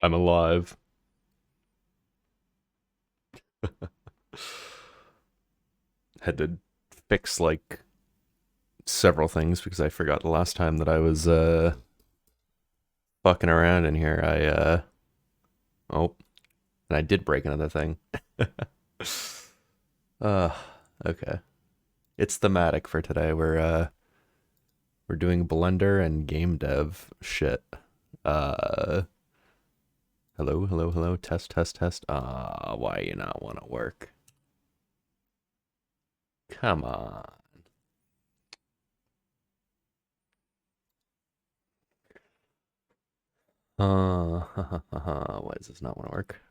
I'm alive. Had to fix like several things because I forgot the last time that I was fucking around in here. Oh, and I did break another thing. uh okay. It's thematic for today. We're doing Blender and game dev shit. Uh hello, hello, hello. Test, test, test. Why you not want to work? Come on. Why does this not want to work?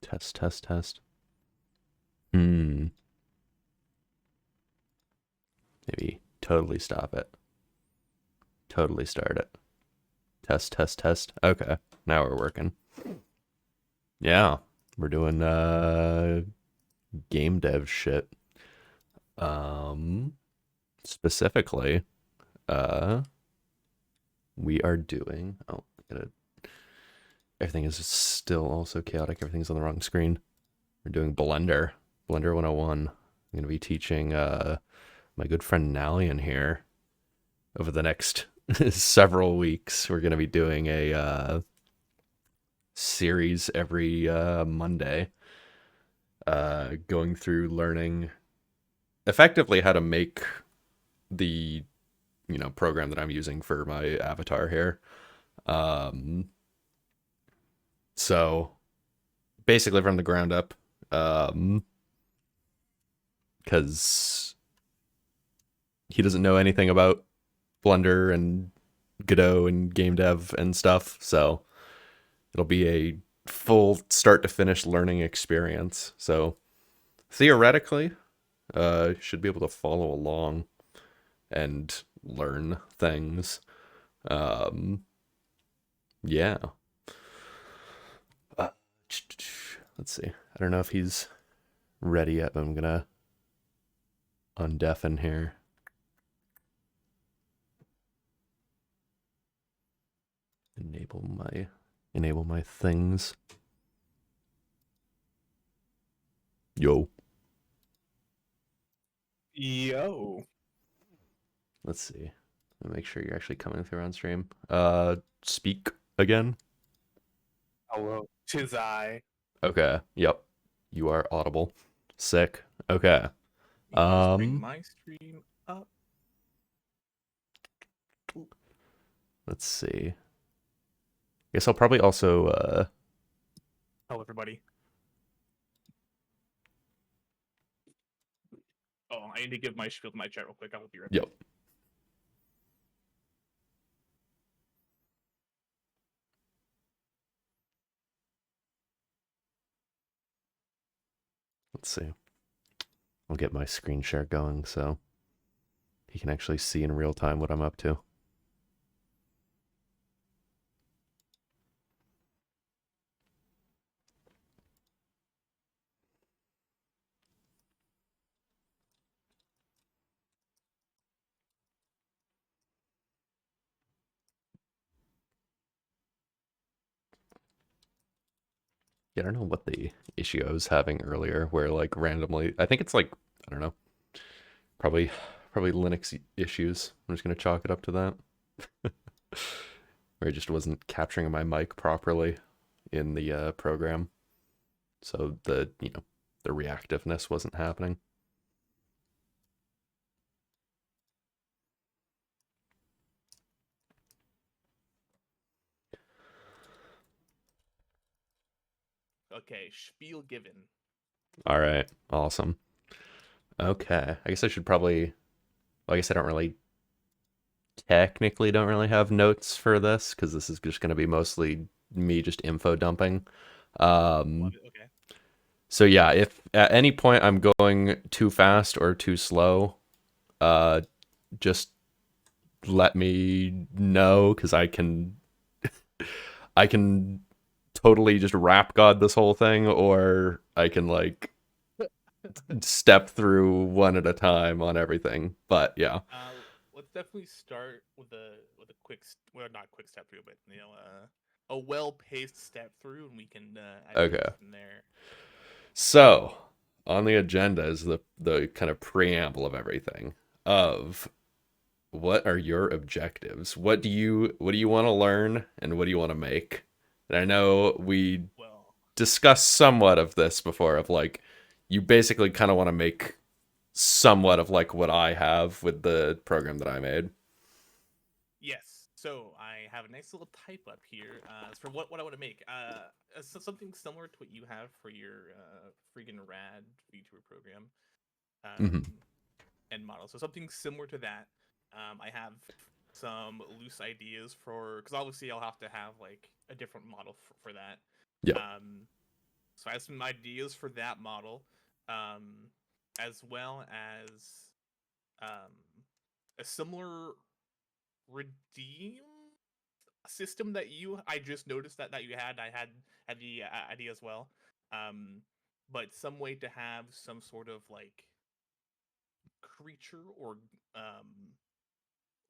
Test, test, test. Hmm. Maybe totally stop it. Totally start it. Test, test, test. Okay. Now we're working. Yeah. We're doing game dev shit. Um Specifically, uh we are doing everything is still also chaotic. Everything's on the wrong screen. We're doing Blender 101. I'm gonna be teaching my good friend Nalian here over the next several weeks. We're gonna be doing a series every Monday, going through learning effectively how to make the program that I'm using for my avatar here. Um, so basically from the ground up, because he doesn't know anything about Blender and Godot and game dev and stuff. So it'll be a full start to finish learning experience. So theoretically, should be able to follow along and learn things. Um, yeah. Uh, let's see. I don't know if he's ready yet, but I'm gonna undeafen here. Enable my things. Yo. Yo. Let's see. Make sure you're actually coming through on stream. Speak again. Hello. Tis I. Okay. Yep. You are audible. Sick. Okay. Let me just bring Um, my stream up. let's see. Guess I'll probably also Hello, everybody. Oh, I need to give my spiel to my chat real quick. I will be right back. yep. Let's see. I'll get my screen share going so he can actually see in real time what I'm up to. Yeah, I don't know what the issue I was having earlier where like randomly I think it's like I don't know. Probably Linux issues. I'm just gonna chalk it up to that. Where it just wasn't capturing my mic properly in the program. So the reactiveness wasn't happening. Okay, spiel given. All right, awesome. Okay, I guess I should probably. Well, I guess I don't really have notes for this because this is just going to be mostly me just info dumping. Love Um, it. Okay. so yeah, if at any point I'm going too fast or too slow, uh, just let me know because I can totally just rap god this whole thing, or I can like step through one at a time on everything. But yeah, Let's definitely start with with a well, not quick step through, but a well-paced step through, and we can Okay. advance from there. So, on the agenda is the kind of preamble of everything of what are your objectives? What do you want to learn and what do you want to make? And I know we Well, discussed somewhat of this before of like you basically kind of want to make somewhat of like what I have with the program that I made. yes. So I have a nice little type up here for what I want to make. Something similar to what you have for your freaking rad VTuber program. Hmm. And model. So something similar to that. I have some loose ideas for because obviously I'll have to have like a different model for that. Yep. Um, so I have some ideas for that model, as well as um, a similar redeem system that you. I just noticed that you had. I had the idea as well. But some way to have some sort of like creature or um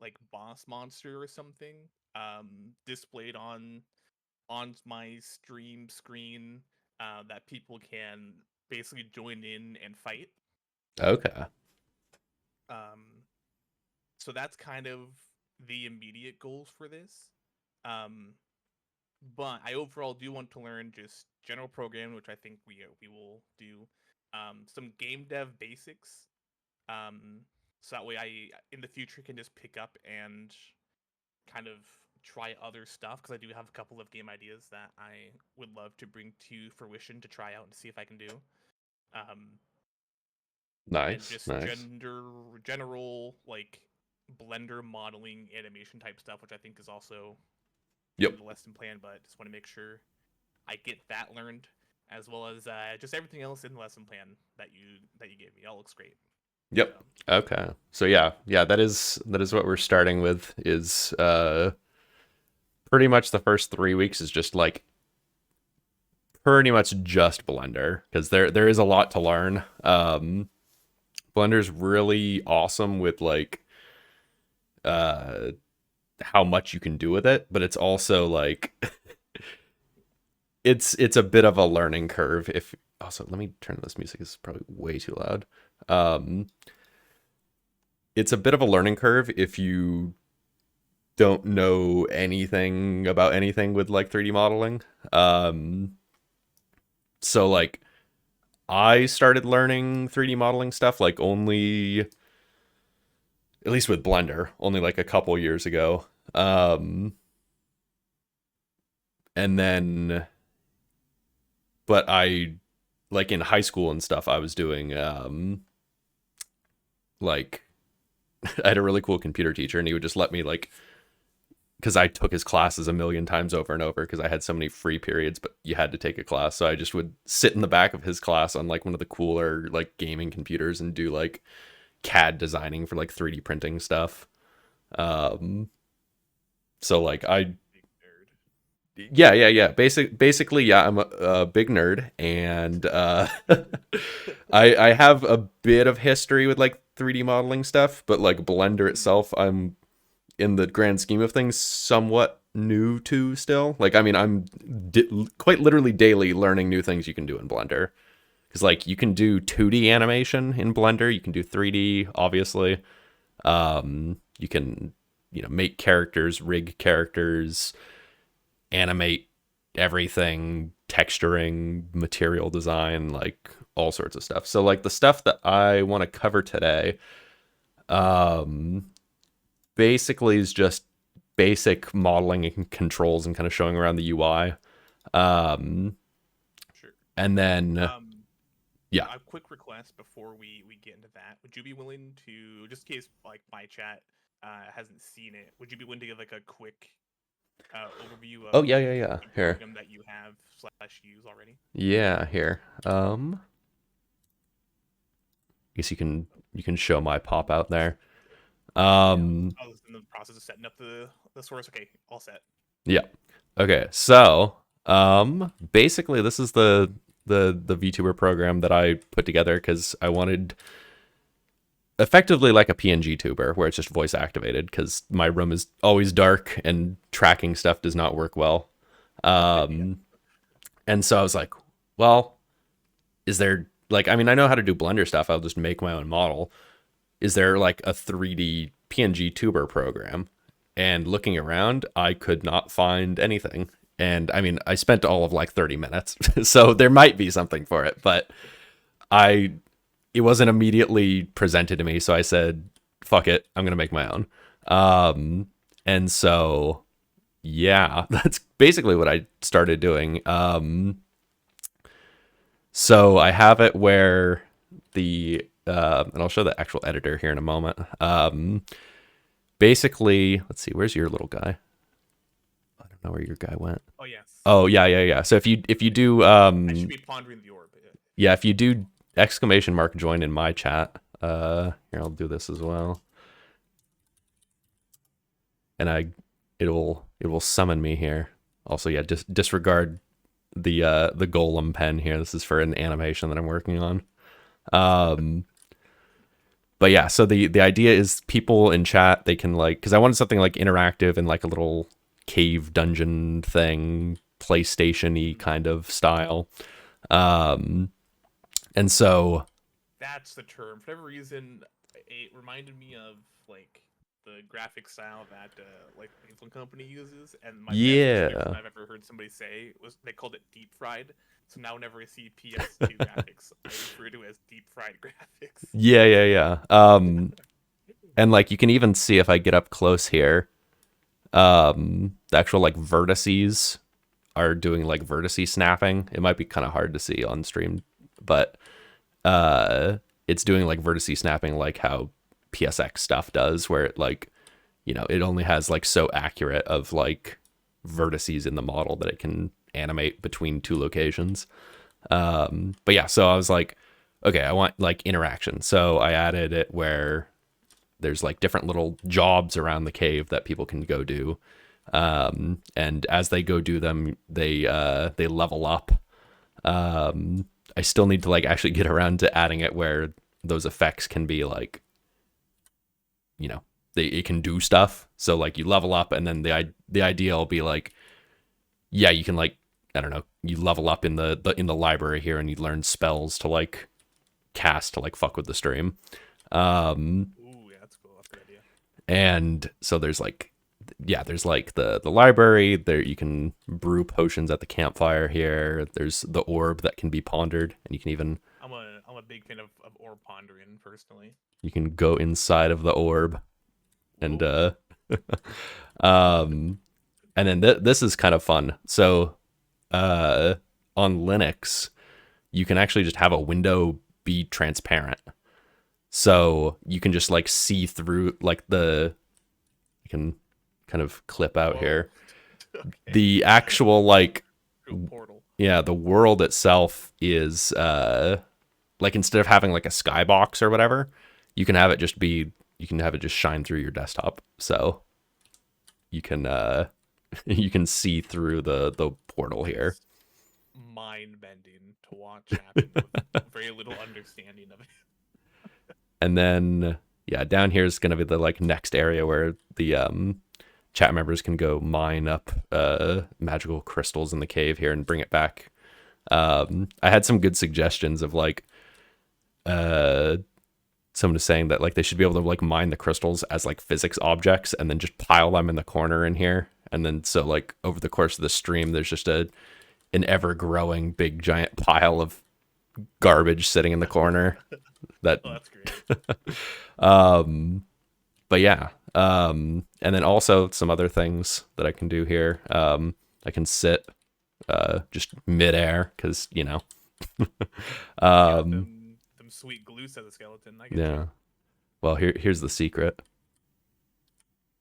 like boss monster or something displayed on my stream screen that people can basically join in and fight. Okay. um so that's kind of the immediate goals for this. um but I overall do want to learn just general programming, which I think we will do. Some game dev basics, um so that way I in the future can just pick up and kind of try other stuff, because I do have a couple of game ideas that I would love to bring to fruition to try out and see if I can do. Um, and Nice. just Nice. general like Blender modeling animation type stuff, which I think is also in Yep. the lesson plan. But just want to make sure I get that learned, as well as just everything else in the lesson plan that you gave me. All looks great. So Yep. Okay. So yeah, that is what we're starting with is pretty much the first 3 weeks is just like pretty much just Blender because there is a lot to learn. Blender's really awesome with like uh how much you can do with it, but it's also like it's a bit of a learning curve. If also let me turn this music is probably way too loud. Um, it's a bit of a learning curve if you don't know anything about anything with like 3D modeling. So like I started learning 3D modeling stuff like only at least with Blender only like a couple years ago. Um, and then but I like in high school and stuff I was doing like I had a really cool computer teacher and he would just let me like because I took his classes a million times over and over because I had so many free periods, but you had to take a class. So I just would sit in the back of his class on like one of the cooler like gaming computers and do like CAD designing for like 3D printing stuff. Um, so like I big nerd. yeah. Basically, yeah, I'm a big nerd, and I have a bit of history with like 3D modeling stuff, but like Blender Hmm. itself, I'm in the grand scheme of things somewhat new to still. Like, I mean, I'm quite literally daily learning new things you can do in Blender. Because, like, you can do 2D animation in Blender, you can do 3D, obviously. You can, make characters, rig characters, animate everything, texturing, material design, like all sorts of stuff. So, like, the stuff that I want to cover today, um, basically is just basic modeling and controls and kind of showing around the UI. Um, Sure. and then, Um, yeah. a quick request before we get into that. Would you be willing to, just in case like my chat hasn't seen it, would you be willing to give like a quick overview Oh, of yeah. the Here. program that you have slash use already? Yeah, here. I guess you can show my pop out there. Yeah, Um, I was in the process of setting up the source. Okay, all set. yeah. Okay. So, basically this is the VTuber program that I put together cuz I wanted effectively like a PNG tuber where it's just voice activated because my room is always dark and tracking stuff does not work well. Yeah. Um, and so I was like, well, is there like, I mean, I know how to do Blender stuff. I'll just make my own model. Is there like a 3D PNG tuber program? And looking around, I could not find anything. And I mean, I spent all of like 30 minutes. So there might be something for it, but I it wasn't immediately presented to me, so I said, "Fuck it, I'm gonna make my own." And so yeah, that's basically what I started doing. So I have it where and I'll show the actual editor here in a moment. Basically, let's see, where's your little guy? I don't know where your guy went. Oh yes. Oh yeah, yeah, yeah. So if you do I should be pondering the orb. yeah, if you do exclamation mark join in my chat, here I'll do this as well. And it will summon me here. Also, yeah, just disregard the golem pen here. This is for an animation that I'm working on. But yeah, so the idea is people in chat, they can like, because I wanted something like interactive and like a little cave dungeon thing, PlayStation-y kind of style. And so That's the term. For whatever reason, it reminded me of like the graphic style that like the Pixel Company uses, and my best description yeah, I've ever heard somebody say was they called it deep fried. So now whenever I see PS2 graphics, I refer to it as deep fried graphics. yeah, yeah, yeah. And like you can even see if I get up close here, the actual like vertices are doing like vertice snapping. It might be kind of hard to see on stream, but it's doing like vertice snapping like how PSX stuff does, where it like, it only has like so accurate of like vertices in the model that it can animate between two locations. But yeah, so I was like, okay, I want like interaction. So I added it where there's like different little jobs around the cave that people can go do. And as they go do them, they level up. I still need to like actually get around to adding it where those effects can be like, it can do stuff. So like you level up, and then the idea will be like, yeah, you can like, I don't know, you level up in the library here, and you learn spells to like cast to like fuck with the stream. Ooh, yeah, that's cool. That's a good idea. And so there's like, yeah, there's like the library there. You can brew potions at the campfire here. There's the orb that can be pondered, and you can even I'm a big fan of orb pondering personally. you can go inside of the orb, and um and then this is kind of fun. So on Linux, you can actually just have a window be transparent, so you can just like see through like you can kind of clip out Whoa. here Okay. the actual like, Through a portal. yeah, the world itself is like, instead of having like a skybox or whatever, you can have it just shine through your desktop, so you can you can see through the portal here. Mind bending to watch happen with very little understanding of it. And then yeah, down here is going to be the like next area where the chat members can go mine up magical crystals in the cave here and bring it back. I had some good suggestions of like someone was saying that like they should be able to like mine the crystals as like physics objects and then just pile them in the corner in here. And then so like over the course of the stream, there's just an ever growing big giant pile of garbage sitting in the corner. That Oh, that's great. but yeah, and then also some other things that I can do here. I can sit just midair because Yeah, them sweet glue says a skeleton. I get yeah. Well, here's the secret.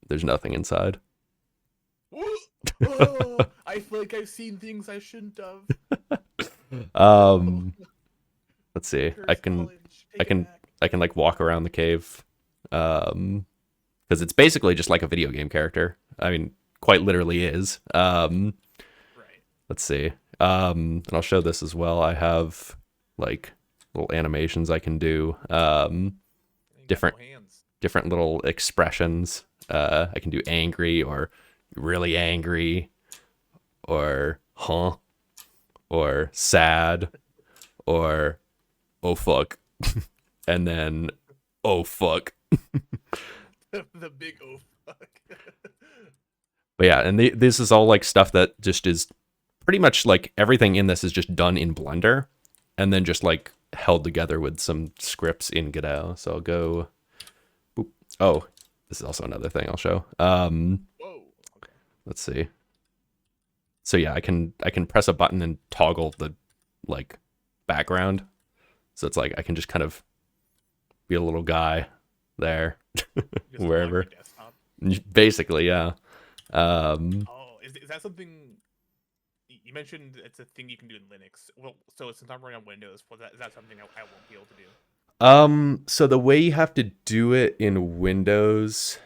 There's nothing inside. you. Oh, I feel like I've seen things I shouldn't have. Let's see. Curse I can knowledge, take it back. I can like walk around the cave, because it's basically just like a video game character. I mean, quite literally is. Right. Let's see. And I'll show this as well. I have like little animations I can do. ain't got different no hands. different little expressions. I can do angry or really angry or huh or sad or oh fuck and then oh fuck. The big oh fuck. But yeah, and this is all like stuff that just is pretty much like everything in this is just done in Blender and then just like held together with some scripts in Godot. So I'll go. Boop. Oh, this is also another thing I'll show. Whoa. Okay. Let's see. So yeah, I can press a button and toggle the like background. So it's like I can just kind of be a little guy there Just like wherever. your desktop. Basically, yeah. Um, Oh, is that something you mentioned? It's a thing you can do in Linux. Well, so since I'm running on Windows, is that something I won't be able to do? so the way you have to do it in Windows,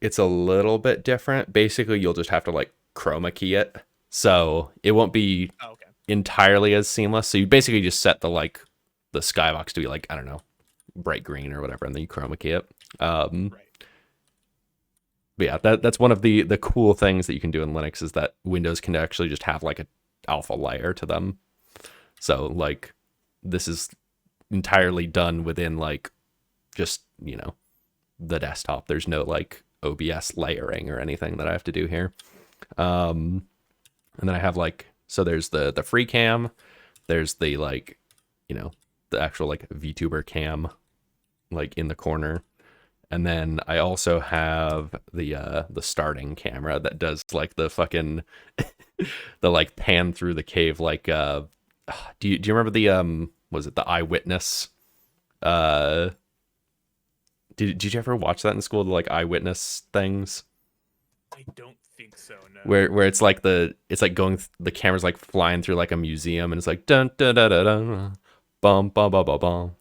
it's a little bit different. Basically, you'll just have to like chroma key it. So it won't be Oh, okay. entirely as seamless. So you basically just set the skybox to be like, I don't know, bright green or whatever, and then you chroma key it. Right. But yeah, that's one of the cool things that you can do in Linux is that Windows can actually just have like a alpha layer to them. So like this is entirely done within like just, the desktop. There's no like OBS layering or anything that I have to do here. And then I have like, so there's the free cam, there's the like, the actual like VTuber cam like in the corner. And then I also have the starting camera that does like the fucking the like pan through the cave like do you remember the was it the eyewitness uh did you ever watch that in school, the like eyewitness things I don't think so. No. where it's like it's like going the camera's like flying through like a museum and it's like dun dun dun dun, dun bum bum bum bum bum.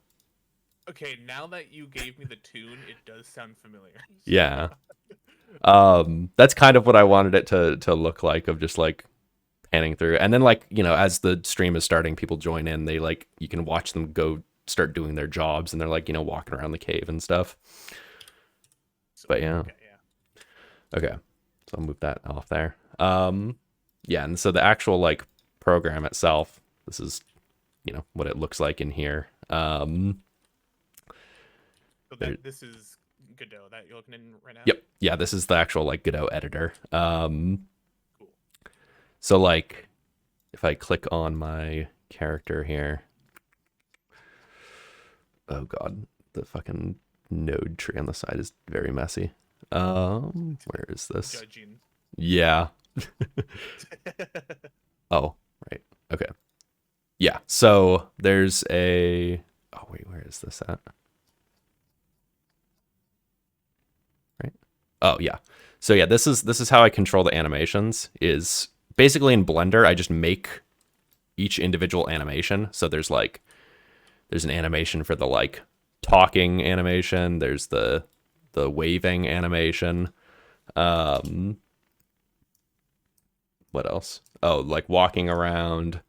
Okay, now that you gave me the tune, it does sound familiar. Yeah. That's kind of what I wanted it to look like, of just like panning through. And then like, as the stream is starting, people join in, they like you can watch them go start doing their jobs and they're like, walking around the cave and stuff. But yeah. Okay, yeah. Okay. So I'll move that off there. Yeah, and so the actual like program itself, this is what it looks like in here. So this is Godot that you're looking in right now? Yep. Yeah, this is the actual like Godot editor. Cool. So like if I click on my character here, oh god, the fucking node tree on the side is very messy. Where is this? Judging. Yeah. Oh, right. Okay. Yeah. So there's a oh wait, where is this at? Right. Oh yeah. So yeah, this is how I control the animations. Is basically in Blender, I just make each individual animation. So there's an animation for the like talking animation. There's the waving animation. What else? Oh, like walking around,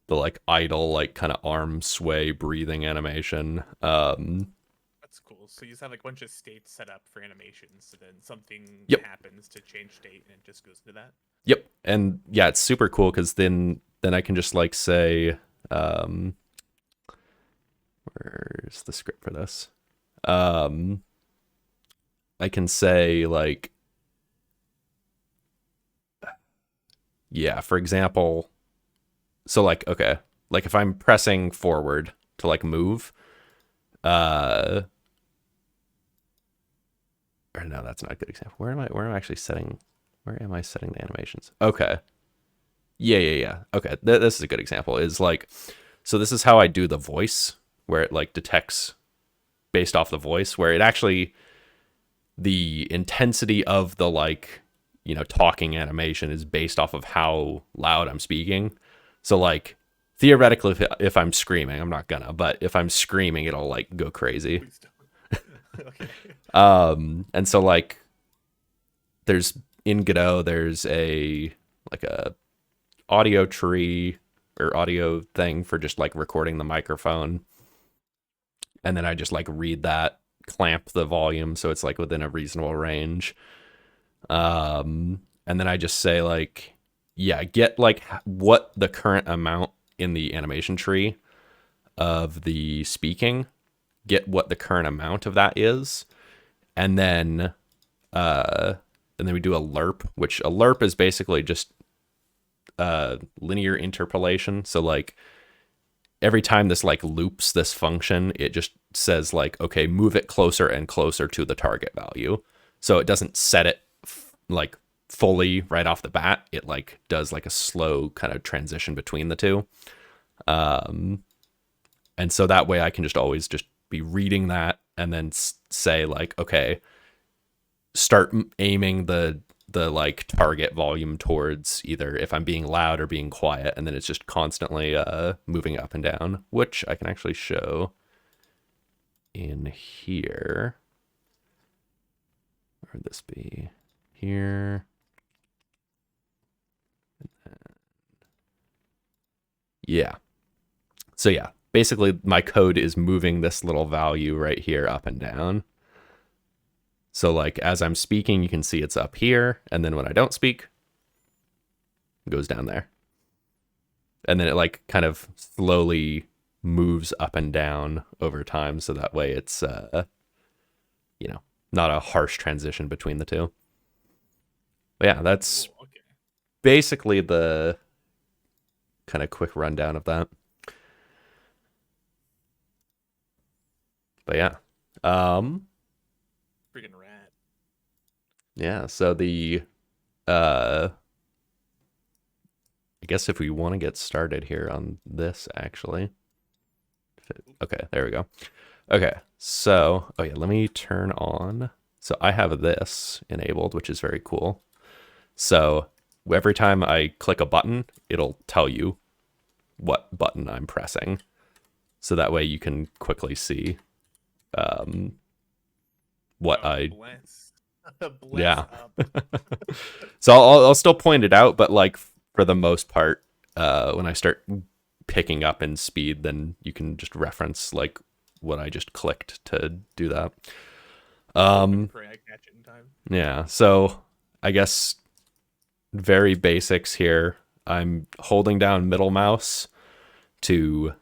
the like idle, like kind of arm sway breathing animation. That's cool. So you just have like a bunch of states set up for animations, so then something Yep. happens to change state and it just goes into that. Yep. And yeah, it's super cool because then I can just like say, where's the script for this? I can say like, yeah, for example, so like, okay, like if I'm pressing forward to like move, or no, that's not a good example. Where am I actually setting, where am I setting the animations? Okay. Yeah. Okay, this is a good example. Is like, so this is how I do the voice, where it like detects based off the voice, where it actually, the intensity of the like, talking animation is based off of how loud I'm speaking. So like, theoretically, if I'm screaming, I'm not gonna, but if I'm screaming, it'll like go crazy. Please don't. Okay. And so like, there's in Godot, there's a audio tree or audio thing for just like recording the microphone, and then I just like read that clamp the volume so it's like within a reasonable range. And then I just say like, yeah, get like what the current amount in the animation tree of the speaking, get what the current amount of that is, and then we do a lerp, which a lerp is basically just linear interpolation. So like every time this like loops this function, it just says like, okay, move it closer and closer to the target value. So it doesn't set it like fully right off the bat. It like does like a slow kind of transition between the two. And so that way I can just always just be reading that and then say like, okay, start aiming the like target volume towards either if I'm being loud or being quiet, and then it's just constantly moving up and down, which I can actually show in here. Where would this be? Here. Yeah. So yeah, basically my code is moving this little value right here up and down. So like as I'm speaking, you can see it's up here, and then when I don't speak, it goes down there. And then it like kind of slowly moves up and down over time, so that way it's not a harsh transition between the two. But yeah, that's Okay. basically the kind of quick rundown of that. But yeah. Freaking rad. Yeah, so the I guess if we want to get started here on this actually. Okay, there we go. Okay, so oh yeah, let me turn on. So I have this enabled, which is very cool. So every time I click a button, it'll tell you what button I'm pressing. So that way you can quickly see what Bless. Bless yeah. up. So I'll still point it out, but like for the most part, when I start picking up in speed, then you can just reference like what I just clicked to do that. Pray I catch it in time. Yeah. So I guess very basics here. I'm holding down middle mouse to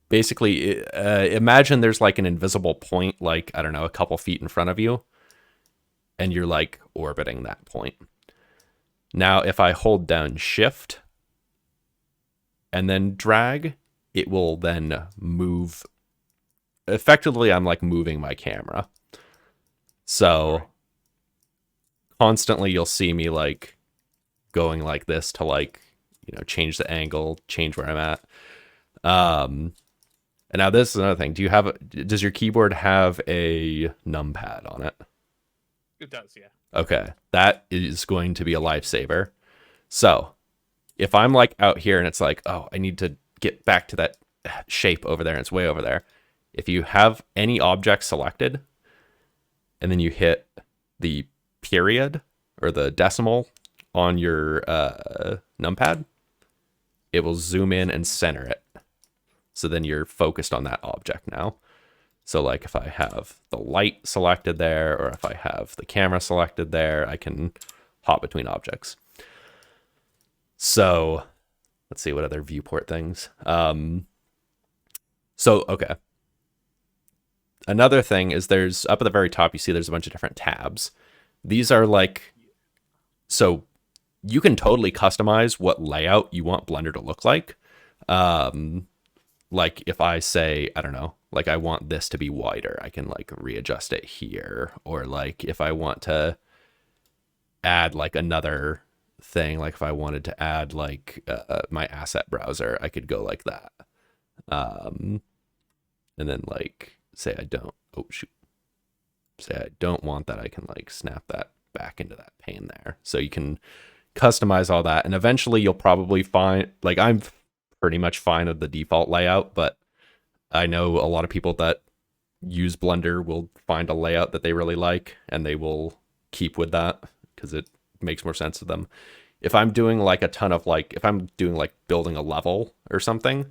basically imagine there's like an invisible point, like I don't know, a couple feet in front of you, and you're like orbiting that point. Now, if I hold down shift and then drag, it will then move. Effectively, I'm like moving my camera. So constantly you'll see me like going like this to like, change the angle, change where I'm at. And now this is another thing. Does your keyboard have a numpad on it? It does, yeah. Okay, that is going to be a lifesaver. So if I'm like out here and it's like, oh, I need to get back to that shape over there and it's way over there. If you have any object selected and then you hit the period or the decimal on your numpad, it will zoom in and center it. So then you're focused on that object now. So like if I have the light selected there, or if I have the camera selected there, I can hop between objects. So let's see what other viewport things. Okay. Another thing is there's up at the very top, you see there's a bunch of different tabs. These are like, so you can totally customize what layout you want Blender to look like. Like if I say, I don't know, like I want this to be wider, I can like readjust it here. Or like if I want to add like another thing, like if I wanted to add like my asset browser, I could go like that. And then like say I don't, say I don't want that, I can like snap that back into that pane there. So you can customize all that, and eventually you'll probably find, like I'm pretty much fine with the default layout, but I know a lot of people that use Blender will find a layout that they really like and they will keep with that because it makes more sense to them. If I'm doing like a ton of like, if I'm doing like building a level or something,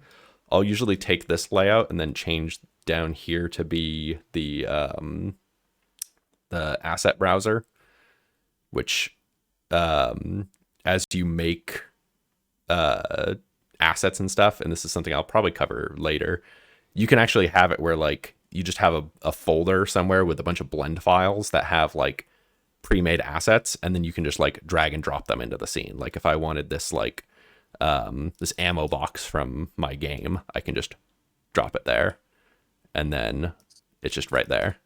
I'll usually take this layout and then change down here to be the asset browser, which as you make uh, assets and stuff, and this is something I'll probably cover later, you can actually have it where like you just have a folder somewhere with a bunch of blend files that have like pre-made assets, and then you can just like drag and drop them into the scene. Like if I wanted this like this ammo box from my game, I can just drop it there, and then it's just right there.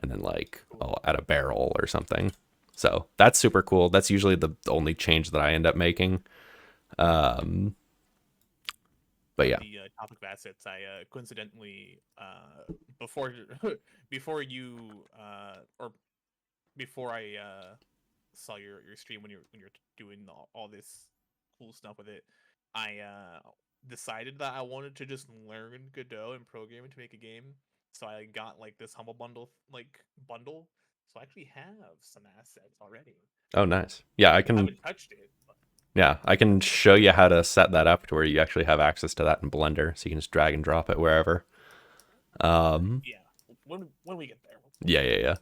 And then like I'll add a barrel or something. So that's super cool. That's usually the only change that I end up making. Um, but yeah. The topic of assets, I coincidentally before before you or before I saw your stream when you're doing all this cool stuff with it, I decided that I wanted to just learn Godot and programming to make a game. So I got like this humble bundle bundle. So I actually have some assets already. Oh, nice. Yeah, I I can. haven't touched it. But Yeah, I can show you how to set that up to where you actually have access to that in Blender, so you can just drag and drop it wherever. Um, yeah, when we get there. yeah, yeah, yeah.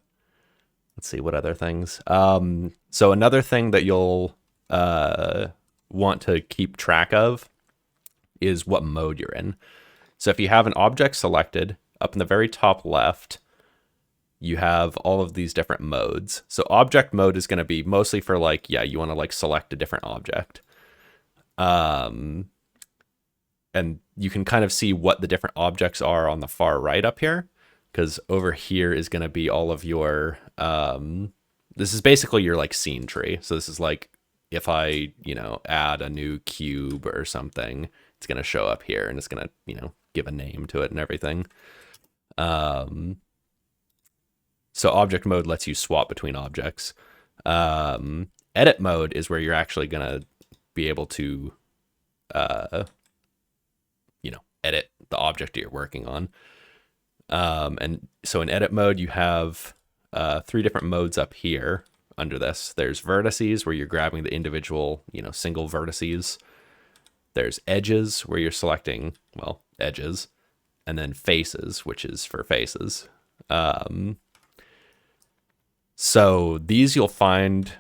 Let's see what other things. So another thing that you'll want to keep track of is what mode you're in. So if you have an object selected, up in the very top left, you have all of these different modes. So object mode is going to be mostly for like, yeah, you want to like select a different object. And you can kind of see what the different objects are on the far right up here, because over here is going to be all of your, this is basically your like scene tree. So this is like, if I, add a new cube or something, it's going to show up here and it's going to, give a name to it and everything. So object mode lets you swap between objects. Edit mode is where you're actually going to be able to, edit the object you're working on. And so in edit mode, you have 3 different modes up here under this. There's vertices, where you're grabbing the individual, single vertices. There's edges, where you're selecting, edges. And then faces, which is for faces. So these you'll find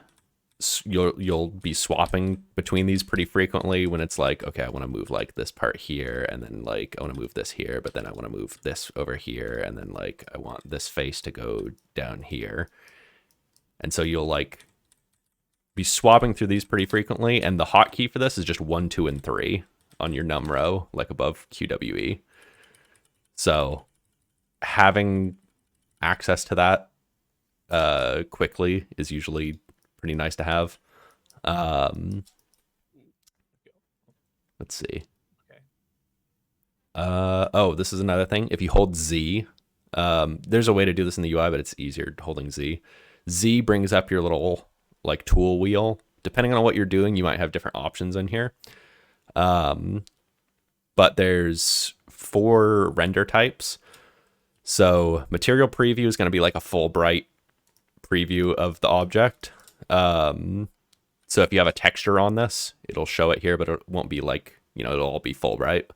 you'll be swapping between these pretty frequently when it's like, okay, I want to move like this part here, and then like I want to move this here, but then I want to move this over here, and then like I want this face to go down here. And so you'll like be swapping through these pretty frequently, and the hotkey for this is just 1, 2, and 3 on your num row, like above QWE. So having access to that quickly is usually pretty nice to have. Let's see. Okay. Oh, this is another thing. If you hold Z, there's a way to do this in the UI, but it's easier holding Z. Z brings up your little like tool wheel. Depending on what you're doing, you might have different options in here. But there's 4 render types. So material preview is going to be like a full bright preview of the object. So if you have a texture on this, it'll show it here, but it won't be like, it'll all be full bright.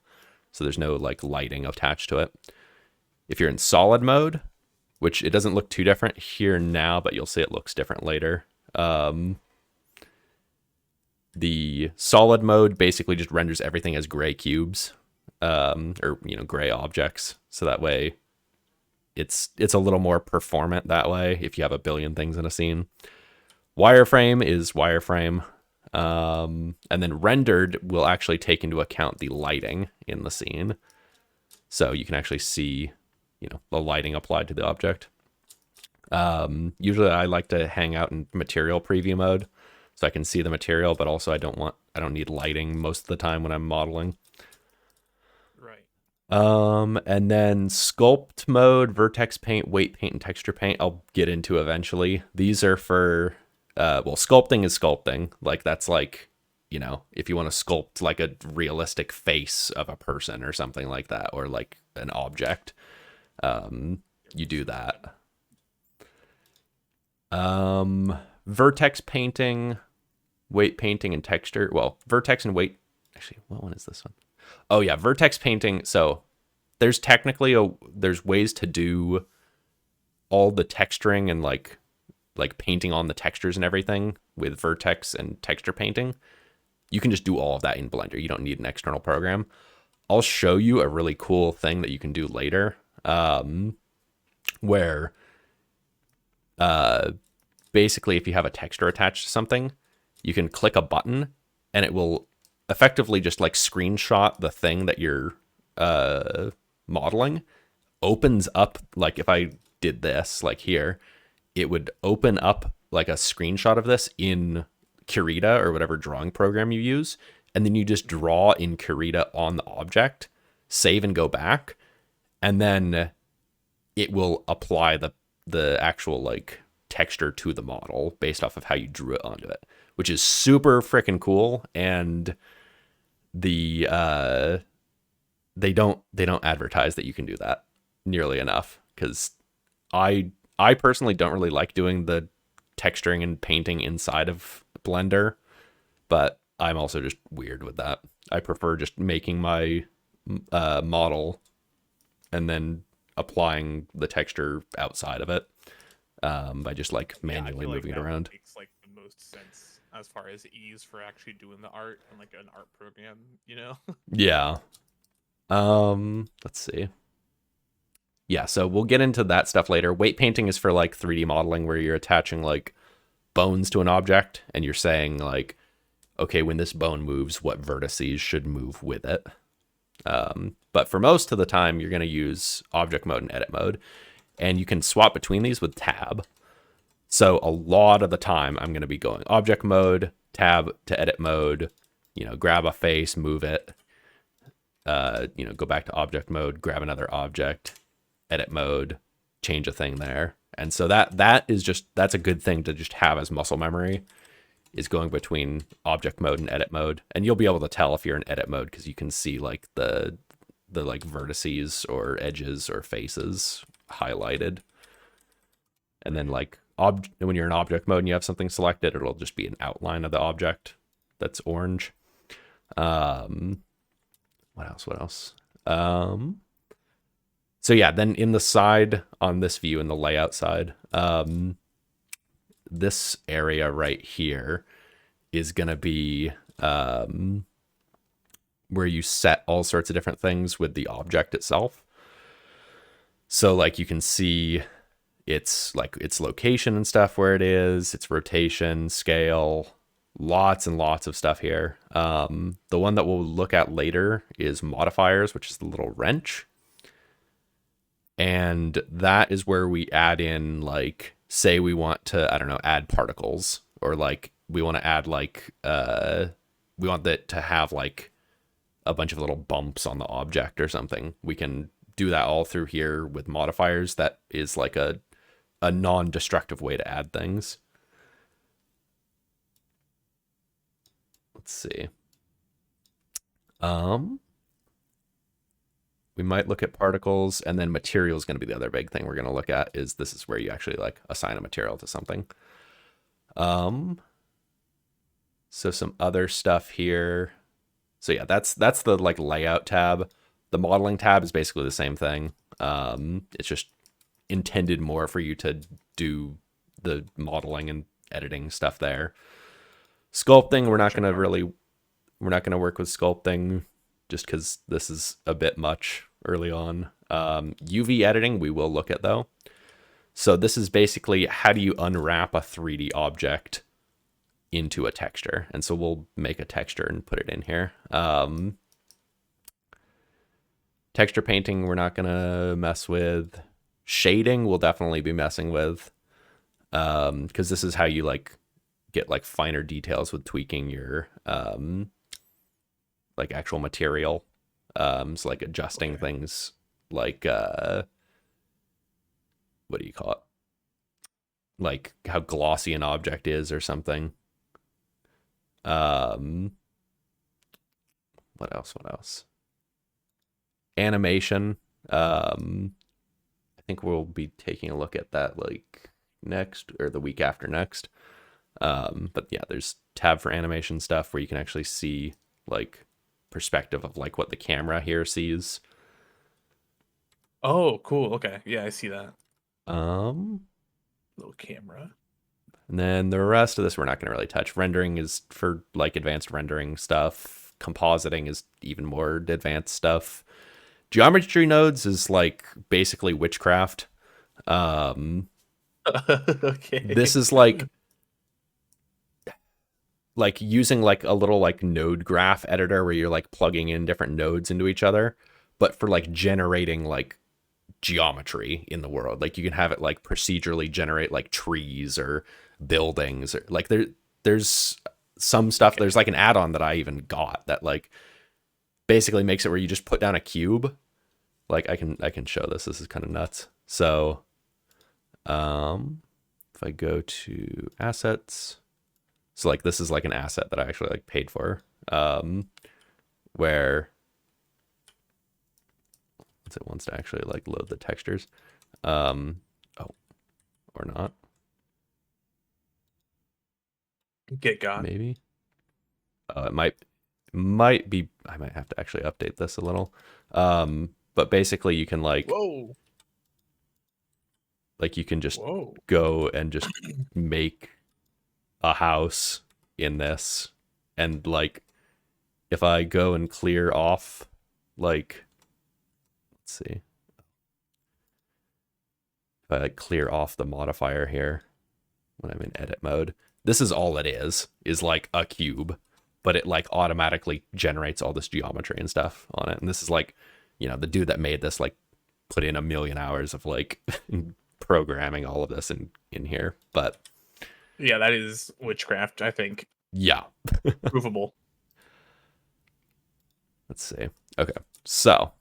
So there's no like lighting attached to it. If you're in solid mode, which it doesn't look too different here now, but you'll see it looks different later. The solid mode basically just renders everything as gray cubes, or gray objects. So that way it's a little more performant that way if you have a billion things in a scene. Wireframe is wireframe. And then rendered will actually take into account the lighting in the scene. So you can actually see, the lighting applied to the object. Usually I like to hang out in material preview mode so I can see the material, but also I don't need lighting most of the time when I'm modeling. Right. And then sculpt mode, vertex paint, weight paint, and texture paint, I'll get into eventually. These are for, sculpting is sculpting. Like that's like, if you want to sculpt like a realistic face of a person or something like that, or like an object, you do that. Vertex painting, weight painting, and texture. Well, vertex and weight. Actually, what one is this one? Oh yeah, vertex painting. So there's technically there's ways to do all the texturing and like painting on the textures and everything with vertex and texture painting. You can just do all of that in Blender. You don't need an external program. I'll show you a really cool thing that you can do later, where basically if you have a texture attached to something, you can click a button and it will effectively just like screenshot the thing that you're modeling, opens up, like if I did this like here, it would open up like a screenshot of this in Kurita or whatever drawing program you use, and then you just draw in Kurita on the object, save and go back, and then it will apply the actual like texture to the model based off of how you drew it onto it, which is super freaking cool. And the they don't advertise that you can do that nearly enough, because I personally don't really like doing the texturing and painting inside of Blender, but I'm also just weird with that. I prefer just making my model and then applying the texture outside of it, by just like Yeah, I manually feel like moving it that around. makes like the most sense as far as ease for actually doing the art and like an art program, you know? Yeah. Let's see. Yeah, so we'll get into that stuff later. Weight painting is for like 3D modeling where you're attaching like bones to an object and you're saying like, okay, when this bone moves, what vertices should move with it. But for most of the time, you're going to use object mode and edit mode, and you can swap between these with tab. So a lot of the time, I'm going to be going object mode, tab to edit mode, grab a face, move it, go back to object mode, grab another object, edit mode, change a thing there. And so that's a good thing to just have as muscle memory, is going between object mode and edit mode. And you'll be able to tell if you're in edit mode because you can see like the like vertices or edges or faces highlighted. And then like when you're in object mode and you have something selected, it'll just be an outline of the object that's orange. What else? So yeah, then in the side on this view, in the layout side, this area right here is going to be where you set all sorts of different things with the object itself. So like you can see its location and stuff, where it is, its rotation, scale, lots and lots of stuff here. The one that we'll look at later is modifiers, which is the little wrench. And that is where we add in, like, say we want to, I don't know, add particles, or like we want to add like, we want that to have like a bunch of little bumps on the object or something. We can do that all through here with modifiers. That is like a non-destructive way to add things. Let's see. We might look at particles, and then material is going to be the other big thing we're going to look at. This is where you actually like assign a material to something. So some other stuff here. So yeah, that's the like layout tab. The modeling tab is basically the same thing. It's just intended more for you to do the modeling and editing stuff there. Sculpting, we're not going to work with sculpting just because this is a bit much early on. UV editing we will look at though. So this is basically how do you unwrap a 3D object into a texture. And so we'll make a texture and put it in here. Texture painting we're not going to mess with. Shading we'll definitely be messing with, because this is how you like get like finer details with tweaking your like actual material. So like adjusting things like what do you call it? Like how glossy an object is or something. What else? Animation. I think we'll be taking a look at that like next or the week after next. But yeah, there's tab for animation stuff where you can actually see like perspective of like what the camera here sees. Oh, cool. Okay. Yeah, I see that. Um, Little camera. and then the rest of this we're not going to really touch. Rendering is for like advanced rendering stuff. Compositing is even more advanced stuff. Geometry nodes is like basically witchcraft. Um, this Okay. is like using like a little like node graph editor where you're like plugging in different nodes into each other, but for like generating like geometry in the world. Like you can have it like procedurally generate like trees or buildings or like there's some stuff. Okay. There's like an add-on that I even got that like basically makes it where you just put down a cube. Like I can show this. This is kind of nuts. So if I go to assets, so like this is like an asset that I actually like paid for. Where it wants to actually like load the textures. Oh, or not. Get gone. Maybe. It might be. I might have to actually update this a little. But basically, you can Whoa. like you can just Whoa. go and just make a house in this, and like if I go and clear off, like let's see, if I like clear off the modifier here when I'm in edit mode, this is all it is like a cube, but it like automatically generates all this geometry and stuff on it. And this is like, the dude that made this like put in a million hours of like programming all of this in here. But Yeah, that is witchcraft, I think. yeah, Provable. let's see. Okay, so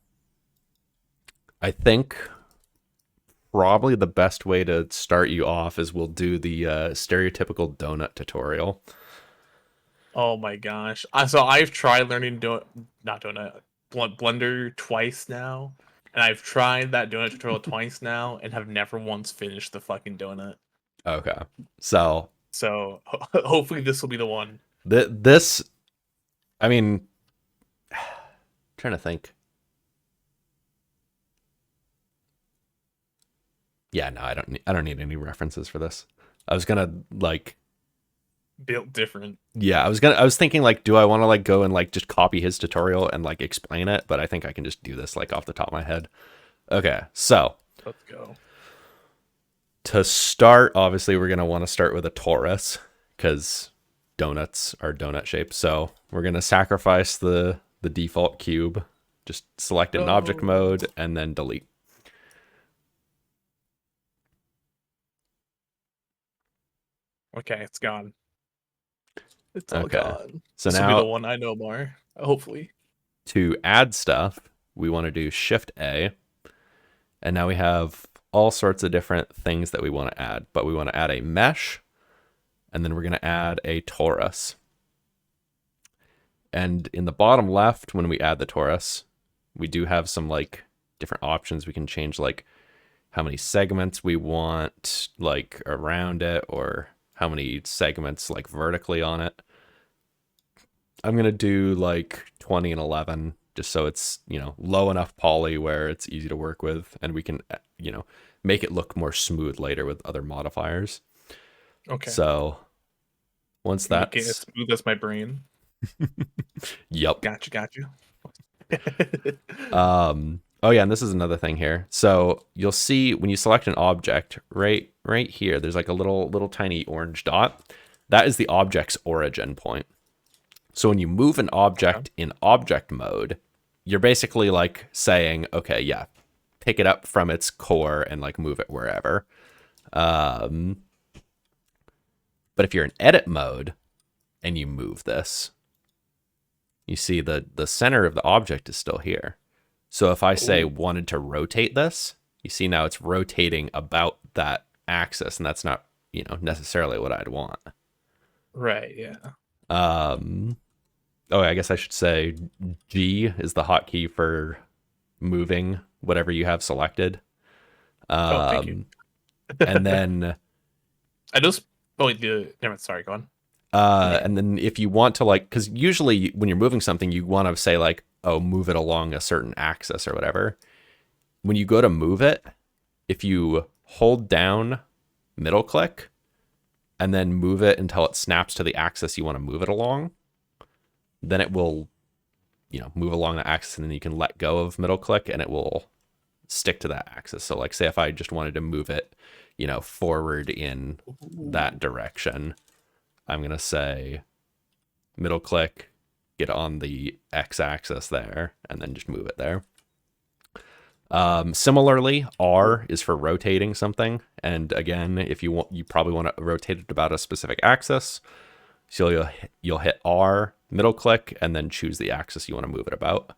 I think probably the best way to start you off is we'll do the stereotypical donut tutorial. Oh my gosh. So I've tried learning not donut Blender twice now, and I've tried that donut tutorial twice now, and have never once finished the fucking donut. Okay, so So hopefully this will be the one. this, I mean, trying to think. Yeah, no, I don't need any references for this. I was gonna like Built different. yeah, I was thinking like do I want to like go and like just copy his tutorial and like explain it, but I think I can just do this like off the top of my head. Okay, so Let's go. to start, obviously we're gonna want to start with a torus because donuts are donut shaped. So we're gonna sacrifice the default cube, just select it in object No. mode and then delete. Okay, it's gone. It's all Okay, gone. so This will be the now one I know more. Hopefully. to add stuff, we want to do Shift A, and now we have all sorts of different things that we want to add. But we want to add a mesh, and then we're going to add a torus. And in the bottom left, when we add the torus, we do have some like different options. We can change like how many segments we want like around it, or how many segments like vertically on it. I'm gonna do like 20 and 11 just so it's low enough poly where it's easy to work with, and we can make it look more smooth later with other modifiers. Okay. So once Make it as that's smooth as my brain. yep. Gotcha. Oh yeah, and this is another thing here. So you'll see when you select an object right here, there's like a little tiny orange dot. That is the object's origin point. So when you move an object in object mode, you're basically like saying, okay, yeah, pick it up from its core and like move it wherever. But if you're in edit mode and you move this, you see the center of the object is still here. So if I say wanted to rotate this, you see now it's rotating about that axis, and that's not, necessarily what I'd want. Right, yeah. Oh, I guess I should say G is the hotkey for moving whatever you have selected. Oh, thank you. And then I just never mind, sorry, go on. and then if you want to like, because usually when you're moving something, you want to say like, oh, move it along a certain axis or whatever. when you go to move it, if you hold down middle click and then move it until it snaps to the axis you want to move it along, then it will, move along the axis, and then you can let go of middle click and it will stick to that axis. So like say if I just wanted to move it, forward in that direction, I'm going to say middle click, get on the X axis there, and then just move it there. Similarly, R is for rotating something. And again, if you want, you probably want to rotate it about a specific axis. So you'll hit R, middle click, and then choose the axis you want to move it about.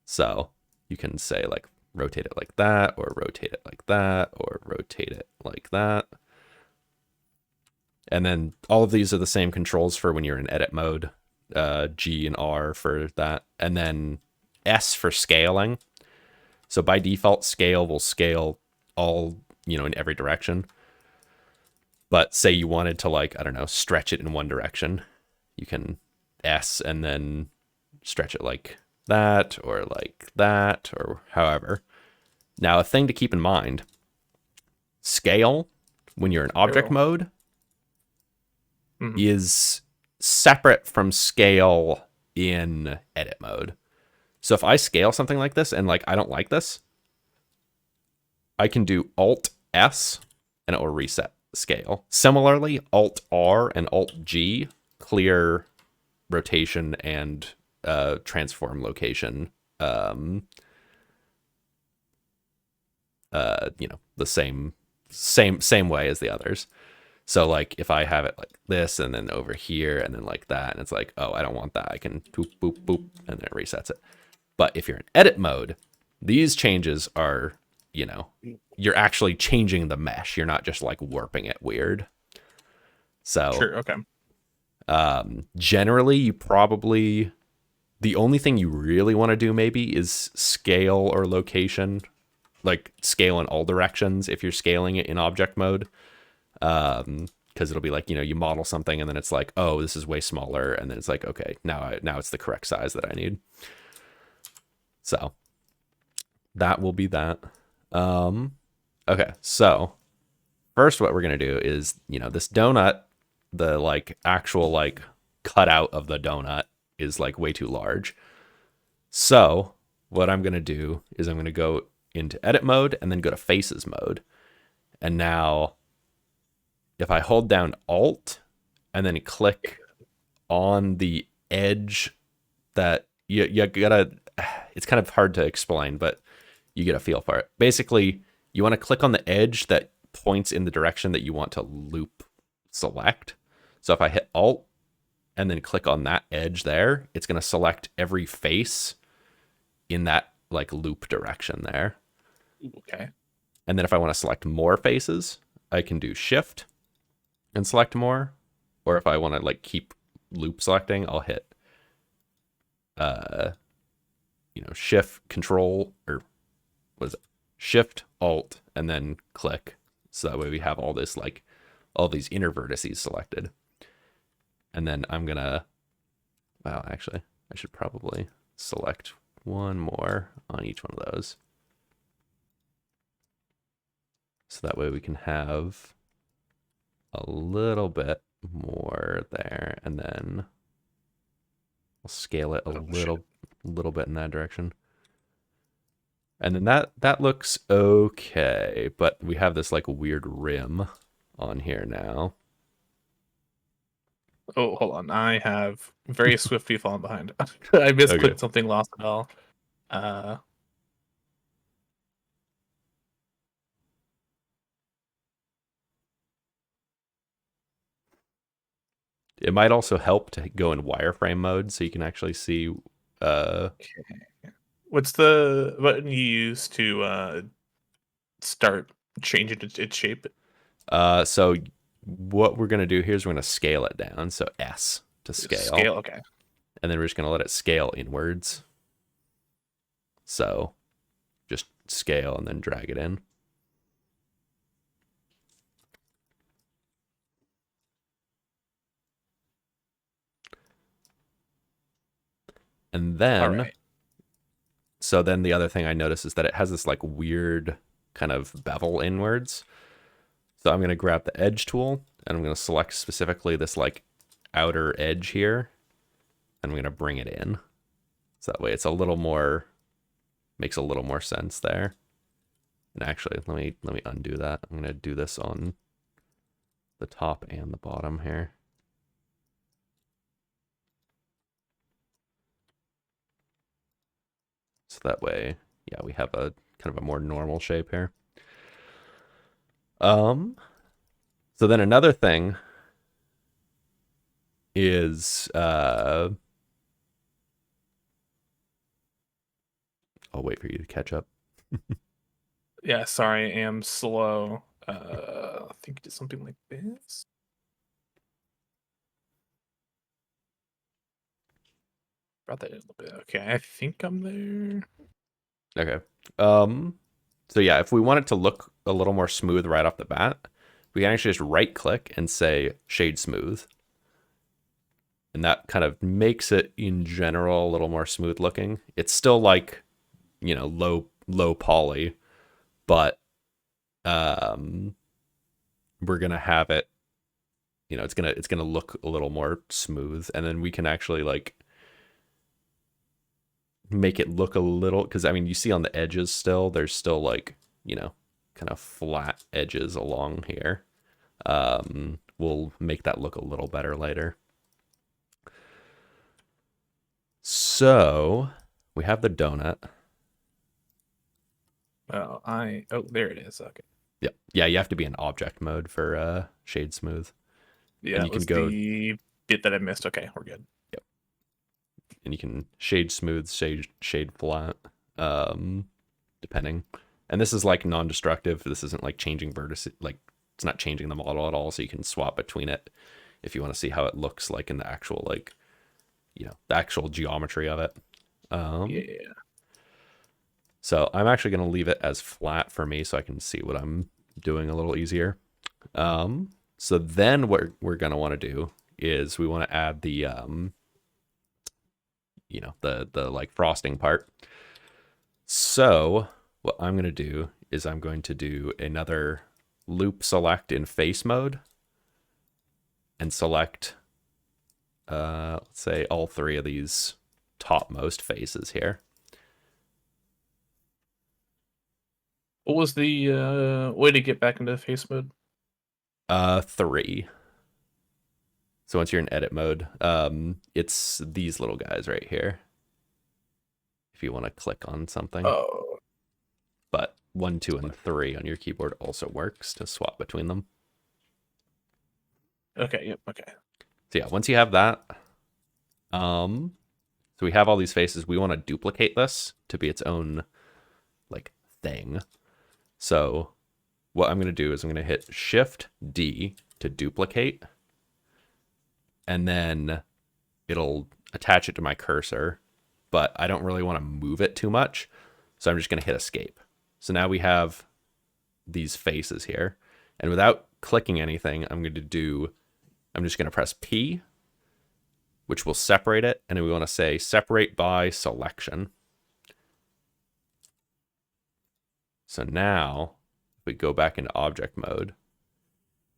So you can say like rotate it like that, or rotate it like that, or rotate it like that. And then all of these are the same controls for when you're in edit mode. G and R for that. And then S for scaling. So by default, scale will scale all, in every direction. But say you wanted to, like, I don't know, stretch it in one direction, you can S and then stretch it like that, or however. Now, a thing to keep in mind, scale, when you're in object mode, is separate from scale in edit mode. So if I scale something like this and like I don't like this, I can do Alt S and it will reset scale. Similarly, Alt R and Alt G clear rotation and transform location. The same way as the others. So like if I have it like this and then over here and then like that, and it's like, oh, I don't want that, I can boop, boop, boop, and then it resets it. But if you're in edit mode, these changes are, you're actually changing the mesh. You're not just like warping it weird. So Sure, okay. Generally, you probably, the only thing you really want to do maybe is scale or location, like scale in all directions if you're scaling it in object mode. Because it'll be like, you model something and then it's like, oh, this is way smaller, and then it's like, okay, now it's the correct size that I need. So that will be that. Okay, so first what we're gonna do is, this donut, the like actual like cutout of the donut is like way too large. So what I'm gonna do is I'm gonna go into edit mode and then go to faces mode. And now if I hold down Alt and then click on the edge that you gotta, it's kind of hard to explain, but you get a feel for it. Basically, you want to click on the edge that points in the direction that you want to loop select. So if I hit Alt and then click on that edge there, it's going to select every face in that like loop direction there. Okay. And then if I want to select more faces, I can do Shift and select more. Or if I want to like keep loop selecting, I'll hit Shift Control, or what is it? Shift Alt and then click. So that way we have all this like all these inner vertices selected. And then I'm gonna, well, actually, I should probably select one more on each one of those. So that way we can have a little bit more there, and then I'll scale it a little bit in that direction. And then that looks okay, but we have this like weird rim on here now. Oh, hold on. I have very swiftly fallen behind. I misclicked something, lost it all. It might also help to go in wireframe mode so you can actually see. Okay. What's the button you use to start changing its shape? So what we're gonna do here is we're gonna scale it down. So S to scale. Scale, okay. And then we're just gonna let it scale inwards. So just scale and then drag it in. And then, So then the other thing I notice is that it has this like weird kind of bevel inwards. So I'm going to grab the edge tool and I'm going to select specifically this like outer edge here. And I'm going to bring it in. So that way it's a little more, makes a little more sense there. And actually, let me undo that. I'm going to do this on the top and the bottom here. So that way, yeah, we have a kind of a more normal shape here. So then another thing is I'll wait for you to catch up. Yeah, sorry, I am slow. I think it's something like this. Brought that in a little bit. Okay, I think I'm there. Okay. So yeah, if we want it to look a little more smooth right off the bat, we can actually just right click and say shade smooth. And that kind of makes it in general a little more smooth looking. It's still like, you know, low poly, but we're gonna have it, you know, it's gonna look a little more smooth, and then we can actually like make it look a little, because I mean you see on the edges still there's still like, you know, kind of flat edges along here. We'll make that look a little better later. So we have the donut. Oh, there it is. Okay. Yeah, you have to be in object mode for shade smooth. Yeah, and that you can was go, the bit that I missed. Okay, we're good. yep, and you can shade smooth, shade flat, depending. And this is like non-destructive. This isn't like changing vertices, like it's not changing the model at all, so you can swap between it if you want to see how it looks like in the actual, like, you know, the actual geometry of it. Yeah. So I'm actually going to leave it as flat for me so I can see what I'm doing a little easier. So then what we're going to want to do is we want to add the, you know, the like frosting part. So what I'm going to do is I'm going to do another loop select in face mode and select, let's say all three of these topmost faces here. What was the way to get back into face mode? 3. So once you're in edit mode, it's these little guys right here. If you want to click on something. Oh. But 1, 2, and 3 on your keyboard also works to swap between them. Okay, yep, okay. So yeah, once you have that, so we have all these faces. We want to duplicate this to be its own like thing. So what I'm going to do is I'm going to hit Shift D to duplicate, and then it'll attach it to my cursor, but I don't really want to move it too much. So I'm just going to hit escape. So now we have these faces here, and without clicking anything, I'm just going to press P, which will separate it. And then we want to say separate by selection. So now if we go back into object mode,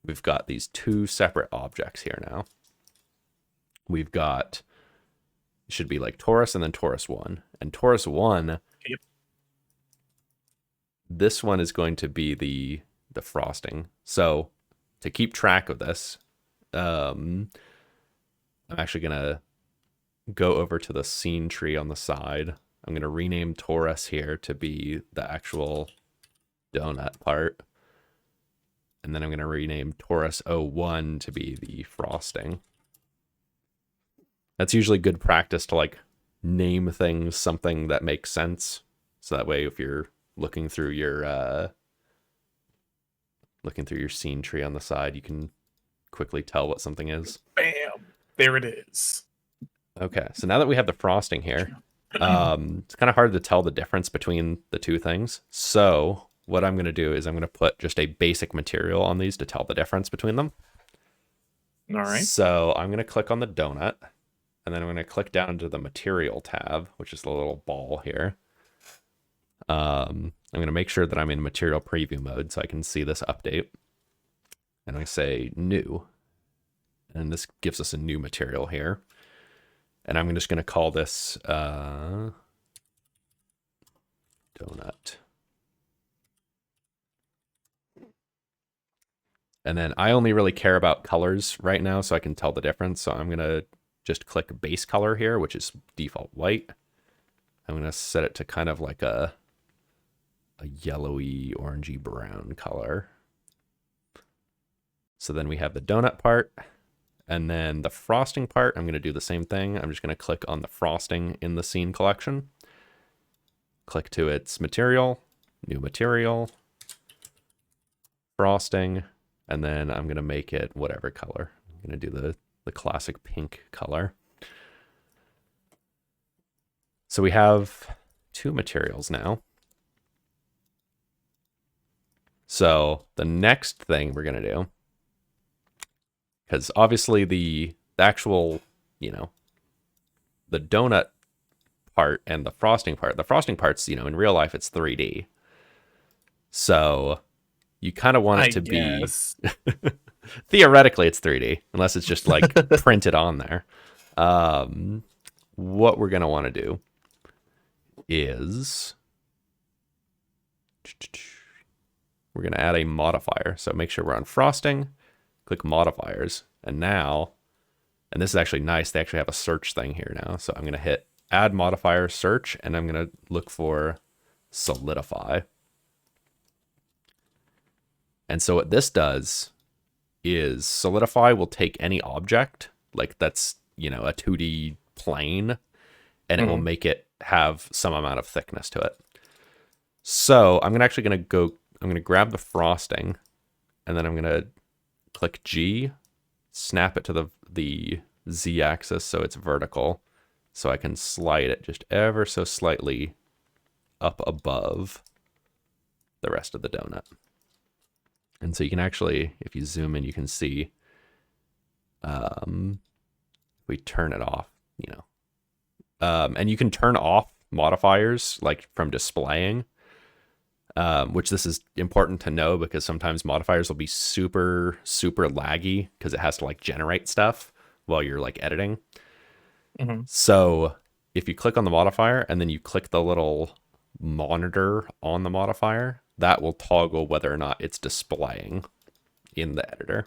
we've got these 2 separate objects here now. We've got, it should be like torus and then torus 1. And torus 1, yep, this one is going to be the frosting. So to keep track of this, I'm actually going to go over to the scene tree on the side. I'm going to rename torus here to be the actual donut part. And then I'm going to rename torus 01 to be the frosting. That's usually good practice to like name things something that makes sense. So that way if you're looking through your scene tree on the side, you can quickly tell what something is. Bam! There it is. Okay, so now that we have the frosting here, it's kind of hard to tell the difference between the two things. So what I'm going to do is I'm going to put just a basic material on these to tell the difference between them. All right. So I'm going to click on the donut, and then I'm going to click down to the material tab, which is the little ball here. I'm going to make sure that I'm in material preview mode so I can see this update. And I say new. And this gives us a new material here. And I'm just going to call this donut. And then I only really care about colors right now so I can tell the difference. So I'm going to just click base color here, which is default white. I'm going to set it to kind of like a yellowy, orangey brown color. So then we have the donut part. And then the frosting part, I'm going to do the same thing. I'm just going to click on the frosting in the scene collection. Click to its material, new material, frosting, and then I'm going to make it whatever color. I'm going to do the classic pink color. So we have two materials now. So the next thing we're going to do, because obviously the actual, the donut part and the frosting part's, in real life, it's 3D. So you kind of want it to be, theoretically it's 3D, unless it's just like printed on there. What we're going to want to do is we're going to add a modifier. So make sure we're on frosting, click modifiers, and now, and this is actually nice, they actually have a search thing here now. So I'm going to hit add modifier search, and I'm going to look for solidify. And so what this does is solidify will take any object, like that's, a 2D plane, and it will make it have some amount of thickness to it. So I'm going to grab the frosting, and then I'm going to click G, snap it to the Z axis so it's vertical, so I can slide it just ever so slightly up above the rest of the donut. And so you can actually, if you zoom in, you can see, we turn it off, and you can turn off modifiers like from displaying, which this is important to know because sometimes modifiers will be super, super laggy because it has to like generate stuff while you're like editing. So if you click on the modifier and then you click the little monitor on the modifier, that will toggle whether or not it's displaying in the editor.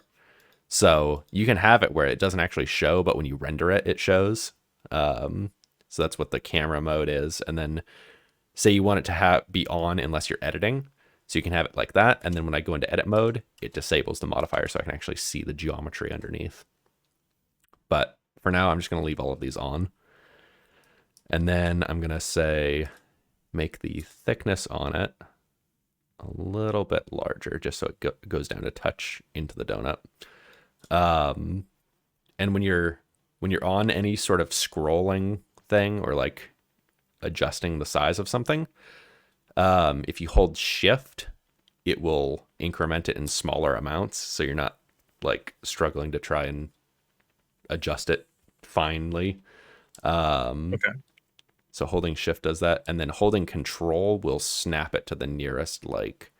So you can have it where it doesn't actually show, but when you render it, it shows. So that's what the camera mode is. And then say you want it to be on unless you're editing. So you can have it like that. And then when I go into edit mode, it disables the modifier so I can actually see the geometry underneath. But for now, I'm just going to leave all of these on. And then I'm going to say, make the thickness on it a little bit larger, just so it goes down a touch into the donut. And when you're on any sort of scrolling thing or like adjusting the size of something, if you hold shift, it will increment it in smaller amounts, so you're not like struggling to try and adjust it finely. Okay. So holding shift does that, and then holding control will snap it to the nearest like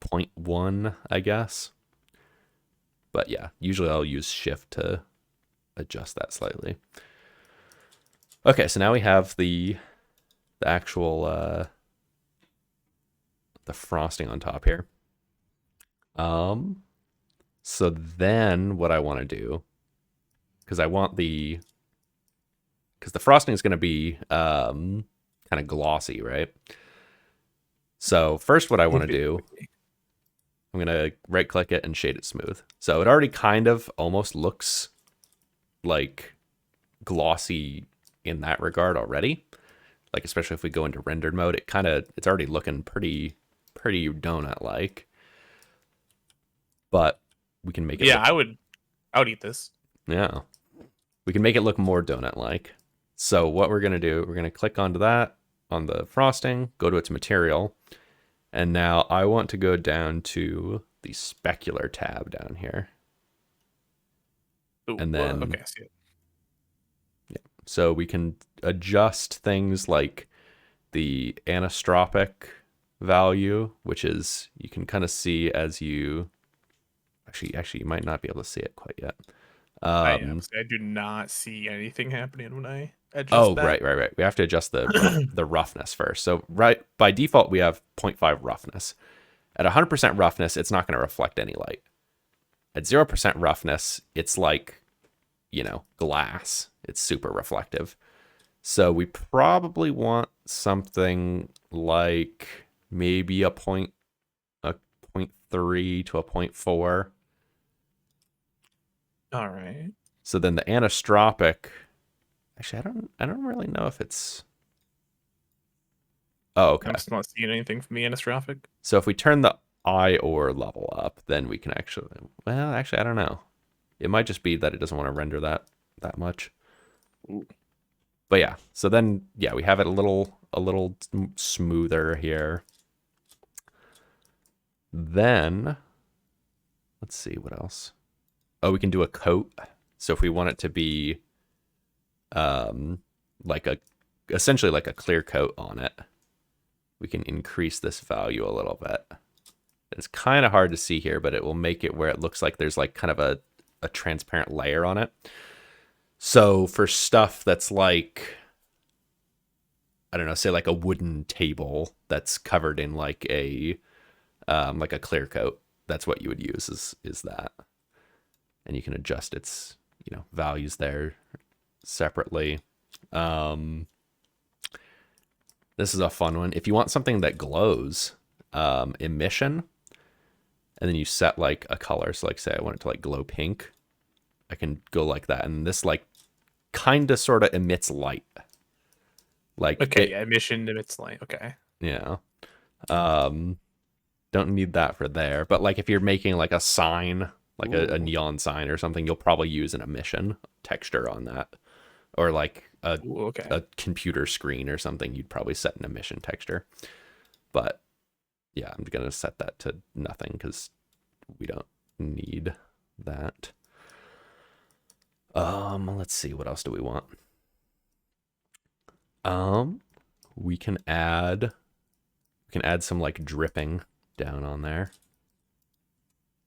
0.1, I guess. But yeah, usually I'll use shift to adjust that slightly. Okay, so now we have the actual the frosting on top here. So then what I want to do, because the frosting is going to be kind of glossy, right? So first what I want to do, I'm going to right click it and shade it smooth. So it already kind of almost looks like glossy in that regard already. Like especially if we go into rendered mode, it's already looking pretty donut like. But we can make it I would eat this. Yeah. We can make it look more donut like. So what we're going to do, we're going to click onto that on the frosting, go to its material, and now I want to go down to the specular tab down here. Ooh, and then okay, I see it. Yeah. So we can adjust things like the anisotropic value, which is, you can kind of see as you actually you might not be able to see it quite yet. I do not see anything happening when I adjust Oh, that. right. We have to adjust the roughness first. So right by default we have 0.5 roughness. At 100% roughness, it's not going to reflect any light. At 0% roughness, it's like, glass. It's super reflective. So we probably want something like maybe a 0.3 to a 0.4. All right. So then the anisotropic, actually I don't really know if it's, oh, okay. I'm just not seeing anything from the anisotropic. So if we turn the IOR level up, then we can actually, well, actually I don't know. It might just be that it doesn't want to render that much. Ooh. But yeah, so then yeah, we have it a little smoother here. Then let's see what else. Oh, we can do a coat. So if we want it to be essentially like a clear coat on it, we can increase this value a little bit. It's kind of hard to see here, but it will make it where it looks like there's like kind of a transparent layer on it. So for stuff that's like, I don't know, say like a wooden table that's covered in like a clear coat, that's what you would use is that. And you can adjust its, values there separately. This is a fun one. If you want something that glows, emission, and then you set like a color. So like say I want it to like glow pink, I can go like that. And this like kind of sort of emits light. Like okay, emission emits light. Okay. Yeah. Don't need that for there. But like if you're making like a sign, like a neon sign or something, you'll probably use an emission texture on that. Or like a computer screen or something, you'd probably set an emission texture. But yeah, I'm going to set that to nothing because we don't need that. Let's see, what else do we want? We can add some like dripping down on there.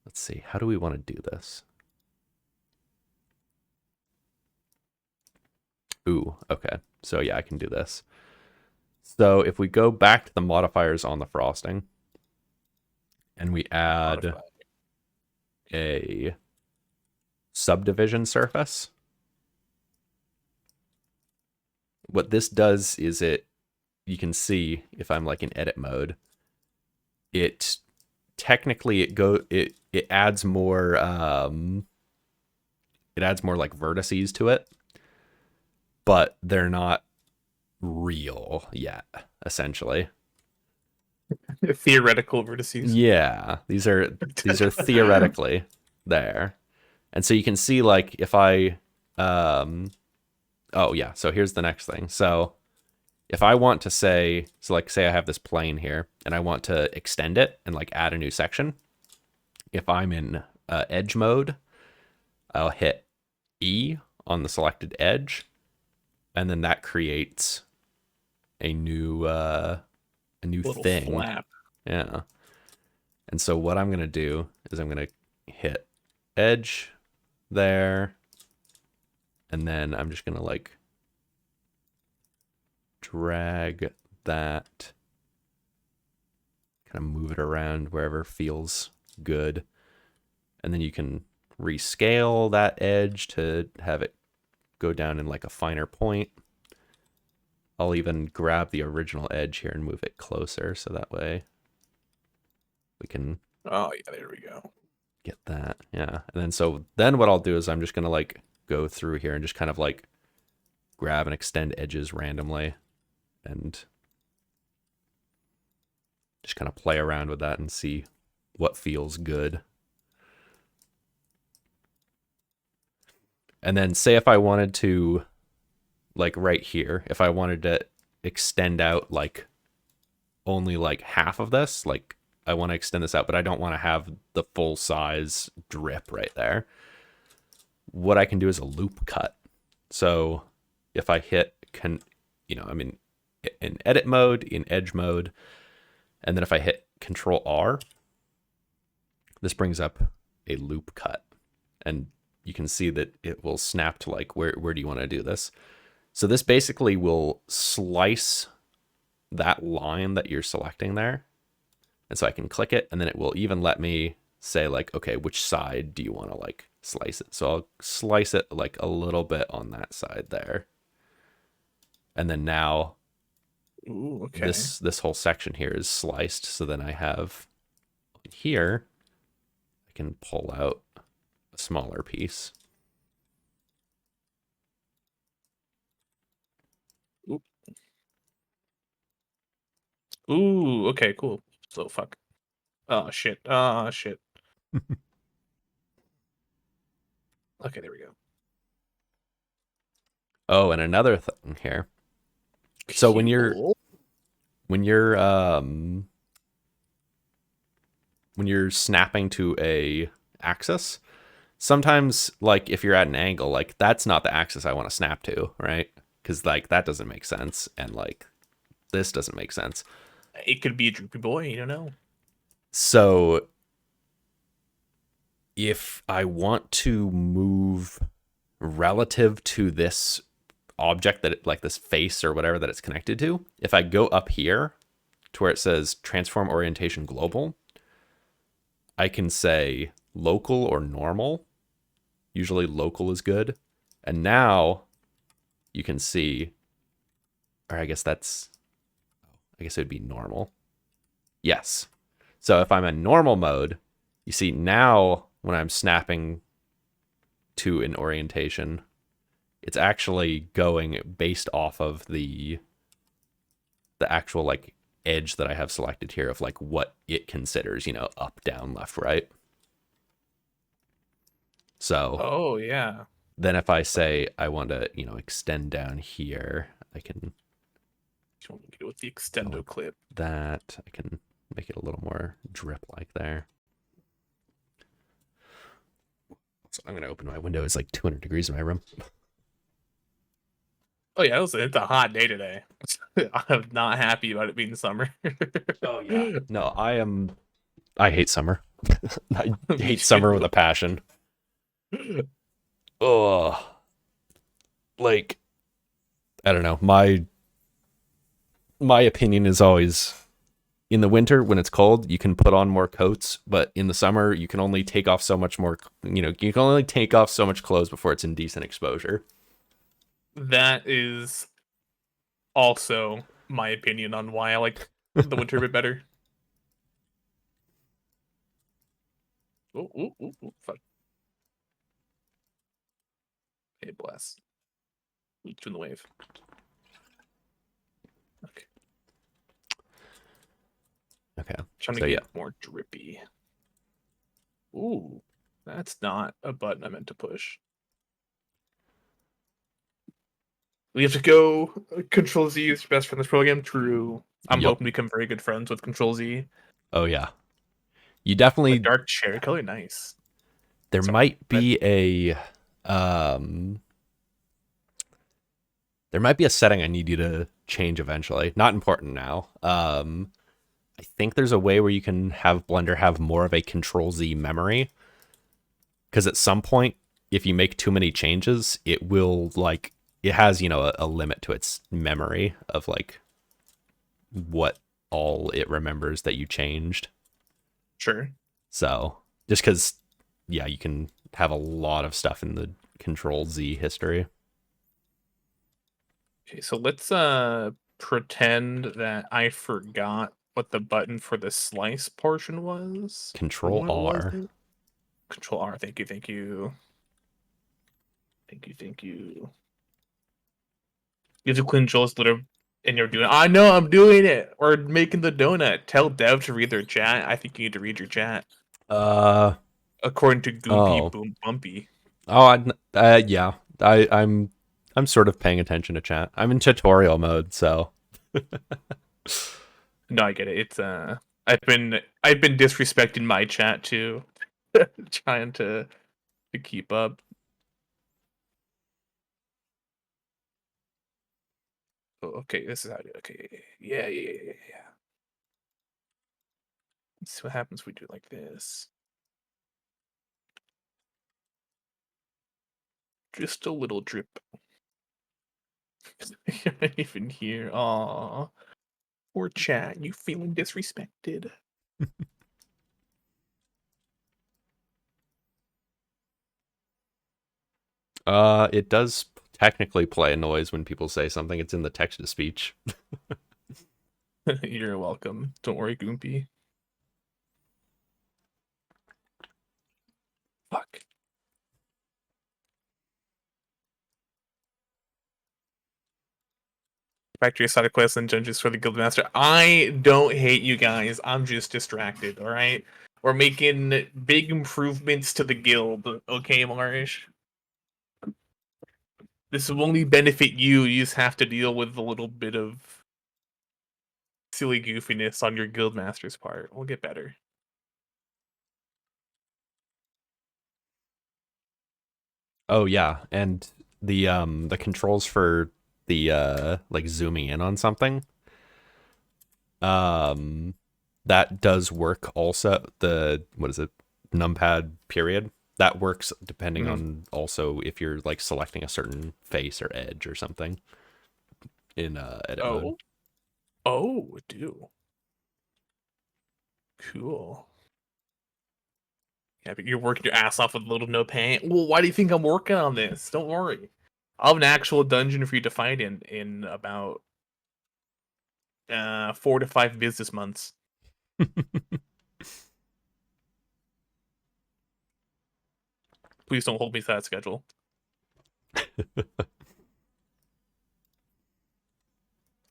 Let's see, how do we want to do this? Ooh, okay. So yeah, I can do this. So if we go back to the modifiers on the frosting and we add a subdivision surface, what this does is you can see if I'm like in edit mode, it technically it adds more like vertices to it, but they're not real yet, essentially. Theoretical vertices. Yeah, these are theoretically there. And so you can see like if I oh yeah, so here's the next thing. So if I want to say I have this plane here and I want to extend it and like add a new section, if I'm in edge mode, I'll hit E on the selected edge, and then that creates a new thing. Flap. Yeah. And so what I'm going to do is I'm going to hit edge there, and then I'm just going to like drag that, kind of move it around wherever feels good. And then you can rescale that edge to have it go down in like a finer point. I'll even grab the original edge here and move it closer so that way we can oh yeah, there we go, get that. Yeah. And then what I'll do is I'm just gonna like go through here and just kind of like grab and extend edges randomly and just kind of play around with that and see what feels good. And then say if I wanted to, like right here, if I wanted to extend out like only like half of this, like I want to extend this out, but I don't want to have the full size drip right there. What I can do is a loop cut. So if I hit in edit mode, in edge mode, and then if I hit Control R, this brings up a loop cut, and you can see that it will snap to like where do you want to do this. So this basically will slice that line that you're selecting there, and so I can click it, and then it will even let me say like, okay, which side do you want to like slice it? So I'll slice it like a little bit on that side there, and then now Ooh, okay. this whole section here is sliced. So then I have here, I can pull out a smaller piece. Ooh, okay, cool. So fuck. Oh shit. Oh shit. Okay, there we go. Oh, and another thing here. So when you're when you're snapping to a axis, sometimes like if you're at an angle, like that's not the axis I want to snap to, right? Because like that doesn't make sense, and like this doesn't make sense. It could be a droopy boy, you don't know. So if I want to move relative to this object that like this face or whatever that it's connected to, if I go up here to where it says transform orientation global, I can say local or normal. Usually local is good. And now you can see, or I guess it would be normal. Yes. So if I'm in normal mode, you see now when I'm snapping to an orientation, it's actually going based off of the actual like edge that I have selected here of like what it considers, up, down, left, right. So Oh yeah. then if I say I want to, extend down here, I can You want to get with the extendo clip. that. I can make it a little more drip like there. So I'm going to open my window. It's like 200 degrees in my room. Oh yeah, it's a hot day today. I'm not happy about it being summer. Oh yeah. No, I hate summer. I Me hate summer too. with a passion. Oh, like I don't know. My opinion is always in the winter when it's cold, you can put on more coats, but in the summer you can only take off so much more, you can only take off so much clothes before it's in decent exposure. That is also my opinion on why I like the winter a bit better. Oh, fuck. Hey, bless. Leech in the wave. Okay. Okay. Trying to So get more drippy. Ooh, that's not a button I meant to push. We have to go. Control Z is your best friend in this program. True. I'm Yep. hoping to become very good friends with Control Z. Oh yeah. You A definitely dark cherry color, nice. there Sorry, might red. be a um there might be a setting I need you to change eventually. Not important now. I think there's a way where you can have Blender have more of a Control Z memory. Because at some point, if you make too many changes, it will like it has, a limit to its memory of like what all it remembers that you changed. Sure. So just because, yeah, you can have a lot of stuff in the Control Z history. Okay, so let's pretend that I forgot what the button for the slice portion was. Control What was R. it? Control R. Thank you. Thank you. Thank you. Thank you. You have to clean Joel's litter and you're doing it. I know I'm doing it. We're making the donut. Tell Dev to read their chat. I think you need to read your chat. Uh According to Goopy oh. Boom Bumpy. Oh, yeah. I'm sort of paying attention to chat. I'm in tutorial mode, so No, I get it. It's I've been disrespecting my chat too. Trying to keep up. okay, this is how I do it. Okay, yeah. Let's see what happens if we do it like this. Just a little drip. You're not even here. Aw. Poor chat, you feeling disrespected. It does technically play a noise when people say something. It's in the text to speech. You're welcome. Don't worry, Goompy. Fuck. Factory side quest and dungeons for the Guildmaster. I don't hate you guys. I'm just distracted, alright? We're making big improvements to the guild, okay, Marish? This will only benefit you. You just have to deal with a little bit of silly goofiness on your Guildmaster's part. We'll get better. Oh yeah, and the controls for the like zooming in on something, um that does work also. The what is it? Numpad period. That works depending Mhm. on also if you're like selecting a certain face or edge or something in edit mode. Oh, do. Cool. Yeah, but you're working your ass off with a little no pain. Well, why do you think I'm working on this? Don't worry. I'll have an actual dungeon for you to fight in about 4 to 5 business months. Please don't hold me to that schedule.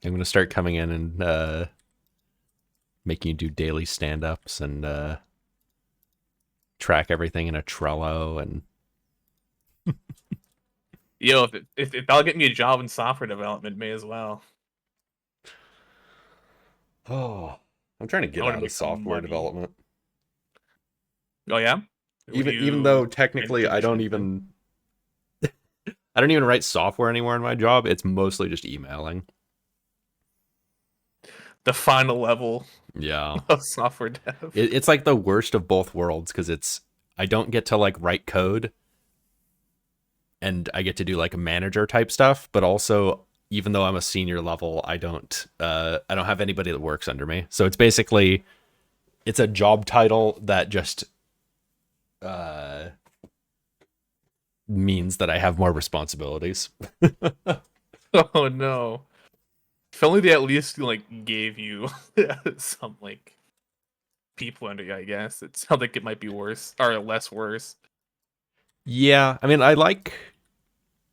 I'm gonna start coming in and making you do daily stand-ups and track everything in a Trello and Yo, if that'll get me a job in software development, may as well. oh, I'm trying to I get want to out of make some software money. development. Oh yeah. What do Even you though technically transition into? I don't even write software anymore in my job. It's mostly just emailing. The final level Yeah. of software dev. It's like the worst of both worlds because it's I don't get to like write code and I get to do like manager type stuff, but also even though I'm a senior level, I don't have anybody that works under me. So it's basically it's a job title that just uh means that I have more responsibilities. Oh no. If only they at least like gave you some like people under you, I guess. It sounds like it might be worse or less worse. Yeah, I mean I like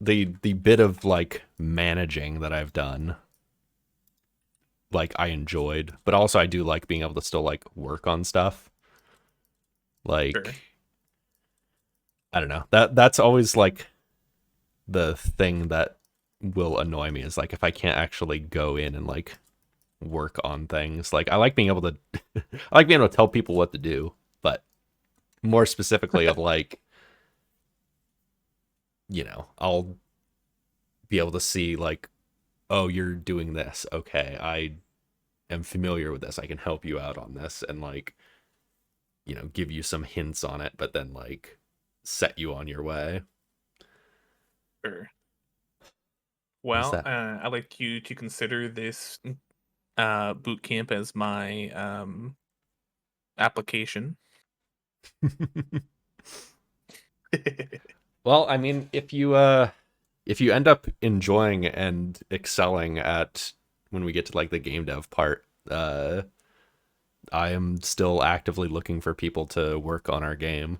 the bit of like managing that I've done. Like I enjoyed, but also I do like being able to still like work on stuff. Sure. Like I don't know. That's always like the thing that will annoy me is like if I can't actually go in and like work on things. Like I like being able to I like being able to tell people what to do, but more specifically of like I'll be able to see like, oh, you're doing this. Okay, I am familiar with this. I can help you out on this and like, give you some hints on it, but then like set you on your way. Sure. What is Well, that? I'd like you to consider this boot camp as my application. Well, I mean, if you end up enjoying and excelling at when we get to like the game dev part, I am still actively looking for people to work on our game.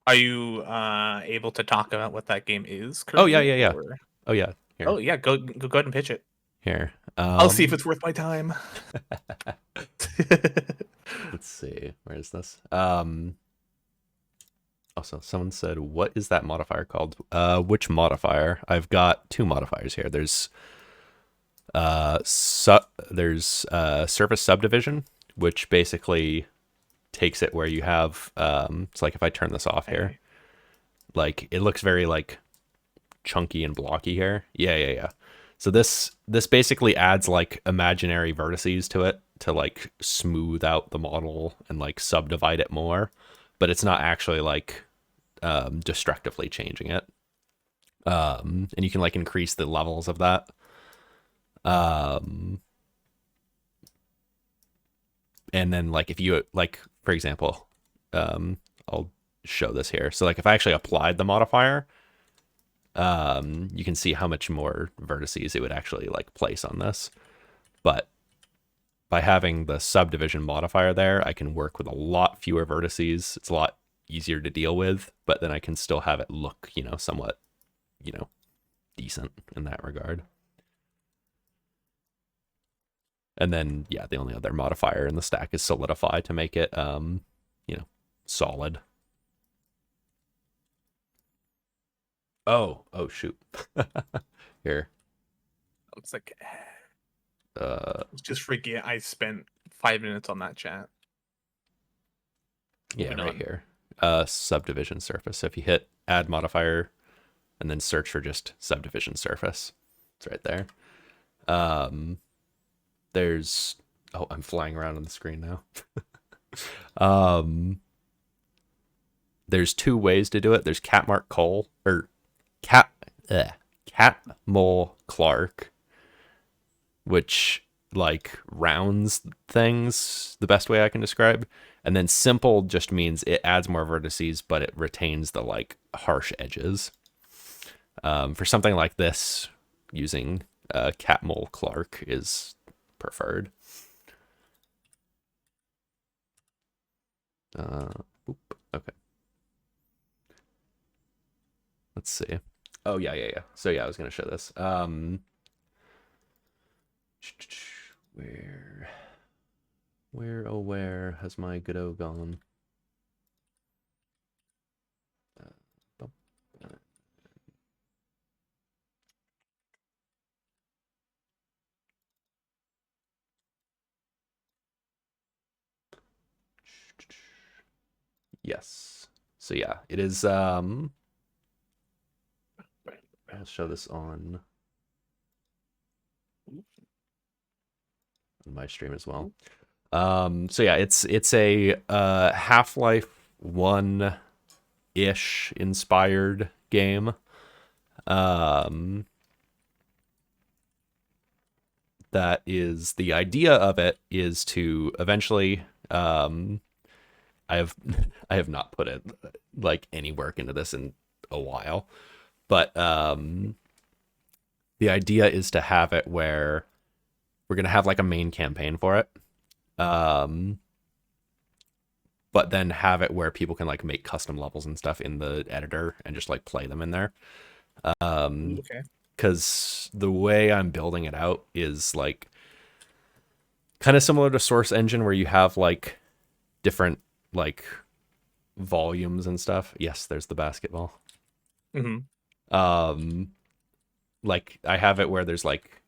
Are you able to talk about what that game is Oh yeah, currently? yeah, yeah. Or Oh yeah. Here. oh yeah, go ahead and pitch it. Here. I'll see if it's worth my time. Let's see. Where is this? Also, someone said, "What is that modifier called?" Which modifier? I've got two modifiers here. There's surface subdivision, which basically takes it where you have it's like if I turn this off here, like it looks very like chunky and blocky here. Yeah. So this basically adds like imaginary vertices to it to like smooth out the model and like subdivide it more, but it's not actually like destructively changing it. And you can like increase the levels of that. And then like if you like, for example, I'll show this here. So like if I actually applied the modifier, you can see how much more vertices it would actually like place on this. But by having the subdivision modifier there, I can work with a lot fewer vertices. It's a lot easier to deal with, but then I can still have it look, somewhat, decent in that regard. And then, yeah, the only other modifier in the stack is solidify to make it, solid. Oh, shoot. Here. It's like, Let's just forget I spent 5 minutes on that chat. Yeah, Moving right on. here. Subdivision surface. So if you hit add modifier and then search for just subdivision surface, it's right there. There's I'm flying around on the screen now. There's 2 ways to do it. There's Catmark Cole or Catmull Clark, which like rounds things the best way I can describe. And then simple just means it adds more vertices, but it retains the like harsh edges. For something like this, using Catmull Clark is preferred. Okay. Let's see. Oh yeah. So yeah, I was gonna show this. Where has my Godot gone? Yes. So yeah, it is. I'll show this on my stream as well. So yeah, it's a Half-Life 1 ish inspired game. That is, the idea of it is to eventually I have not put it like any work into this in a while, but the idea is to have it where we're gonna have like a main campaign for it, but then have it where people can like make custom levels and stuff in the editor and just like play them in there. Okay. Because the way I'm building it out is like kind of similar to Source Engine, where you have like different like volumes and stuff. Yes, there's the basketball. Mm-hmm. Like I have it where there's like,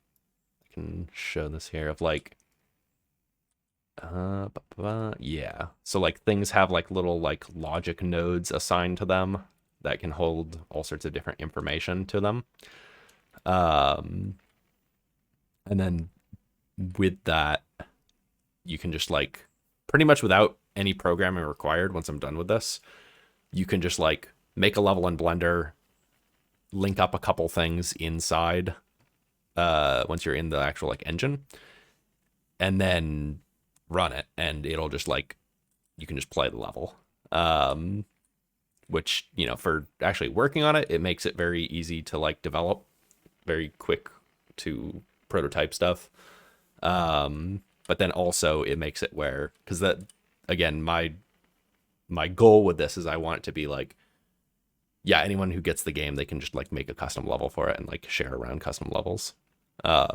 I can show this here of like yeah, so like things have like little like logic nodes assigned to them that can hold all sorts of different information to them. And then with that, you can just like pretty much without any programming required, once I'm done with this, you can just like make a level in Blender, link up a couple things inside once you're in the actual like engine, and then run it, and it'll just like, you can just play the level. Which, for actually working on it, it makes it very easy to like develop, very quick to prototype stuff. But then also it makes it where, because that, again, my goal with this is I want it to be like, yeah, anyone who gets the game, they can just like make a custom level for it and like share around custom levels. I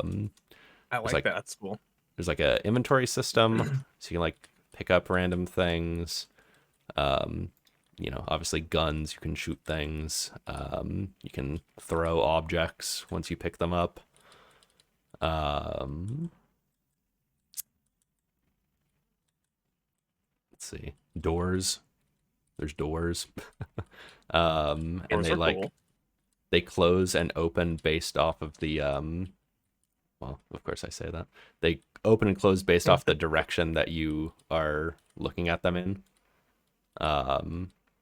like that. That's cool. There's like a inventory system, so you can like pick up random things. Obviously guns, you can shoot things. You can throw objects once you pick them up. Let's see, doors. There's doors. And Doors they are like cool. they close and open based off of the well, of course I say that. They open and close based off the direction that you are looking at them in.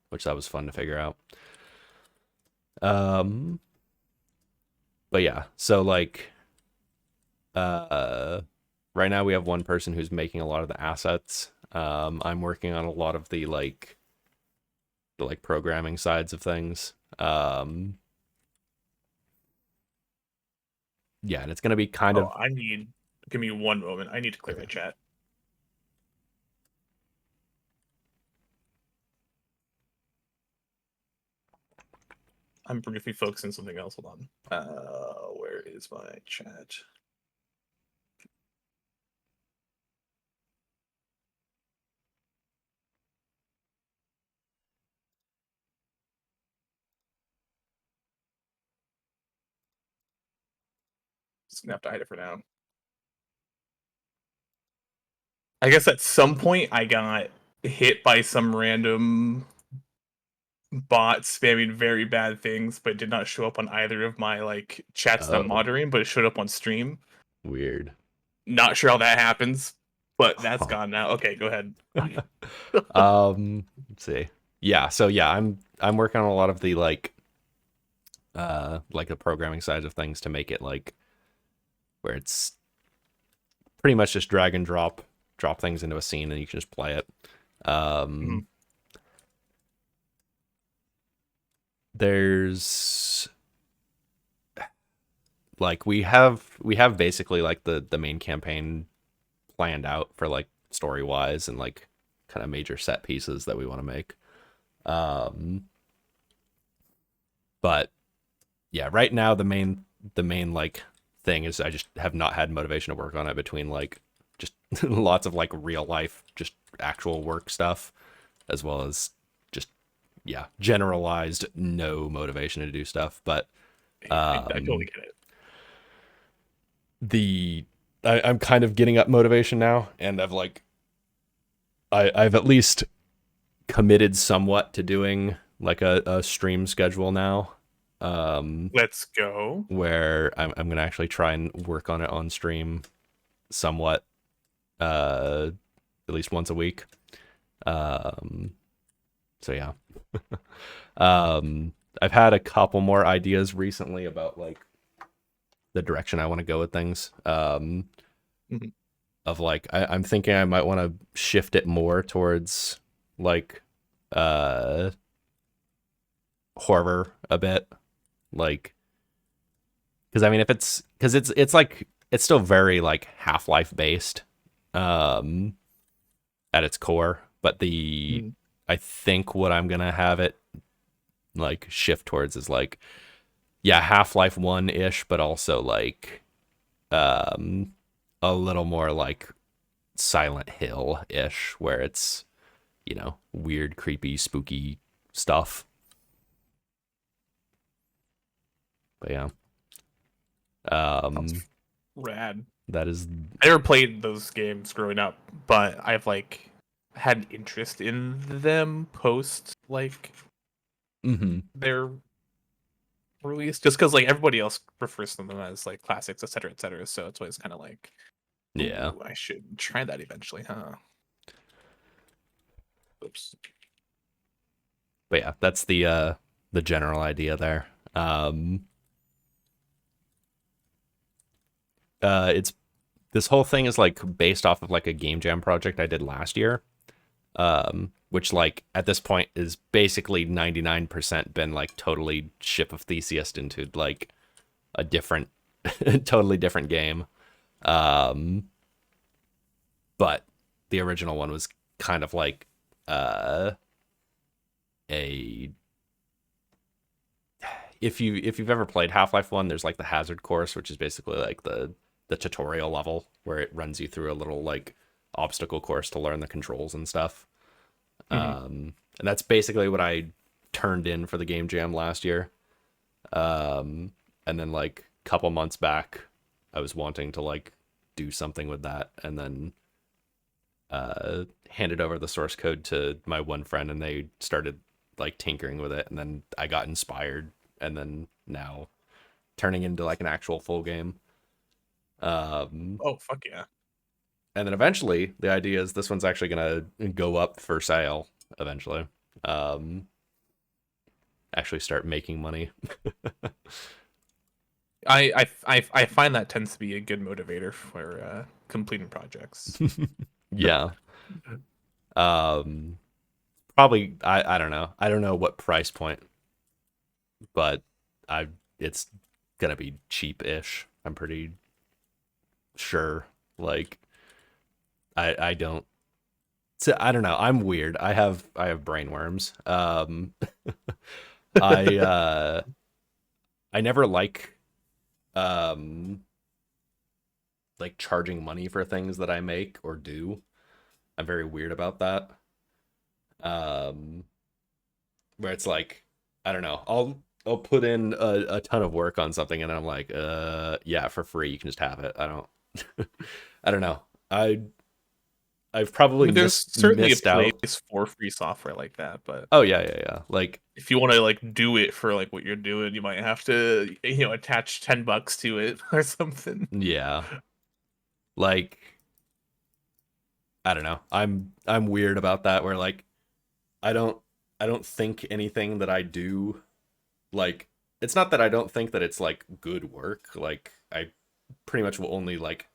Which that was fun to figure out. But yeah, so like right now we have one person who's making a lot of the assets. I'm working on a lot of the programming sides of things. Yeah, and it's gonna be kind of give me one moment. I need to clear okay. my chat. I'm briefly focusing on something else. Hold on. Where is my chat? Just gonna have to hide it for now. I guess at some point I got hit by some random bot spamming very bad things, but it did not show up on either of my like chats that I'm Oh, monitoring, but it showed up on stream. weird. Not sure how that happens, but that's Huh. gone now. Okay, go ahead. Let's see. Yeah, so yeah, I'm working on a lot of the like the programming side of things to make it like where it's pretty much just drag and drop things into a scene and you can just play it. Mhm. There's like we have basically like the main campaign planned out for like story wise and like kind of major set pieces that we want to make. But yeah, right now the main like thing is I just have not had motivation to work on it between like just lots of like real life just actual work stuff as well as just yeah, generalized no motivation to do stuff. But I totally get it. I'm kind of getting up motivation now, and I've like I've at least committed somewhat to doing like a stream schedule now. Let's go. Where I'm gonna actually try and work on it on stream somewhat, at least once a week. So yeah. I've had a couple more ideas recently about like the direction I want to go with things. Mhm. Of like I'm thinking I might want to shift it more towards like horror a bit, like because I mean if it's because it's like it's still very like Half-Life based at its core, but Mhm. I think what I'm gonna have it like shift towards is like yeah, Half-Life 1 ish, but also like a little more like Silent Hill ish, where it's, you know, weird, creepy, spooky stuff. But yeah. Sounds rad. That is I never played those games growing up, but I've like had interest in them post like their release, just because like everybody else refers to them as like classics, etc., etc. So it's always kind of like, yeah. ooh, I should try that eventually, huh? Oops. But yeah, that's the general idea there. It's this whole thing is like based off of like a game jam project I did last year. Which like at this point is basically 99% been like totally ship of Theseus into like a different totally different game. But the original one was kind of like a if you've ever played Half-Life 1, there's like the hazard course, which is basically like the tutorial level where it runs you through a little like obstacle course to learn the controls and stuff. And that's basically what I turned in for the game jam last year. And then like a couple months back, I was wanting to like do something with that, and then handed over the source code to my one friend, and they started like tinkering with it, and then I got inspired, and then now turning into like an actual full game. Oh, fuck yeah. And then eventually, the idea is this one's actually gonna go up for sale eventually. Um, actually start making money. I find that tends to be a good motivator for completing projects. Yeah. Um, probably I don't know. I don't know what price point, but I it's gonna be cheap-ish. I'm pretty sure. Like I don't so I don't know. I'm weird. I have brain worms. I I never um like charging money for things that I make or do. I'm very weird about that. Um where it's like I don't know. I'll put in a ton of work on something and I'm like, yeah, for free, you can just have it. I don't I don't know. I've I probably mean, there's certainly a missed out. place for free software like that, but Oh yeah, yeah, yeah. Like if you want to like do it for like what you're doing, you might have to attach $10 to it or something. yeah. Like I don't know. I'm weird about that where like I don't I don't think anything that I do like it's not that I don't think that it's like good work. Like I pretty much will only like,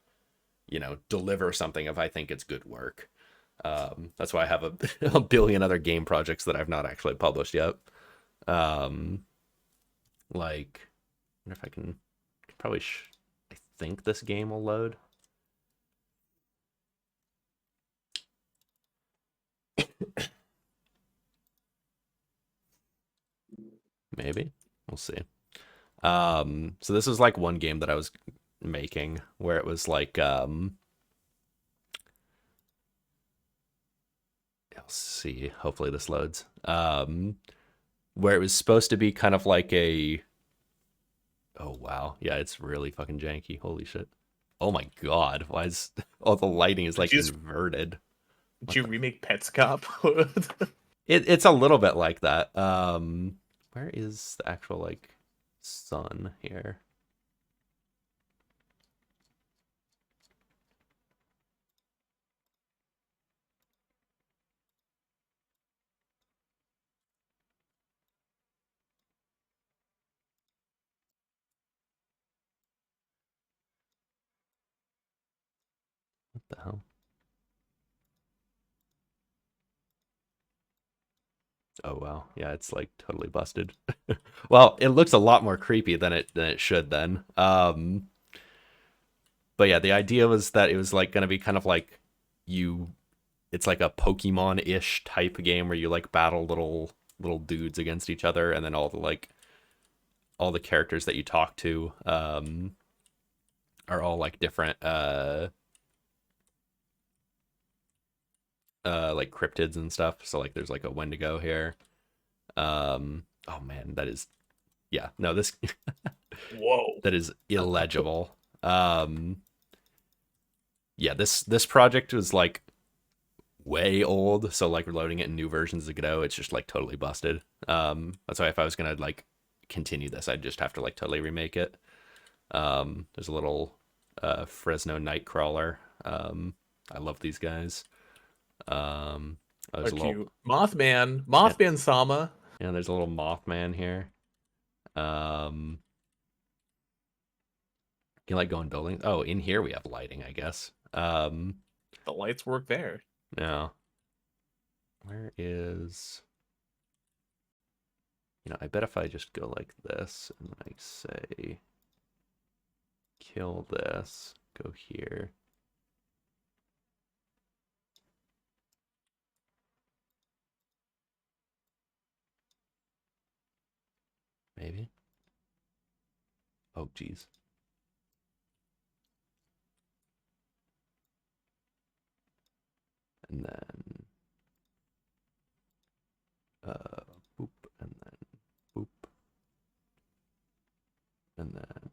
deliver something if I think it's good work. That's why I have a billion other game projects that I've not actually published yet. Um like I wonder if I can probably I think this game will load. Maybe. We'll see. So this is like one game that I was making where it was like I'll see. Hopefully this loads. Where it was supposed to be kind of like a oh wow. Yeah, it's really fucking janky. Holy shit. Oh my god. Why is all the lighting is Did like you just, inverted? did What you the remake Pets Cop? it's a little bit like that. Where is the actual like sun here? What the hell? Oh wow. Yeah, it's like totally busted. Well, it looks a lot more creepy than it should then. But yeah, the idea was that it was like gonna be kind of like you it's like a Pokemon-ish type game where you like battle little dudes against each other and then all the characters that you talk to are all like different like cryptids and stuff. So like there's like a Wendigo here. Oh man, that is yeah, no, this Whoa. that is illegible. Yeah, this project was like way old, so like loading it in new versions of Godot, it's just like totally busted. That's why if I was gonna like continue this, I'd just have to like totally remake it. There's a little Fresno Nightcrawler. I love these guys. There's Are a little cute. Mothman. yeah, Mothman Sama. yeah, there's a little Mothman here. Um, you like going buildings? Oh, in here we have lighting, I guess. The lights work there. No. Where is I bet if I just go like this and I say kill this, go here. Maybe. Oh geez. And then boop and then boop and then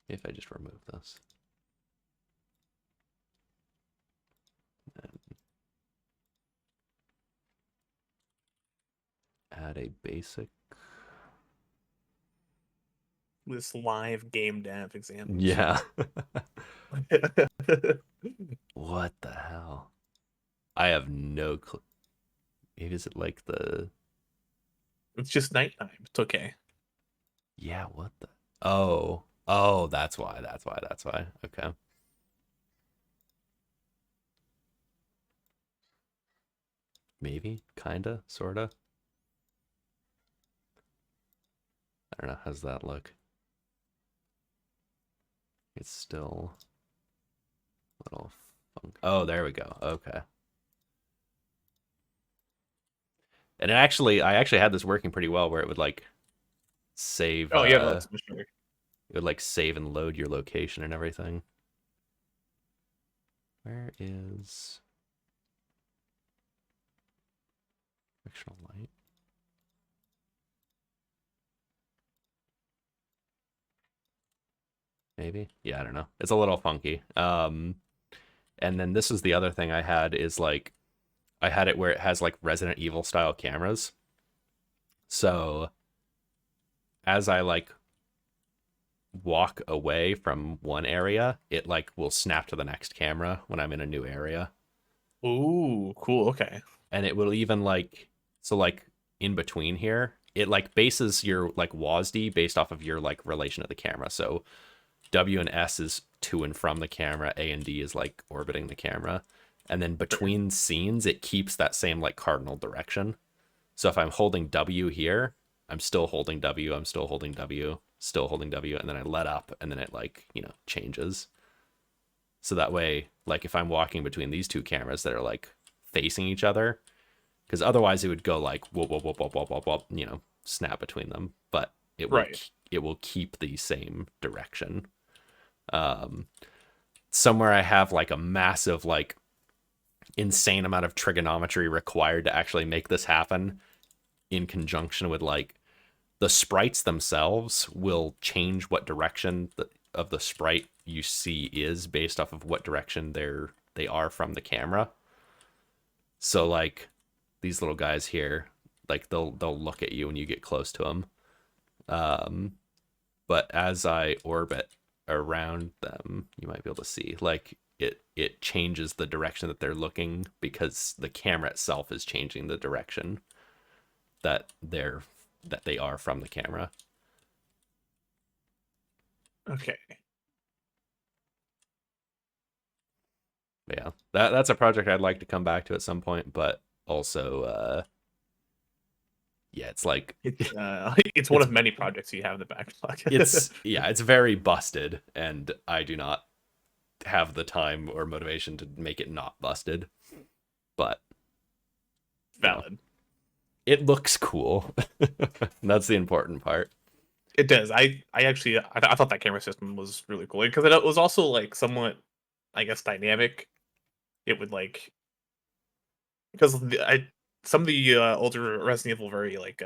if I just remove this. And add a basic this live game dev examples. Yeah. What the hell? I have no clue. Maybe is it like the... It's just nighttime. It's okay. Yeah, what the... Oh, that's why. Okay. Maybe, kinda, sorta. I don't know. How's that look? It's still a little funk. Oh, there we go. Okay. And I actually had this working pretty well where it would like save Oh yeah, that's for sure. it would like save and load your location and everything. Where is directional light? Maybe? Yeah, I don't know. It's a little funky. And then this is the other thing I had is like I had it where it has like Resident Evil style cameras. So as I like walk away from one area, it like will snap to the next camera when I'm in a new area. Ooh, cool. Okay. And it will even like so like in between here, it like bases your like WASD based off of your like relation to the camera. So W and S is to and from the camera, A and D is like orbiting the camera. And then between scenes, it keeps that same like cardinal direction. So if I'm holding W here, I'm still holding W, I'm still holding W, still holding W, and then I let up and then it like, changes. So that way, like if I'm walking between these two cameras that are like facing each other, because otherwise it would go like whoop whoop whoop whoop whoop whoop whoop, snap between them, but it will keep the same direction. Somewhere I have like a massive like insane amount of trigonometry required to actually make this happen in conjunction with like the sprites themselves will change what direction of the sprite you see is based off of what direction they are from the camera. So like these little guys here, like they'll look at you when you get close to them. But as I orbit around them, you might be able to see like it changes the direction that they're looking because the camera itself is changing the direction that they are from the camera. Okay. Yeah, that's a project I'd like to come back to at some point, but also yeah, it's like it's one of many projects you have in the backlog. it's very busted, and I do not have the time or motivation to make it not busted. But valid. It looks cool. That's the important part. It does. I actually I thought that camera system was really cool because it was also like somewhat, I guess, dynamic. It would like because some of the older Resident Evil very like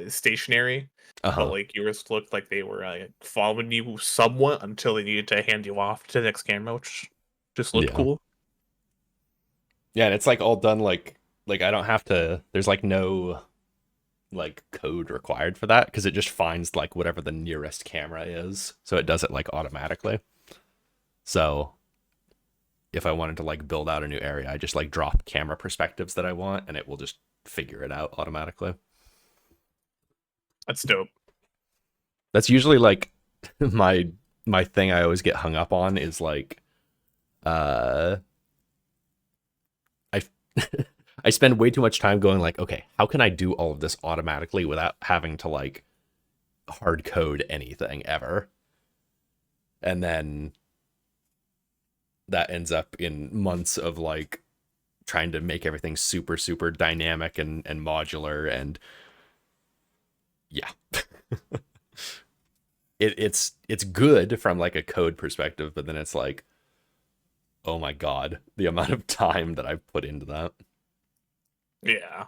stationary, but like yours looked like they were following you somewhat until they needed to hand you off to the next camera, which just looked cool. Yeah, and it's like all done like I don't have to. There's like no like code required for that because it just finds like whatever the nearest camera is, so it does it like automatically. So if I wanted to like build out a new area, I just like drop camera perspectives that I want and it will just figure it out automatically. That's dope. That's usually like my thing I always get hung up on is like I I spend way too much time going like, okay, how can I do all of this automatically without having to like hard code anything ever? And then that ends up in months of like trying to make everything super, super dynamic and modular. And yeah, it's good from like a code perspective, but then it's like, oh my God, the amount of time that I've put into that. Yeah.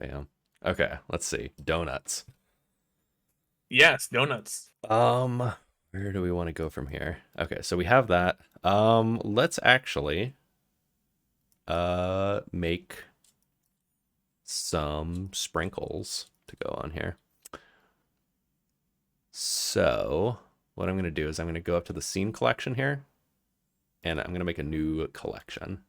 Yeah. Okay, let's see. Donuts. Yes, donuts. Where do we want to go from here? Okay, so we have that. Let's actually make some sprinkles to go on here. So what I'm going to do is I'm going to go up to the scene collection here, and I'm going to make a new collection.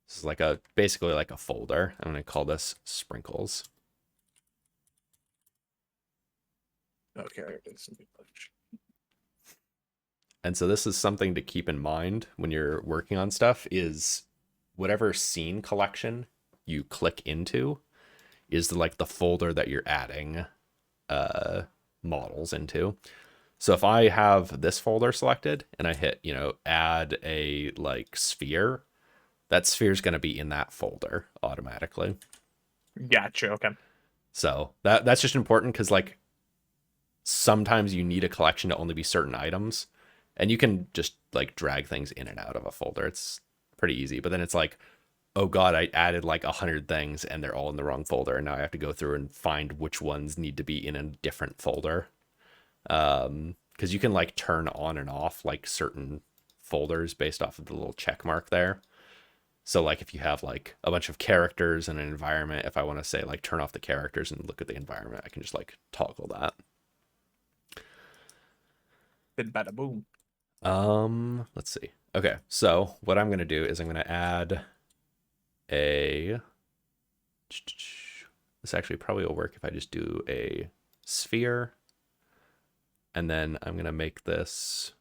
This is like basically like a folder. I'm going to call this sprinkles. Okay. And so this is something to keep in mind when you're working on stuff is whatever scene collection you click into is like the folder that you're adding models into. So if I have this folder selected and I hit, add a like sphere, that sphere is going to be in that folder automatically. Gotcha. Okay. So that's just important because like sometimes you need a collection to only be certain items, and you can just like drag things in and out of a folder. It's pretty easy. But then it's like, oh god, I added like 100 things and they're all in the wrong folder, and now I have to go through and find which ones need to be in a different folder. Because you can like turn on and off like certain folders based off of the little check mark there. So like if you have like a bunch of characters and an environment, if I want to say like turn off the characters and look at the environment, I can just like toggle that. Then bada boom. Let's see. Okay, so what I'm gonna do is I'm gonna add a. This actually probably will work if I just do a sphere, and then I'm gonna make this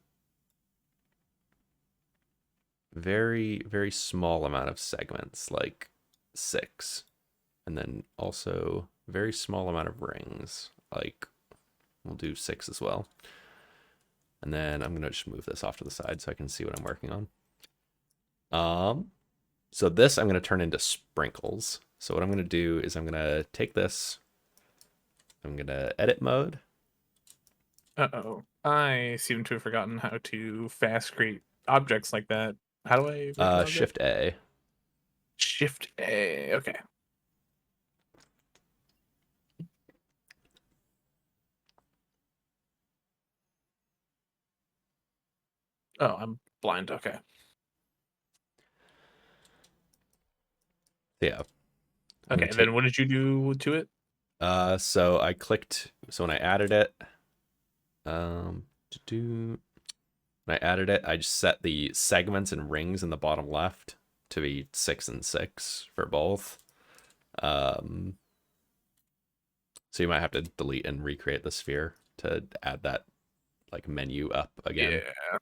very, very small amount of segments, like 6, and then also very small amount of rings, like we'll do 6 as well. And then I'm gonna just move this off to the side so I can see what I'm working on. So this I'm gonna turn into sprinkles. So what I'm gonna do is I'm gonna take this, I'm gonna edit mode. Uh-oh. I seem to have forgotten how to fast create objects like that. How do I make an object? Shift A. Shift A. Okay. Oh, I'm blind. Okay. Yeah. Okay. And then what did you do to it? So I clicked. So when I added it, when I added it, I just set the segments and rings in the bottom left to be 6 and 6 for both. So you might have to delete and recreate the sphere to add that like menu up again. Yeah.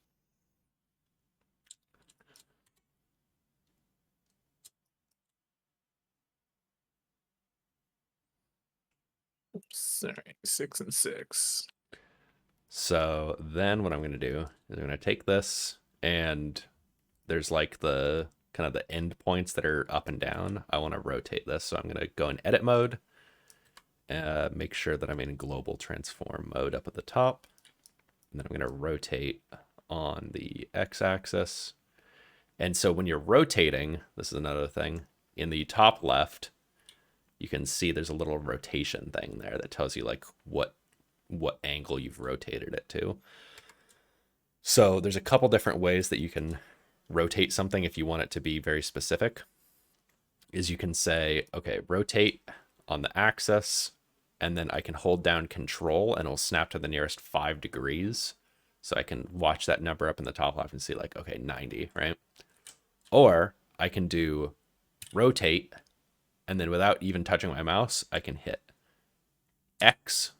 Oops, sorry. 6 and 6. So then what I'm going to do is I'm going to take this, and there's like the kind of the end points that are up and down. I want to rotate this. So I'm going to go in edit mode, make sure that I'm in global transform mode up at the top. And then I'm going to rotate on the x-axis. And so when you're rotating, this is another thing, in the top left, you can see there's a little rotation thing there that tells you like what angle you've rotated it to. So there's a couple different ways that you can rotate something if you want it to be very specific. Is you can say, okay, rotate on the axis, and then I can hold down control and it'll snap to the nearest 5 degrees. So I can watch that number up in the top left and see like, okay, 90, right? Or I can do rotate, and then without even touching my mouse, I can hit X.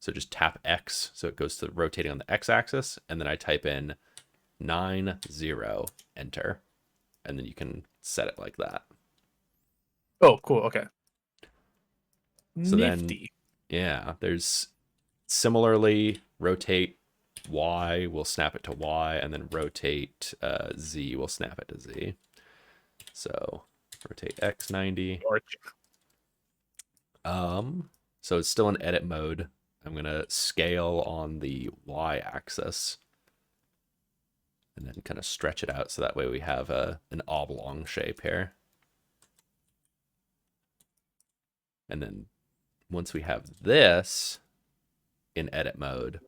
So just tap X, so it goes to rotating on the X-axis, and then I type in 90, enter, and then you can set it like that. Oh, cool. Okay. So Nifty. then, yeah, there's similarly rotate Y, we'll snap it to Y, and then rotate Z, we'll snap it to Z. So rotate X 90. So it's still in edit mode. I'm going to scale on the Y-axis and then kind of stretch it out so that way we have an oblong shape here. And then once we have this in edit mode,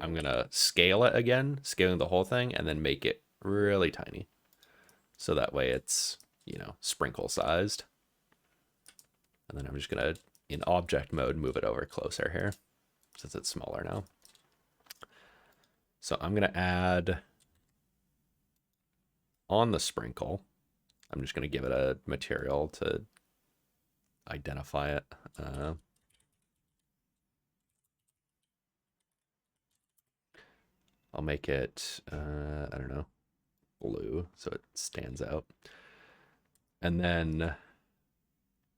I'm going to scale it again, scaling the whole thing, and then make it really tiny. So that way it's, sprinkle sized. And then I'm just going to in object mode, move it over closer here since it's smaller now. So I'm going to add on the sprinkle. I'm just going to give it a material to identify it. I'll make it, I don't know, blue so it stands out. And then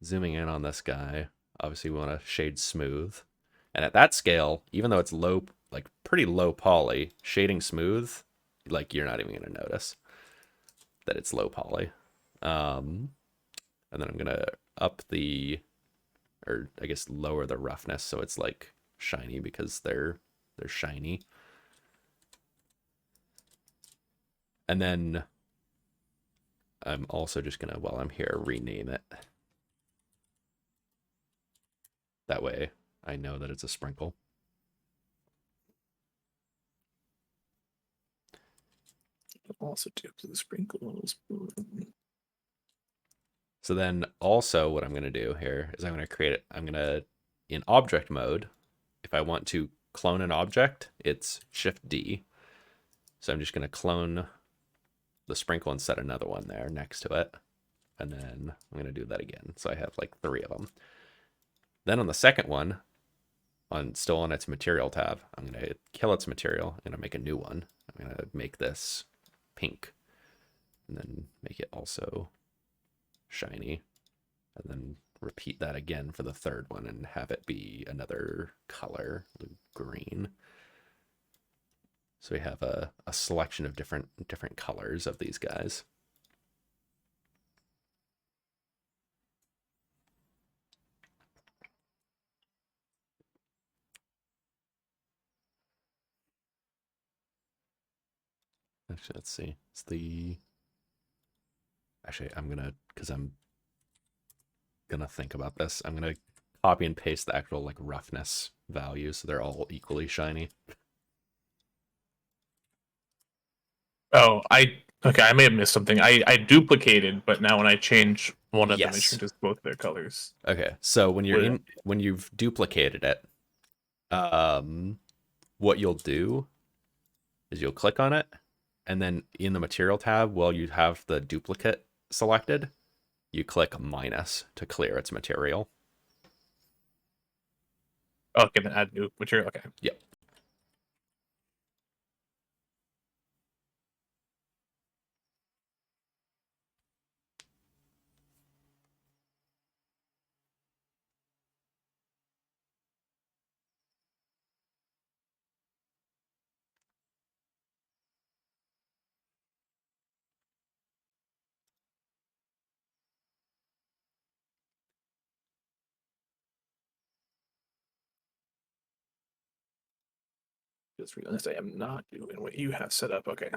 zooming in on this guy, obviously we want to shade smooth. And at that scale, even though it's low, like pretty low poly, shading smooth, like you're not even going to notice that it's low poly. And then I'm going to up the, or I guess lower the roughness so it's like shiny because they're shiny. And then I'm also just going to, while I'm here, rename it. That way I know that it's a sprinkle. Also tip to the sprinkles. So then also what I'm going to do here is I'm going to create it. I'm going to, in object mode, if I want to clone an object, it's Shift D. So I'm just going to clone the sprinkle and set another one there next to it. And then I'm going to do that again. So I have like 3 of them. Then on the second one, still on its material tab, I'm going to kill its material. I'm going to make a new one. I'm going to make this pink and then make it also shiny, and then repeat that again for the third one and have it be another color, green. So we have a selection of different colors of these guys. Actually, let's see. It's the... Actually, because I'm gonna think about this, I'm gonna copy and paste the actual like roughness values so they're all equally shiny. Oh, I may have missed something. I duplicated, but now when I change one of them, it Yes. changes both their colors. Okay, so when you've duplicated it, what you'll do is you'll click on it, and then in the material tab, while you have the duplicate selected, you click minus to clear its material. Okay, then add new material. Okay. Yep. Just realized I am not doing what you have set up. Okay.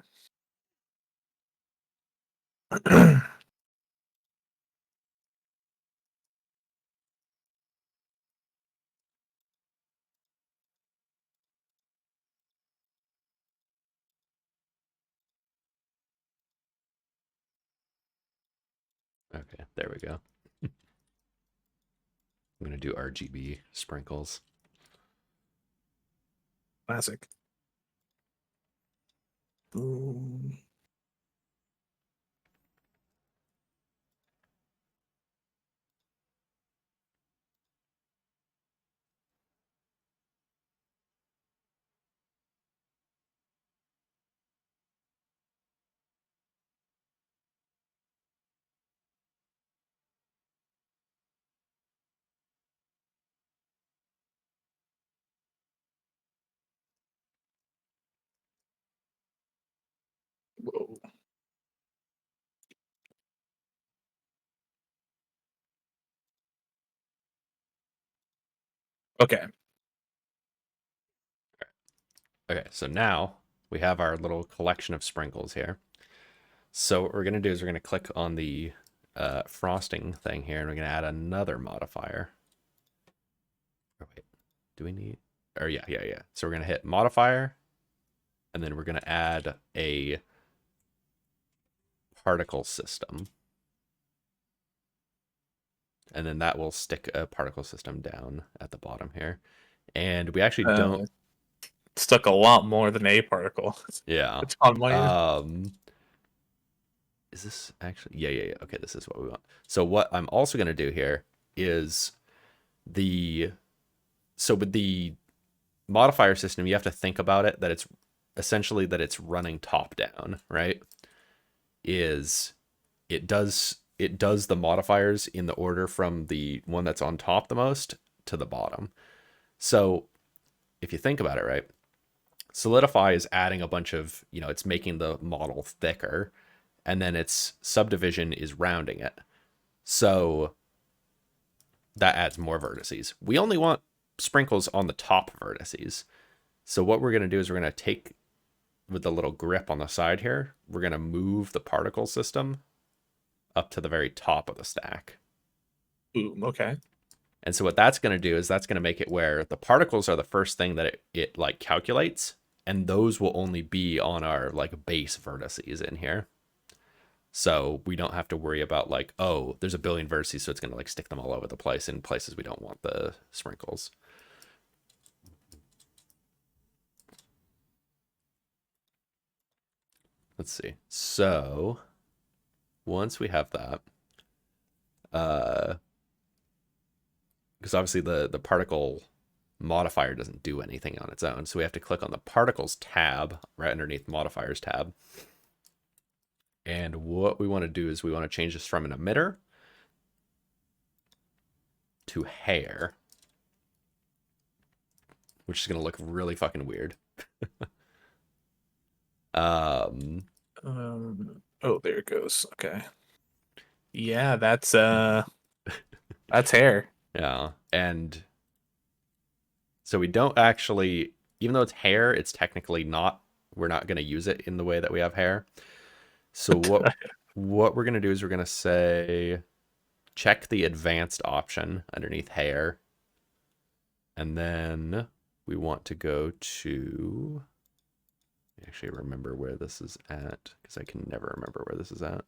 Okay, there we go. I'm gonna do RGB sprinkles. Classic. Boom. Whoa. Okay. Okay, so now we have our little collection of sprinkles here. So what we're gonna do is we're gonna click on the frosting thing here, and we're gonna add another modifier. Oh, wait, do we need? Or yeah. So we're gonna hit modifier, and then we're gonna add a particle system. and then that will stick a particle system down at the bottom here. And we actually Uh, don't. Stuck a lot more than a particle. Yeah. It's on my end. Is this actually? Yeah. Okay, this is what we want. So what I'm also going to do here is so with the modifier system, you have to think about it that it's essentially that it's running top down, right? Is it does the modifiers in the order from the one that's on top the most to the bottom. So if you think about it, right, solidify is adding a bunch of, it's making the model thicker, and then its subdivision is rounding it. So that adds more vertices. We only want sprinkles on the top vertices. So what we're going to do is we're going to take, with the little grip on the side here, we're going to move the particle system up to the very top of the stack. Boom. Okay. And so what that's going to do is that's going to make it where the particles are the first thing that it like calculates, and those will only be on our like base vertices in here. So we don't have to worry about like, oh, there's a billion vertices, so it's going to like stick them all over the place in places we don't want the sprinkles. Let's see. So once we have that, because obviously the particle modifier doesn't do anything on its own, so we have to click on the particles tab right underneath modifiers tab. And what we want to do is we want to change this from an emitter to hair, which is going to look really fucking weird. Oh, there it goes. Okay. Yeah, that's hair. Yeah. And so we don't actually, even though it's hair, it's technically not, we're not going to use it in the way that we have hair. So what we're going to do is we're going to say, check the advanced option underneath hair. And then we want to go to, actually remember where this is at, because I can never remember where this is at.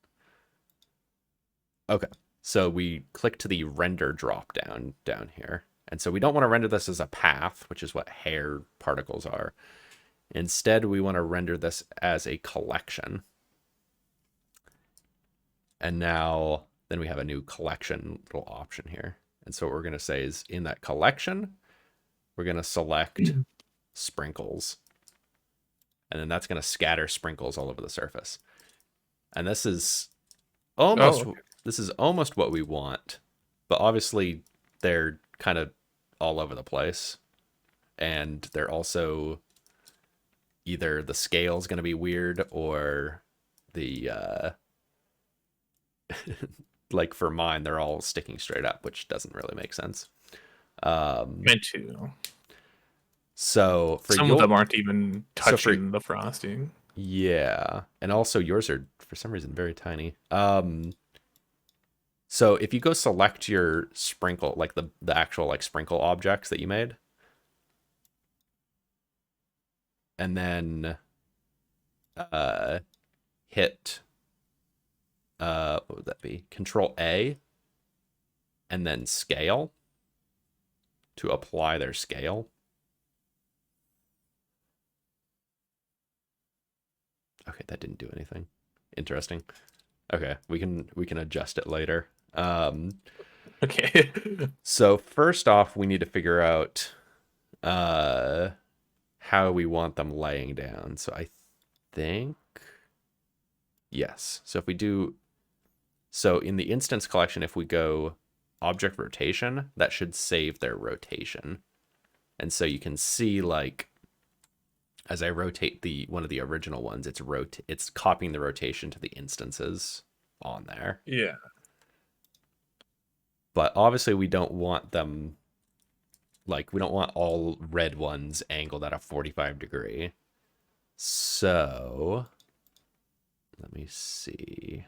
Okay, so we click to the render drop down here. And so we don't want to render this as a path, which is what hair particles are. Instead, we want to render this as a collection. And now, then we have a new collection little option here. And so what we're going to say is in that collection, we're going to select sprinkles. And then that's going to scatter sprinkles all over the surface. And this is almost what we want. But obviously, they're kind of all over the place. And they're also either the scale is going to be weird or the like for mine, they're all sticking straight up, which doesn't really make sense. Meant to. So for Some of them aren't even touching the frosting. Yeah, and also yours are for some reason very tiny. So if you go select your sprinkle, like the actual like sprinkle objects that you made, and then hit what would that be? Control A, and then scale to apply their scale. Okay, that didn't do anything. Interesting. Okay, we can adjust it later. Okay. So first off, we need to figure out how we want them laying down. So I think yes. So if we do, so in the instance collection, if we go object rotation, that should save their rotation. And so you can see like as I rotate one of the original ones, it's copying the rotation to the instances on there. Yeah. But obviously we don't want them, like we don't want all red ones angled at a 45 degree. So let me see.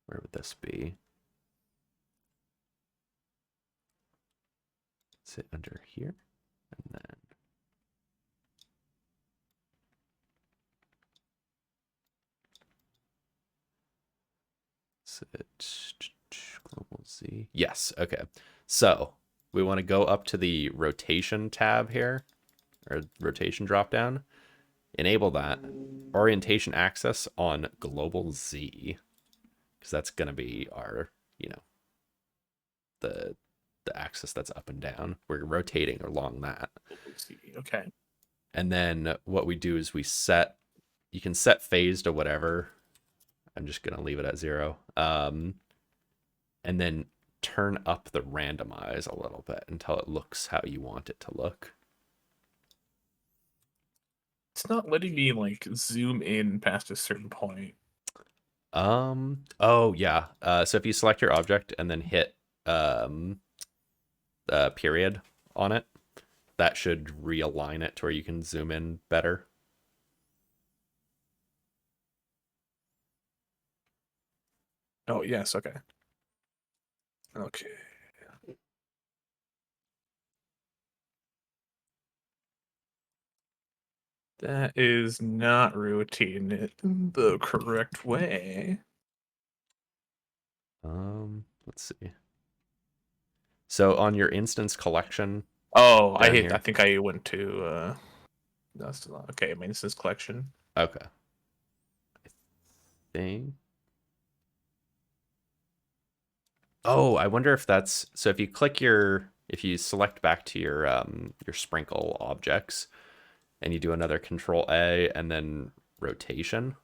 Where would this be? Sit under here and then sit Z. Yes. Okay. So we want to go up to the rotation tab here, or rotation drop down. Enable that. Orientation axis on global Z, because that's going to be our, the axis that's up and down. We're rotating along that. Okay. And then what we do is you can set phase to whatever. I'm just going to leave it at 0. And then turn up the randomize a little bit until it looks how you want it to look. It's not letting me like zoom in past a certain point. Oh yeah. So if you select your object and then hit period on it, that should realign it to where you can zoom in better. Oh yes, okay. Okay. That is not rotating it the correct way. Let's see. So on your instance collection. Oh, I here. think I went to that's still not okay. My instance collection. Okay. I think. Oh, I wonder if that's so. If you select back to your sprinkle objects, and you do another Control A and then rotation,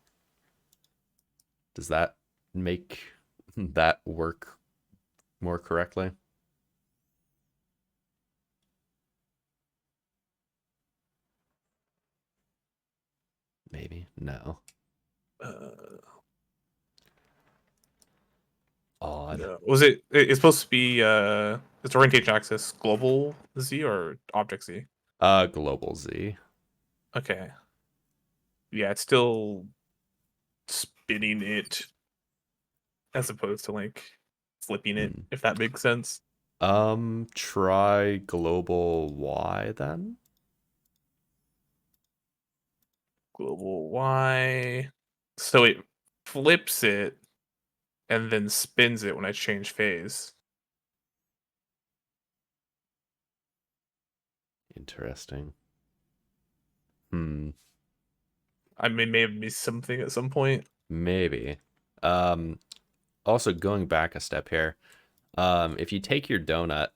does that make that work more correctly? Maybe. No. Odd. No. Was it? It's supposed to be it's orientation axis global Z or object Z? Global Z. Okay. Yeah, it's still spinning it as opposed to like flipping it, if that makes sense. Try global Y then. Global Y. So it flips it and then spins it when I change phase. Interesting. I may have missed something at some point. Maybe. Also going back a step here, if you take your donut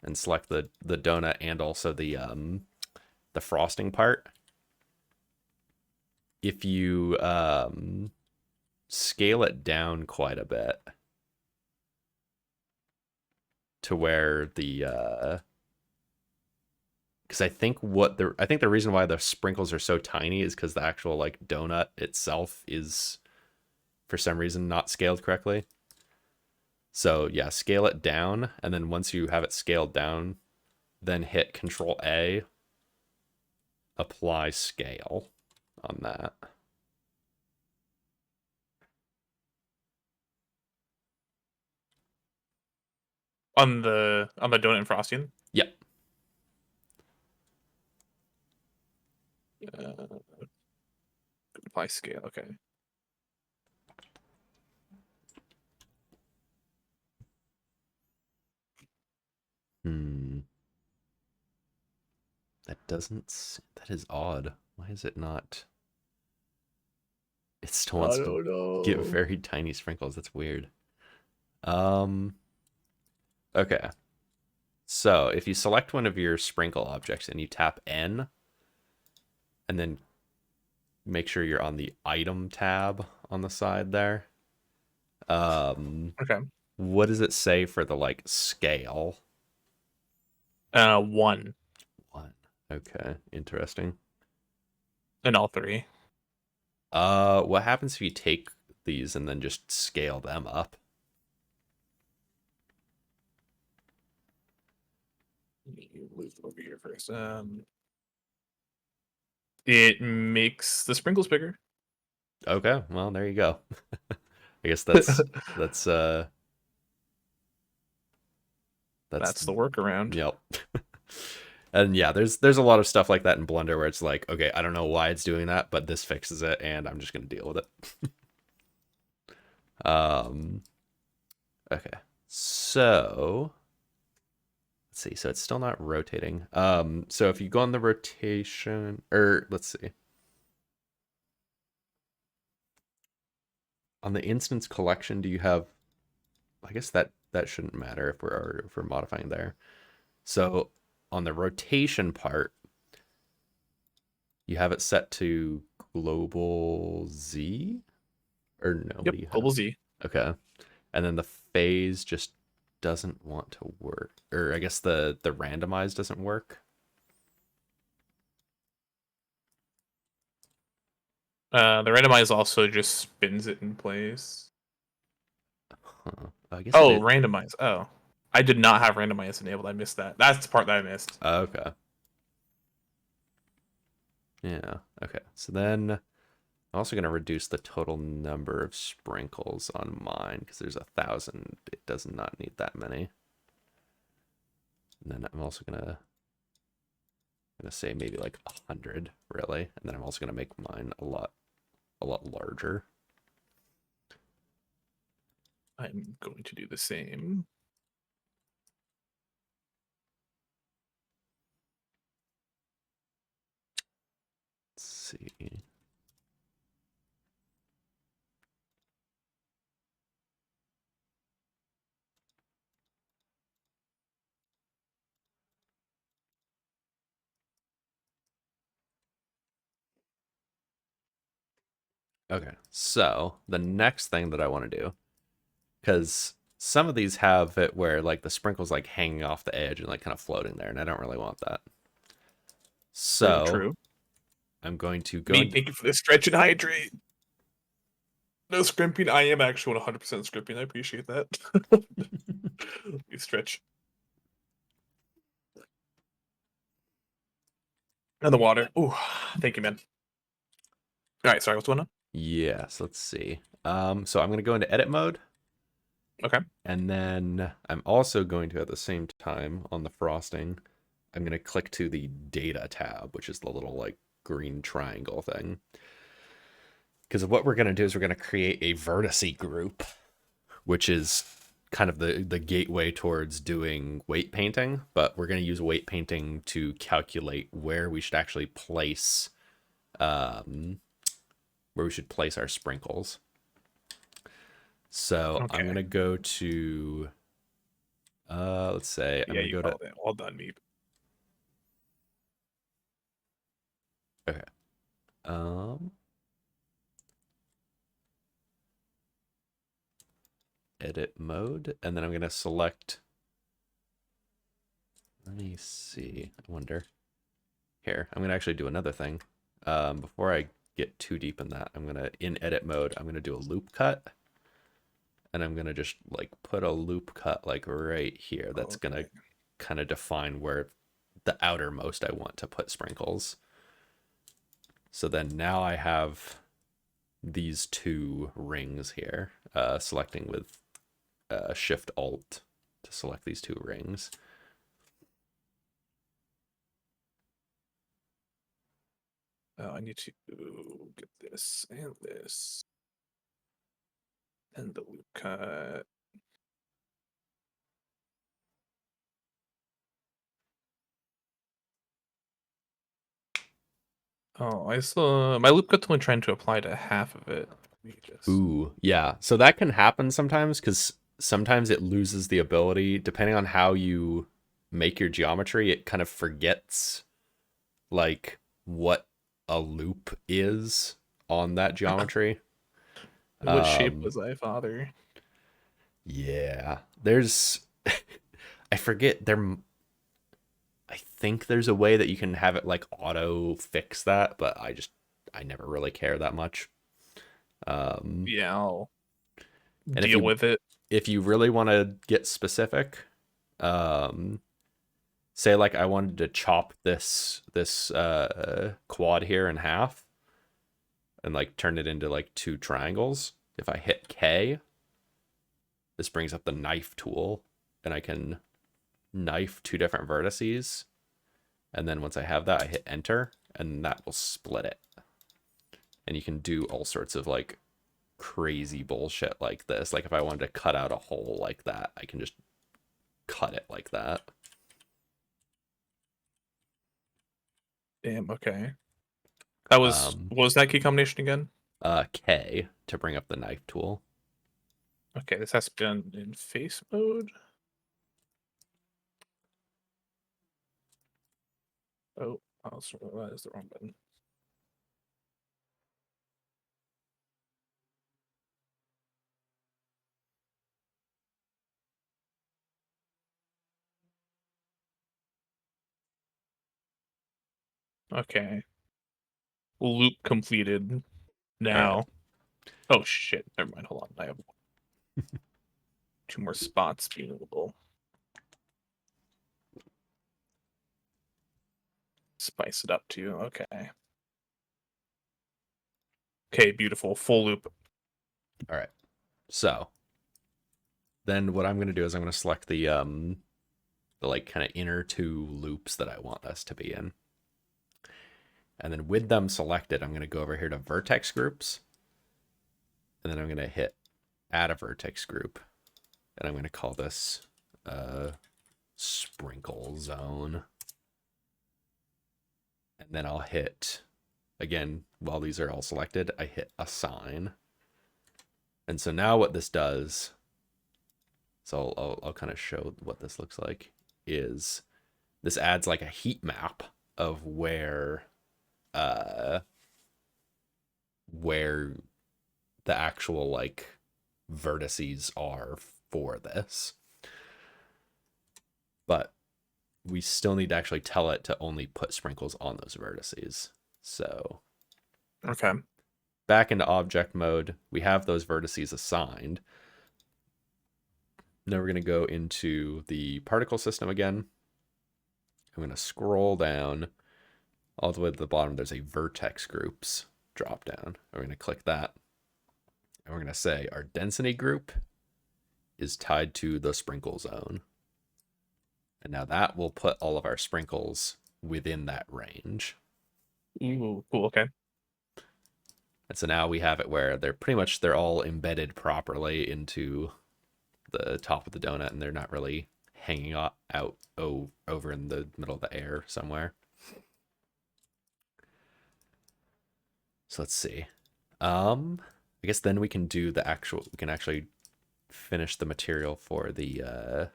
and select the donut and also the frosting part, if you scale it down quite a bit to where the because I think the reason why the sprinkles are so tiny is because the actual like donut itself is for some reason not scaled correctly. So yeah, scale it down, and then once you have it scaled down, then hit Control A, apply scale on that. On the donut and frosting? Yep. Apply scale, okay. That is odd. Why is it not? It still wants to get very tiny sprinkles. That's weird. Okay. So if you select one of your sprinkle objects and you tap N, and then make sure you're on the item tab on the side there. Okay. What does it say for the like scale? 1. 1. Okay, interesting. In all 3. What happens if you take these and then just scale them up? Move over here first. It makes the sprinkles bigger. Okay, well there you go. I guess that's that's the workaround. Yep. And yeah, there's a lot of stuff like that in Blender where it's like, okay, I don't know why it's doing that, but this fixes it, and I'm just gonna deal with it. Okay, So let's see. So it's still not rotating. So if you go on the rotation, or let's see. On the instance collection, do you have, I guess that shouldn't matter if we're modifying there. So on the rotation part, you have it set to global Z? Or no, what Yep, do you global have? Z. Okay. And then the phase just doesn't want to work. Or I guess the randomize doesn't work. The randomize also just spins it in place. Huh. I guess it Oh, did. randomize. Oh, I did not have randomize enabled. I missed that. That's the part that I missed. Okay. Yeah. Okay. So then I'm also going to reduce the total number of sprinkles on mine because there's 1,000. It does not need that many. And then I'm also gonna say maybe like 100, really. And then I'm also gonna make mine a lot larger. I'm going to do the same. Let's see. Okay, so the next thing that I want to do, because some of these have it where like the sprinkles like hanging off the edge and like kind of floating there, and I don't really want that. True, So true. I'm going to go Neat, into thank you for the stretch and hydrate. No scrimping. I am actually 100% scrimping. I appreciate that. You stretch. And the water. Ooh, thank you, man. All right, sorry, what's going on? yes, let's see. So I'm gonna go into edit mode. Okay. And then I'm also going to, at the same time, on the frosting, I'm going to click to the data tab, which is the little like green triangle thing. Because what we're going to do is we're going to create a vertice group, which is kind of the gateway towards doing weight painting. But we're going to use weight painting to calculate where we should actually place, our sprinkles. So I'm Okay. going to go to, let's say, I'm Yeah, going to you go to, called it. Well done, Meep. okay. Um, Edit mode, and then I'm going to select, let me see, I wonder, here, I'm going to actually do another thing. Before I get too deep in that, I'm going to, in edit mode, I'm going to do a loop cut, and I'm going to just like put a loop cut like right here. That's going to kind of define where the outermost I want to put sprinkles. So then now I have these two rings here, selecting with Shift Alt to select these two rings. Oh, I need to get this and this. And the loop cut. Oh, I saw my loop cut's only trying to apply to half of it. Let me just... Ooh, yeah. So that can happen sometimes because sometimes it loses the ability, depending on how you make your geometry, it kind of forgets like what a loop is on that geometry. What shape was I, father? Yeah. There's I forget I think there's a way that you can have it like auto fix that, but I never really care that much. Yeah, I'll And deal with it. if you really want to get specific, um say like I wanted to chop this quad here in half and like turn it into like two triangles. If I hit K, this brings up the knife tool and I can knife two different vertices. And then once I have that, I hit enter and that will split it. And you can do all sorts of like crazy bullshit like this. Like if I wanted to cut out a hole like that, I can just cut it like that. Damn. Okay. That was what was that key combination again? K to bring up the knife tool. Okay, this has to be done in face mode. Oh, that is the wrong button. Okay. Loop completed. Now. Right. Oh shit. Never mind. Hold on. I have 2 more spots viewable. Spice it up too. Okay. Okay, beautiful. Full loop. All right. So then what I'm going to do is I'm going to select the like kind of inner 2 loops that I want us to be in. And then with them selected, I'm going to go over here to vertex groups. And then I'm going to hit add a vertex group. And I'm going to call this sprinkle zone. And then I'll hit, again, while these are all selected, I hit assign. And so now what this does, so I'll kind of show what this looks like, is this adds like a heat map of where the actual like vertices are for this. But we still need to actually tell it to only put sprinkles on those vertices. So Okay. back into object mode, we have those vertices assigned. Now we're going to go into the particle system again. I'm going to scroll down all the way to the bottom. There's a vertex groups drop down. We're going to click that. And we're going to say our density group is tied to the sprinkle zone. And now that will put all of our sprinkles within that range. Ooh, cool. Okay. And so now we have it where they're all embedded properly into the top of the donut, and they're not really hanging out over in the middle of the air somewhere. So let's see. I guess then we can do we can actually finish the material for the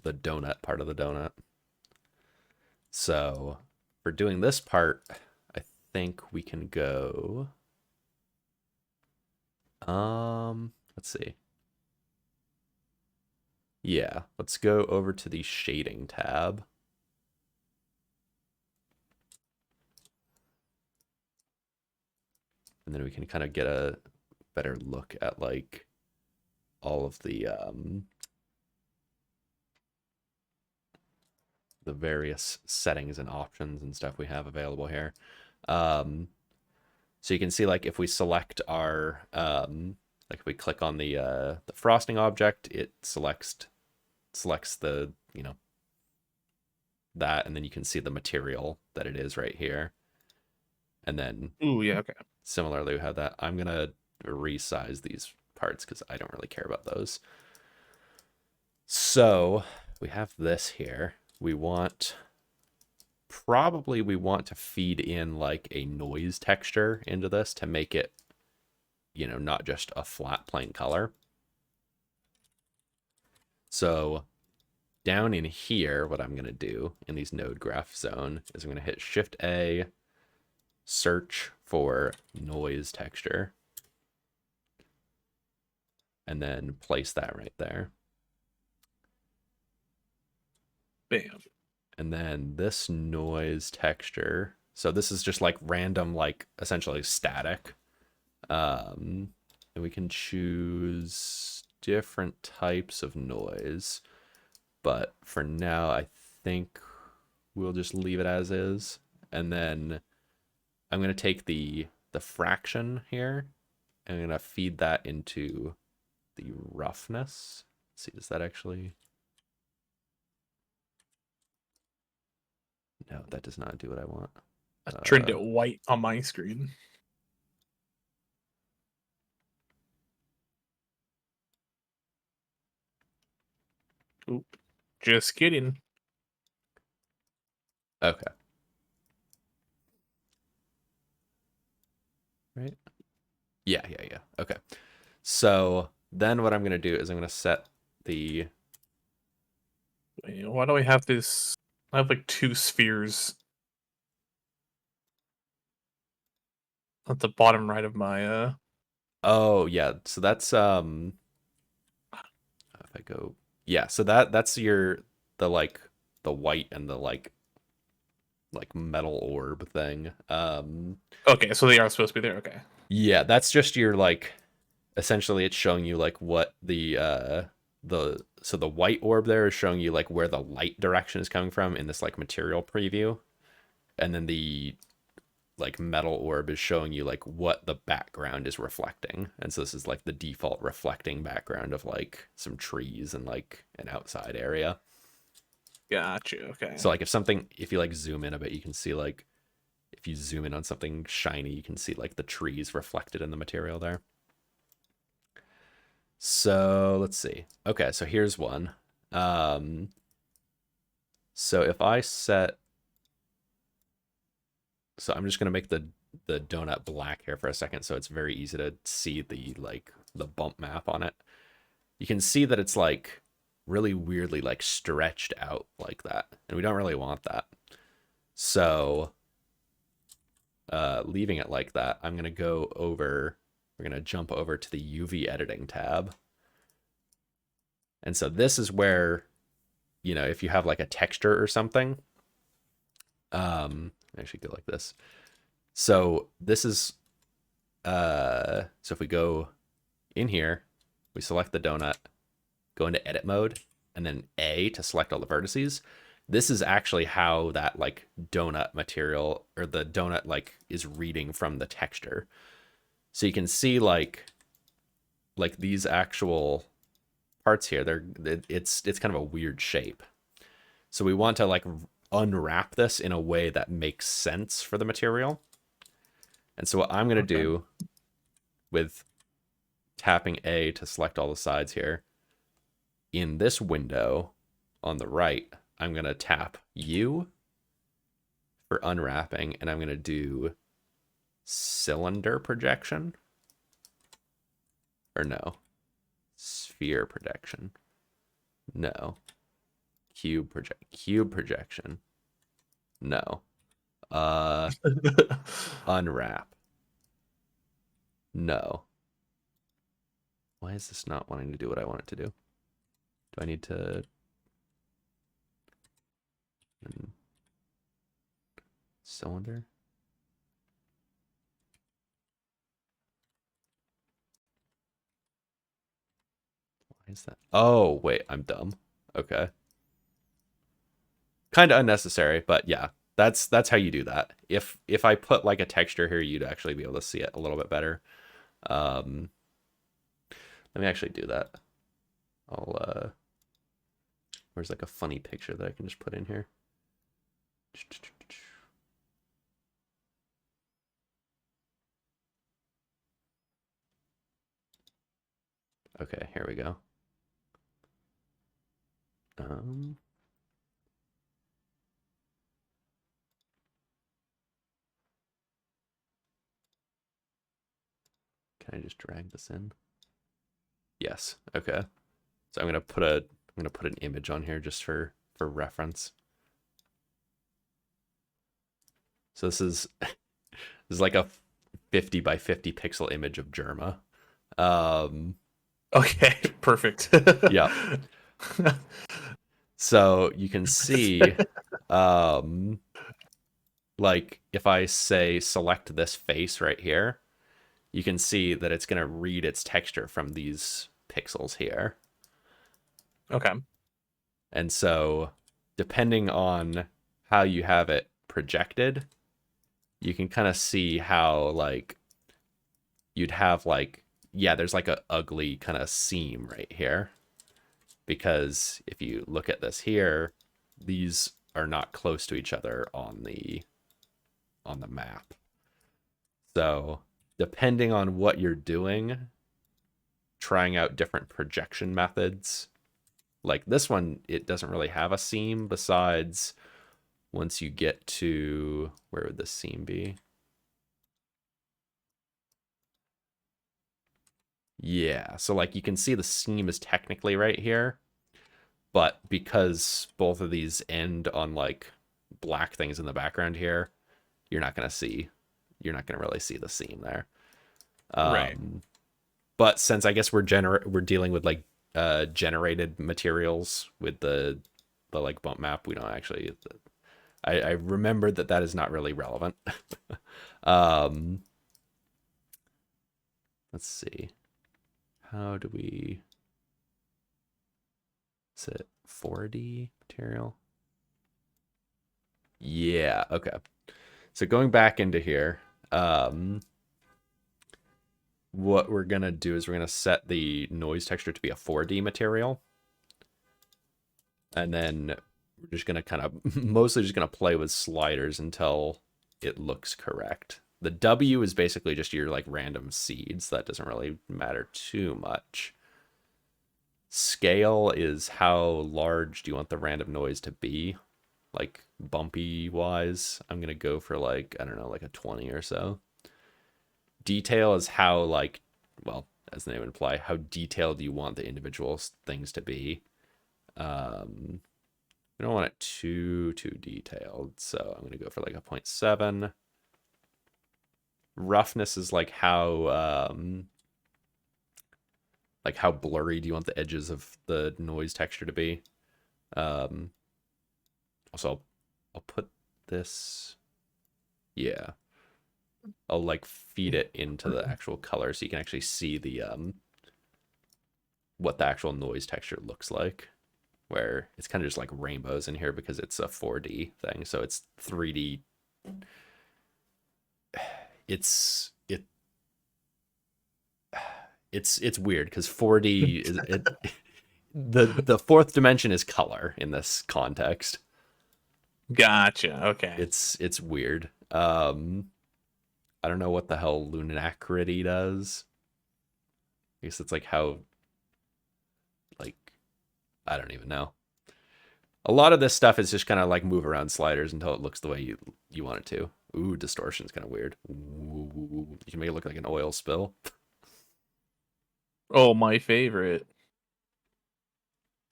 donut part of the donut. So for doing this part, I think we can go, let's see. Yeah, let's go over to the shading tab. And then we can kind of get a better look at like all of the various settings and options and stuff we have available here. So you can see like if we select our like if we click on the frosting object, it selects the, you know, that, and then you can see the material that it is right here. And then Ooh, yeah, okay. similarly we have that. I'm gonna resize these parts because I don't really care about those. So we have this here. We want to feed in like a noise texture into this to make it, you know, not just a flat plain color. So down in here, what I'm going to do in these node graph zone is I'm going to hit Shift A, search for noise texture, and then place that right there. Bam. And then this noise texture, so this is just like random, like essentially static. And we can choose different types of noise. But for now, I think we'll just leave it as is. And then I'm going to take the fraction here. And I'm going to feed that into the roughness. Let's see, does that actually... No, that does not do what I want. I turned it white on my screen. Oop. Just kidding. Okay. Right? Yeah. Okay. So then what I'm going to do is I'm going to set the... Wait, why do I have this? I have like 2 spheres at the bottom right of my Oh, yeah. So that's if I go, yeah, so that's the like the white and the like metal orb thing. Okay, so they are supposed to be there. Okay. Yeah, that's just your like essentially it's showing you like what the so the white orb there is showing you like where the light direction is coming from in this like material preview. And then the like metal orb is showing you like what the background is reflecting. And so this is like the default reflecting background of like some trees and like an outside area. Gotcha. Okay. So like if you like zoom in a bit, you can see like if you zoom in on something shiny, you can see like the trees reflected in the material there. So let's see. Okay, so here's one. So if I set, so I'm just gonna make the donut black here for a second, so it's very easy to see the like the bump map on it. You can see that it's like really weirdly like stretched out like that, and we don't really want that. So leaving it like that, I'm gonna go over. We're gonna jump over to the UV editing tab, and so this is where, you know, if you have like a texture or something, actually go like this. So this is so if we go in here, we select the donut, go into edit mode, and then A to select all the vertices. This is actually how that like donut material or the donut like is reading from the texture. So you can see like these actual parts here, it's kind of a weird shape. So we want to like unwrap this in a way that makes sense for the material. And so what I'm going to do with tapping A to select all the sides here, in this window on the right, I'm going to tap U for unwrapping, and I'm going to do cylinder projection. Or no, sphere projection. No. Cube projection. No. Unwrap. No. Why is this not wanting to do what I want it to do? Do I need to cylinder? Why is that? Oh, wait, I'm dumb. Okay. Kind of unnecessary, but yeah, that's how you do that. If I put like a texture here, you'd actually be able to see it a little bit better. Let me actually do that. I'll where's like a funny picture that I can just put in here? Okay, here we go. Can I just drag this in? Yes. Okay. So I'm gonna put an image on here just for reference. So this is this is like a 50 by 50 pixel image of Germa. Okay, perfect. Yeah. So you can see, like if I say select this face right here, you can see that it's going to read its texture from these pixels here. Okay. And so depending on how you have it projected, you can kind of see how like you'd have like, yeah, there's like a ugly kind of seam right here. Because if you look at this here, these are not close to each other on the map. So depending on what you're doing, trying out different projection methods Like this one, it doesn't really have a seam besides once you get to, where would this seam be? Yeah, so like you can see the seam is technically right here, but because both of these end on like black things in the background here, you're not gonna really see the seam there. Right. But since I guess we're dealing with like generated materials with the like bump map, we don't actually. I remembered that is not really relevant. um, let's see. How do we? Is it 4D material? Yeah. Okay. So going back into here, what we're gonna do is we're gonna set the noise texture to be a 4D material, and then we're just gonna kind of mostly just gonna play with sliders until it looks correct. The W is basically just your like random seeds. That doesn't really matter too much. Scale is how large do you want the random noise to be, like bumpy wise. I'm gonna go for like, I don't know, like a 20 or so. Detail is how like, well, as the name would imply, how detailed you want the individual things to be. We don't want it too detailed, so I'm gonna go for like a 0.7. Roughness is like how blurry do you want the edges of the noise texture to be. Also, I'll put this, yeah, I'll like feed it into the actual color so you can actually see the what the actual noise texture looks like, where it's kind of just like rainbows in here because it's a 4D thing. So it's 3D. It's weird because 4D is the fourth dimension is color in this context. Gotcha. Okay. It's weird. I don't know what the hell lunacrity does. I guess it's like how, like, I don't even know. A lot of this stuff is just kind of like move around sliders until it looks the way you want it to. Ooh, distortion's kind of weird. Ooh, you can make it look like an oil spill. Oh, my favorite.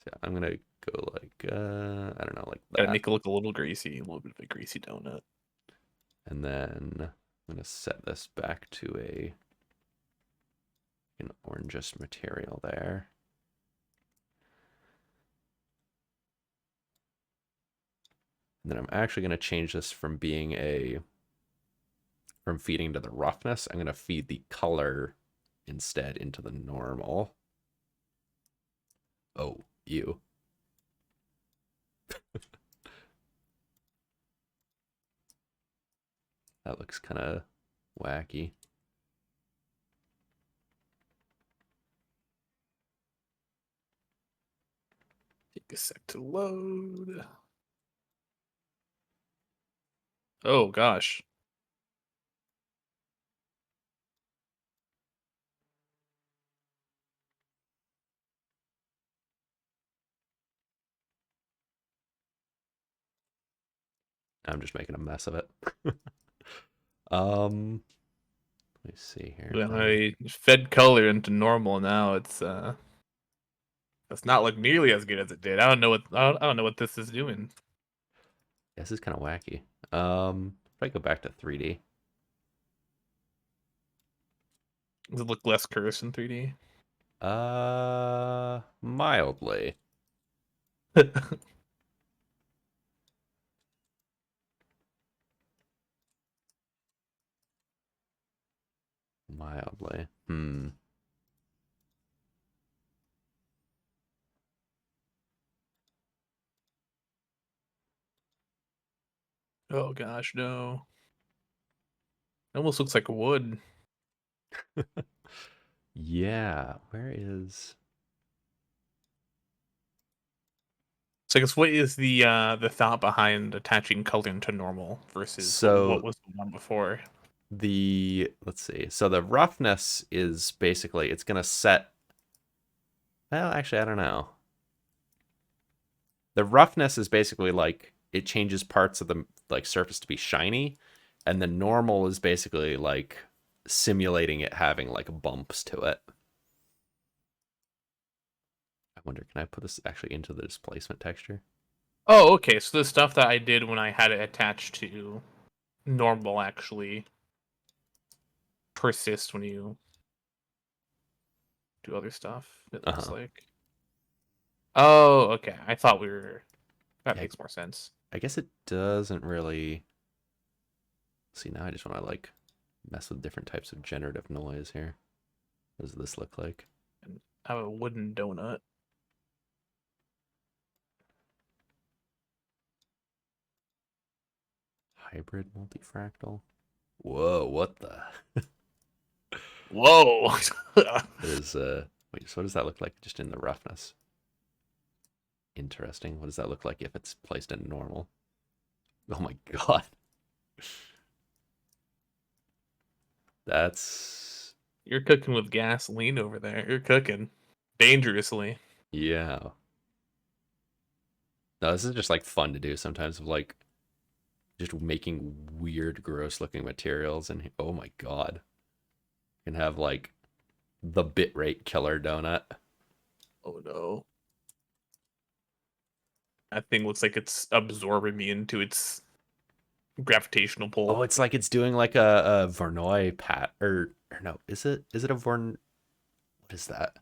So I'm gonna go like I don't know, like Gotta that, make it look a little greasy, a little bit of a greasy donut. and then I'm gonna set this back to an orangish material there. And then I'm actually gonna change this from feeding to the roughness. I'm gonna feed the color instead into the normal. Oh, you. That looks kind of wacky. Take a sec to load. Oh gosh. I'm just making a mess of it. um, let me see here. When I fed color into normal, now it's not look nearly as good as it did. I don't know what this is doing. This is kind of wacky. If I go back to 3D. Does it look less cursed in 3D? Mildly. Mildly. Oh gosh, no. It almost looks like wood. Yeah, where is... So I guess what is the thought behind attaching color into normal versus what So was the one before? let's see. So the roughness is basically, it's going to set, well, actually, I don't know. The roughness is basically like it changes parts of the like surface to be shiny, and the normal is basically like simulating it having like bumps to it. I wonder, can I put this actually into the displacement texture? Oh, okay. So the stuff that I did when I had it attached to normal actually persists when you do other stuff. It looks Uh-huh. like. Oh, okay. I thought we were. That Yeah, makes more sense. I guess it doesn't really. See, now I just want to like mess with different types of generative noise here. What does this look like? And I have a wooden donut. Hybrid multifractal. Whoa, what the? Whoa. That is wait, so what does that look like just in the roughness? Interesting. What does that look like if it's placed in normal? Oh my god. That's You're cooking with gasoline over there. You're cooking dangerously. yeah. No, this is just like fun to do sometimes of like just making weird, gross looking materials and oh my god. You can have like the bitrate killer donut. Oh no. That thing looks like it's absorbing me into its gravitational Oh, pull. it's like it's doing like a Voronoi pat or no, is it a Vorn what is that?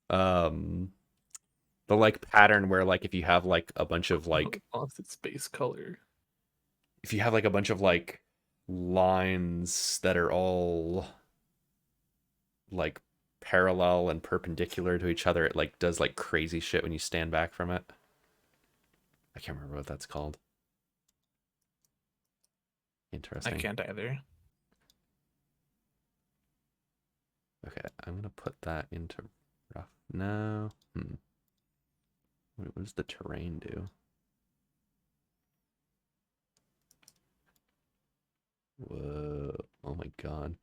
Um the like pattern where like if you have like a bunch of like Lost its base color. if you have like a bunch of like lines that are all like parallel and perpendicular to each other, it like does like crazy shit when you stand back from it. I can't remember what that's called. I Interesting. can't either. Okay, I'm gonna put that into rough now. What does the terrain do? Whoa! Oh my god!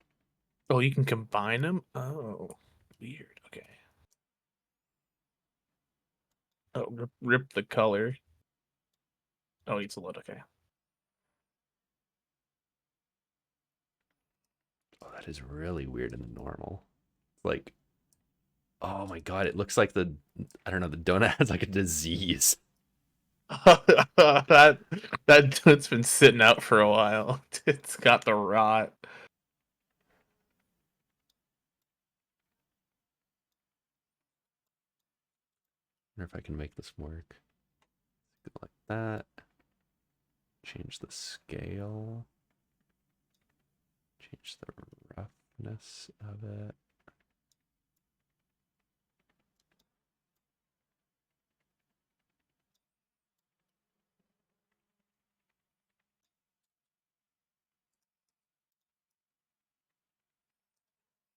Oh, you can combine them? Oh, weird. Okay. Oh, rip the color. Oh, it's a load. Okay. Oh, that is really weird in the normal. Like, oh my god! It looks like the I don't know. The donut has like a disease. that dude's been sitting out for a while. It's got the rot. I wonder if I can make this work. Go like that. Change the scale. Change the roughness of it.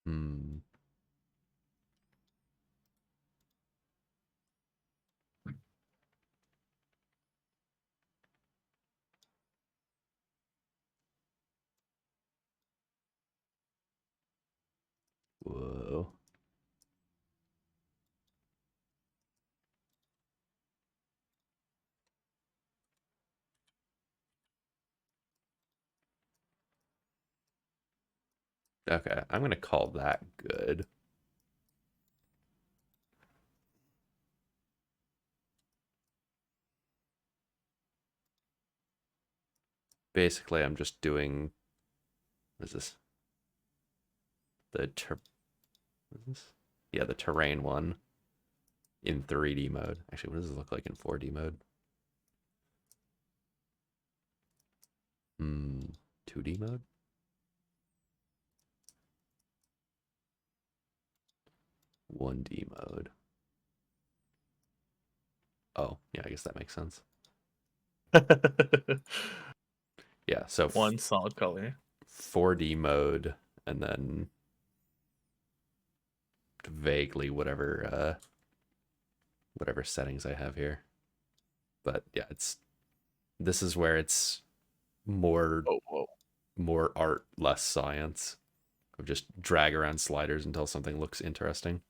Hmm. Whoa. Okay, I'm gonna call that good. Basically, I'm just doing. What is this? What is this? Yeah, the terrain one in 3D mode. Actually, what does it look like in 4D mode? 2D mode? One D mode. Oh, yeah, I guess that makes sense. Yeah, so One solid color. 4D mode and then vaguely whatever settings I have here. But yeah, this is where it's more Oh, whoa. more art, less science. Of just drag around sliders until something looks interesting.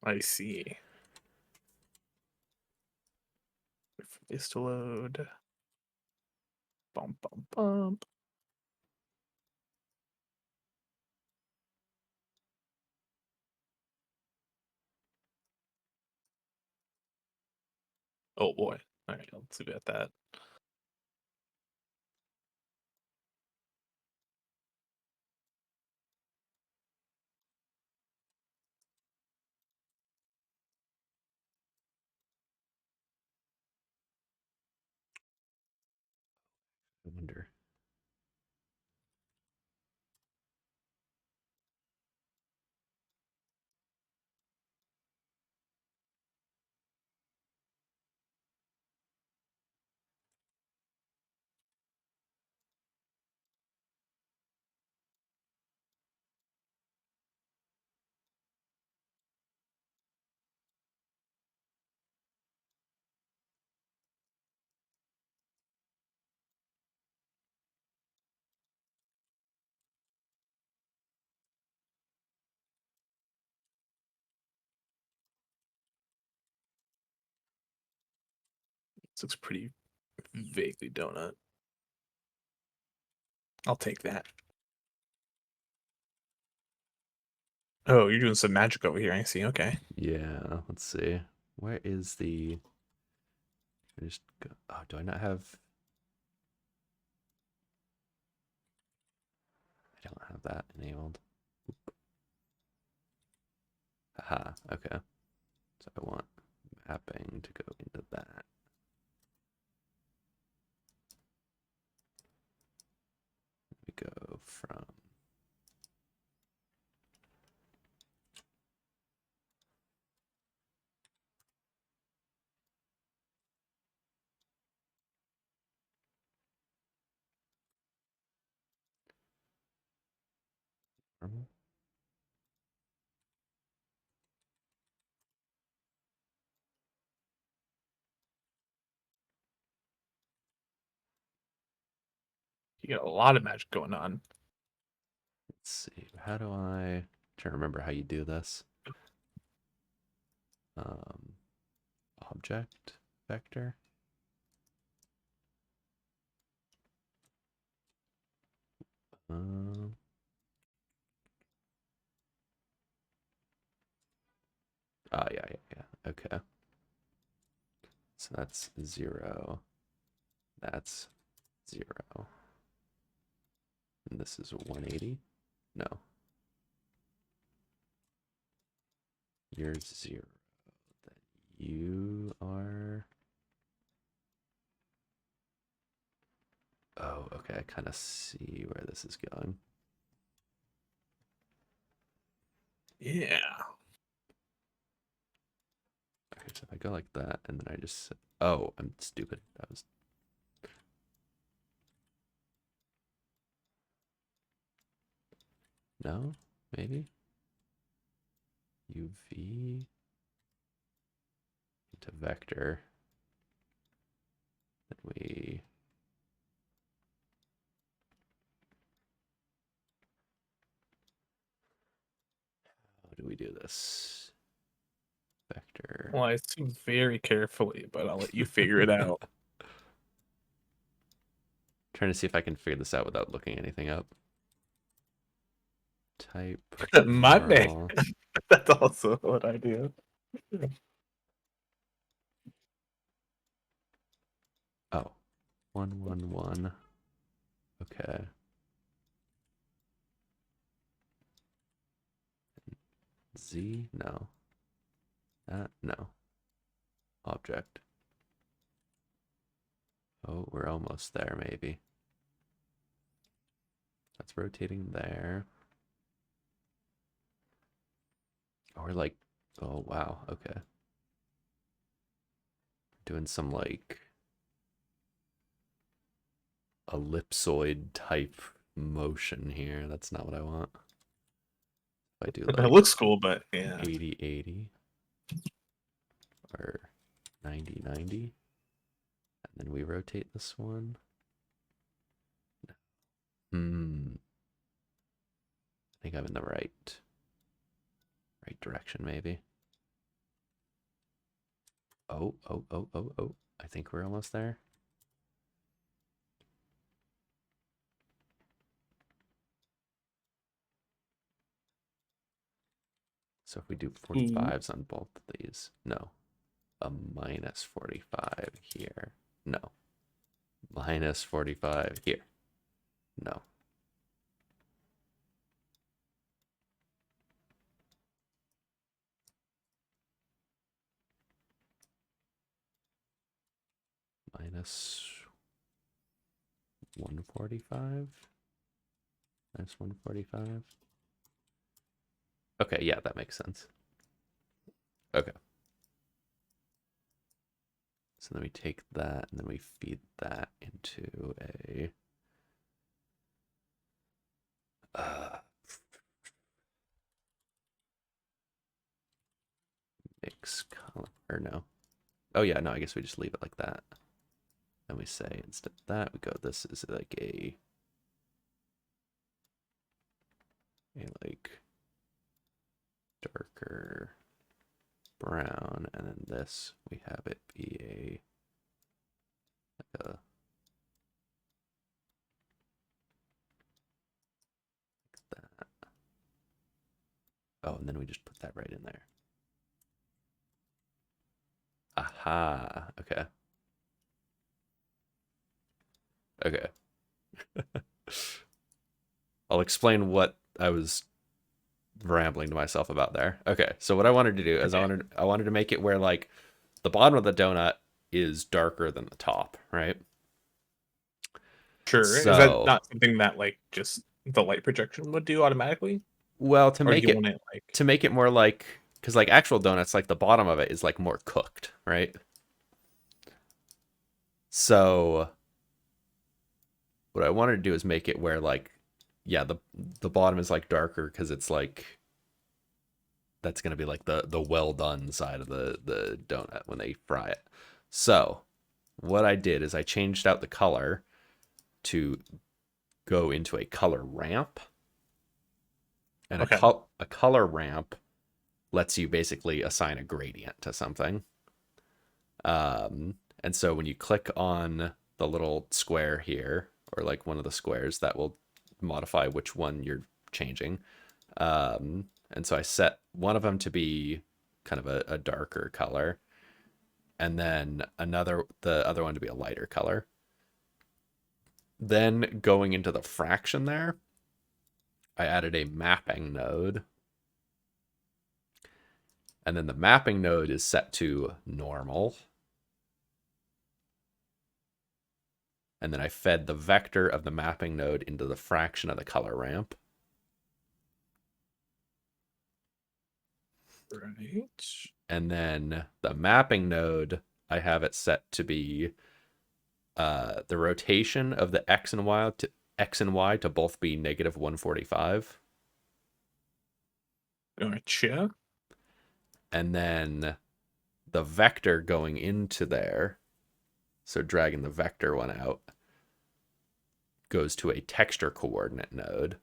I see. Wait for this to load. Bump, bump, bump. Oh boy. All right, let's see about that. I wonder. This looks pretty vaguely donut. I'll take that. Oh, you're doing some magic over here. I see. Okay. Yeah, let's see. Where is the... I just go... Oh, do I not have... I don't have that enabled. Aha, okay. So I want mapping to go into that. We go from... normal? You got a lot of magic going on. Let's see. How do I... trying to remember how you do this. Object vector. Um, oh, yeah. Okay. So that's 0. That's 0. And this is 180? No. You're 0. Then you are... Oh, okay. I kind of see where this is going. Yeah. Okay, so if I go like that, and then I just... Oh, I'm stupid. That was... No? Maybe? UV into vector. Then we... How do we do this? Vector. Well, I assume very carefully, but I'll let you figure it out. Trying to see if I can figure this out without looking anything up. Type My man. normal. That's also what I do. Oh, 111. Okay. Z? No. No. Object. Oh, we're almost there, maybe. That's rotating there. Oh, we're like, oh, wow, okay. Doing some, like, ellipsoid type motion here. That's not what I want. If I do, It like, looks cool, but yeah. 80-80 or 90-90. And then we rotate this one. I think I'm in the right direction, maybe. Oh. I think we're almost there. So if we do 45s on both of these, no. A minus 45 here. No. Minus 45 here. No. Minus 145. Minus 145. Okay, yeah, that makes sense. Okay. So then we take that and then we feed that into a mix column, or no. Oh yeah, no, I guess we just leave it like that. And we say instead of that, we go, this is like a like darker brown, and then this we have it be a like a that. Oh, and then we just put that right in there. Aha. Okay. Okay. I'll explain what I was rambling to myself about there. Okay. So what I wanted to do is I wanted to make it where like the bottom of the donut is darker than the top, right? Sure. Is that So, not something that like just the light projection would do automatically? well, to Or do make you it want it like more like, because like actual donuts, like the bottom of it is like more cooked, right? So what I wanted to do is make it where like, yeah, the bottom is like darker because it's like that's gonna be like the well done side of the donut when they fry it. So what I did is I changed out the color to go into a color ramp, and okay. a color ramp lets you basically assign a gradient to something. And so when you click on the little square here, or like one of the squares, that will modify which one you're changing. And so I set one of them to be kind of a darker color, and then the other one to be a lighter color. Then going into the fraction there, I added a mapping node. And then the mapping node is set to normal. And then I fed the vector of the mapping node into the fraction of the color ramp. Right. And then the mapping node, I have it set to be the rotation of the x and y to both be negative 145. Gotcha. And then the vector going into there, so dragging the vector one out, goes to a texture coordinate node.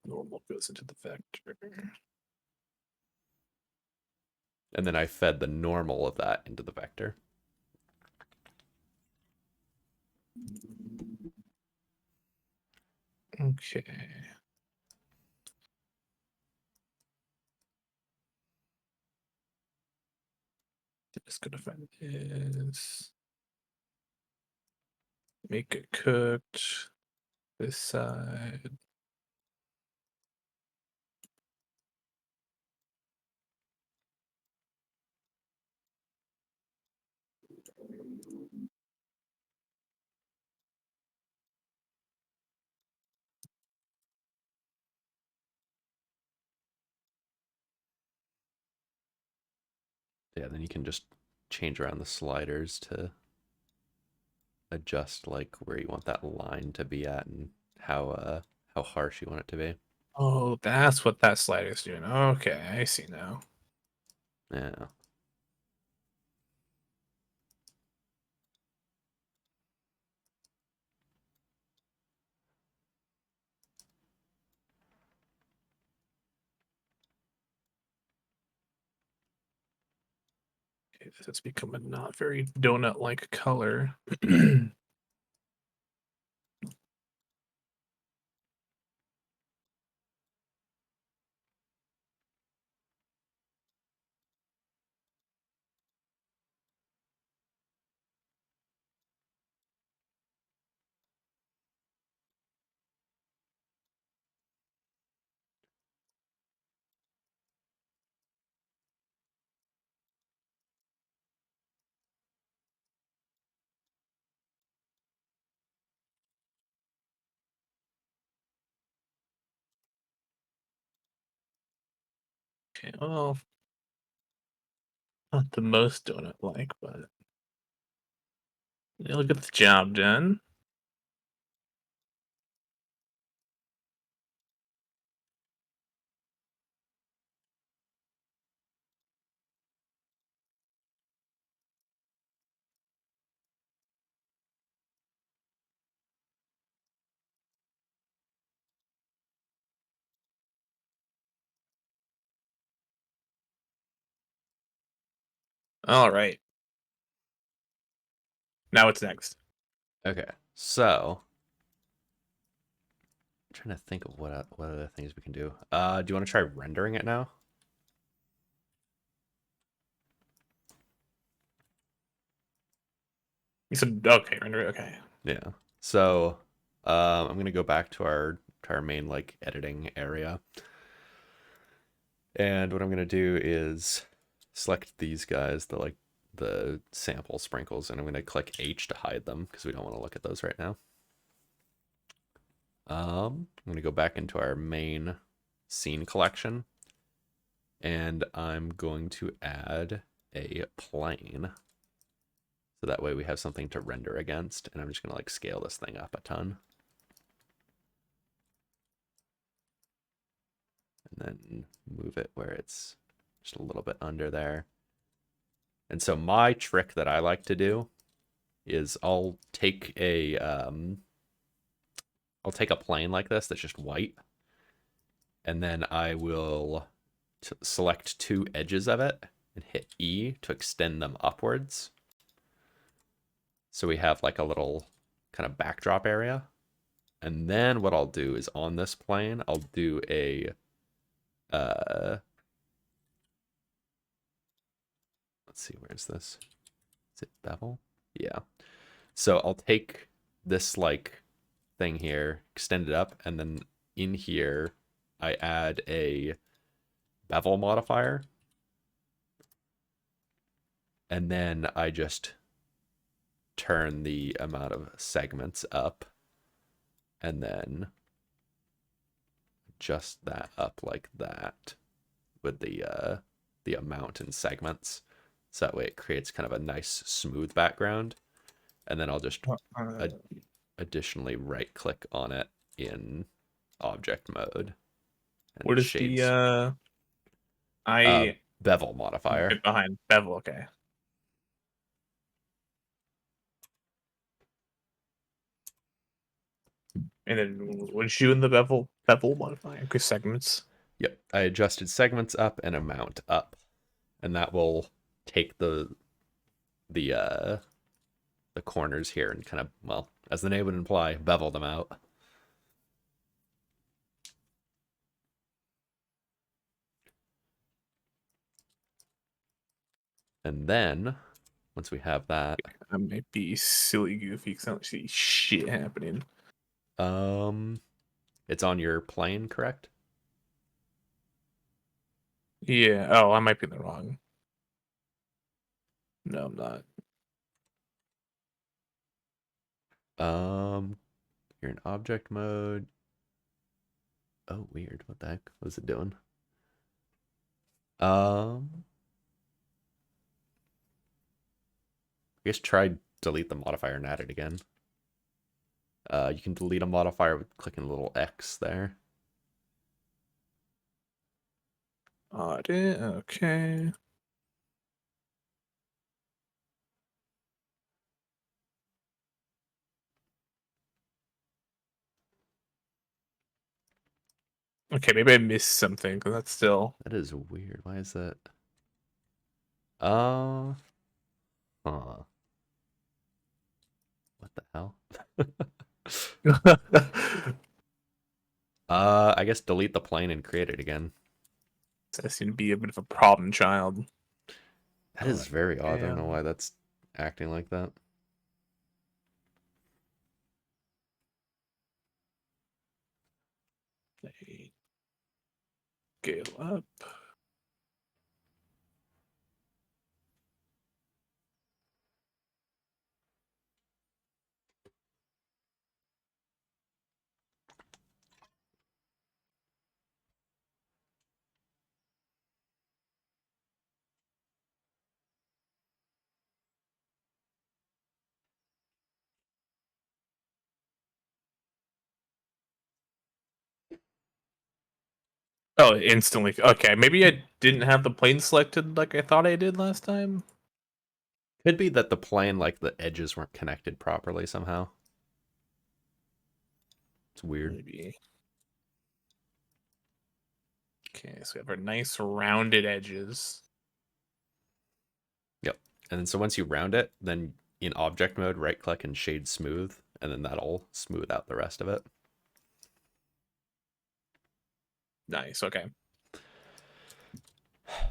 Normal goes into the vector. And then I fed the normal of that into the vector. Okay. Just gonna find this. Make it cooked. This side. Yeah, then you can just change around the sliders to adjust like where you want that line to be at and how harsh you want it to be. Oh, that's what that slider is doing. Okay, I see now. Yeah. Okay, this has become a not very donut-like color. Okay, well, not the most donut-like, but it'll get the job done. All right. Now what's next? Okay, so I'm trying to think of what other things we can do. Do you want to try rendering it now? You said okay, render it. Okay. Yeah. So I'm gonna go back to our main like editing area, and what I'm gonna do is select these guys, the sample sprinkles, and I'm gonna click H to hide them because we don't want to look at those right now. I'm gonna go back into our main scene collection, and I'm going to add a plane. So that way we have something to render against, and I'm just gonna like scale this thing up a ton. And then move it where it's just a little bit under there. And so my trick that I like to do is I'll take a plane like this that's just white, and then I will select two edges of it and hit E to extend them upwards. So we have like a little kind of backdrop area. And then what I'll do is on this plane, I'll do a let's see, where's this? Is it bevel? Yeah. So I'll take this like thing here, extend it up, and then in here I add a bevel modifier. And then I just turn the amount of segments up and then adjust that up like that with the amount in segments. So that way it creates kind of a nice smooth background. And then I'll just additionally right click on it in object mode What and is the shades I bevel modifier. bit behind bevel? Okay. And then what you in the bevel modifying? Okay, segments. Yep, I adjusted segments up and amount up, and that will take the the corners here and kind of, well, as the name would imply, bevel them out. And then once we have that, I might be silly goofy because I don't see shit happening. it's on your plane, correct? Yeah. Oh, I might be in the wrong. No, I'm not. You're in object mode. Oh, weird. What the heck? What is it doing? I guess try delete the modifier and add it again. You can delete a modifier with clicking the little X there. Audit. Okay. Okay, maybe I missed something because that's still. That is weird. Why is that? Uh, huh. What the hell? I guess delete the plane and create it again. That seemed to be a bit of a problem child. That is very odd. I don't know Damn. why that's acting like that. They scale up. Oh, instantly. Okay, maybe I didn't have the plane selected like I thought I did last time. Could be that the plane, like the edges weren't connected properly somehow. It's weird. Maybe. Okay, so we have our nice rounded edges. Yep. And then so once you round it, then in object mode, right click and shade smooth, and then that'll smooth out the rest of it. Nice, okay.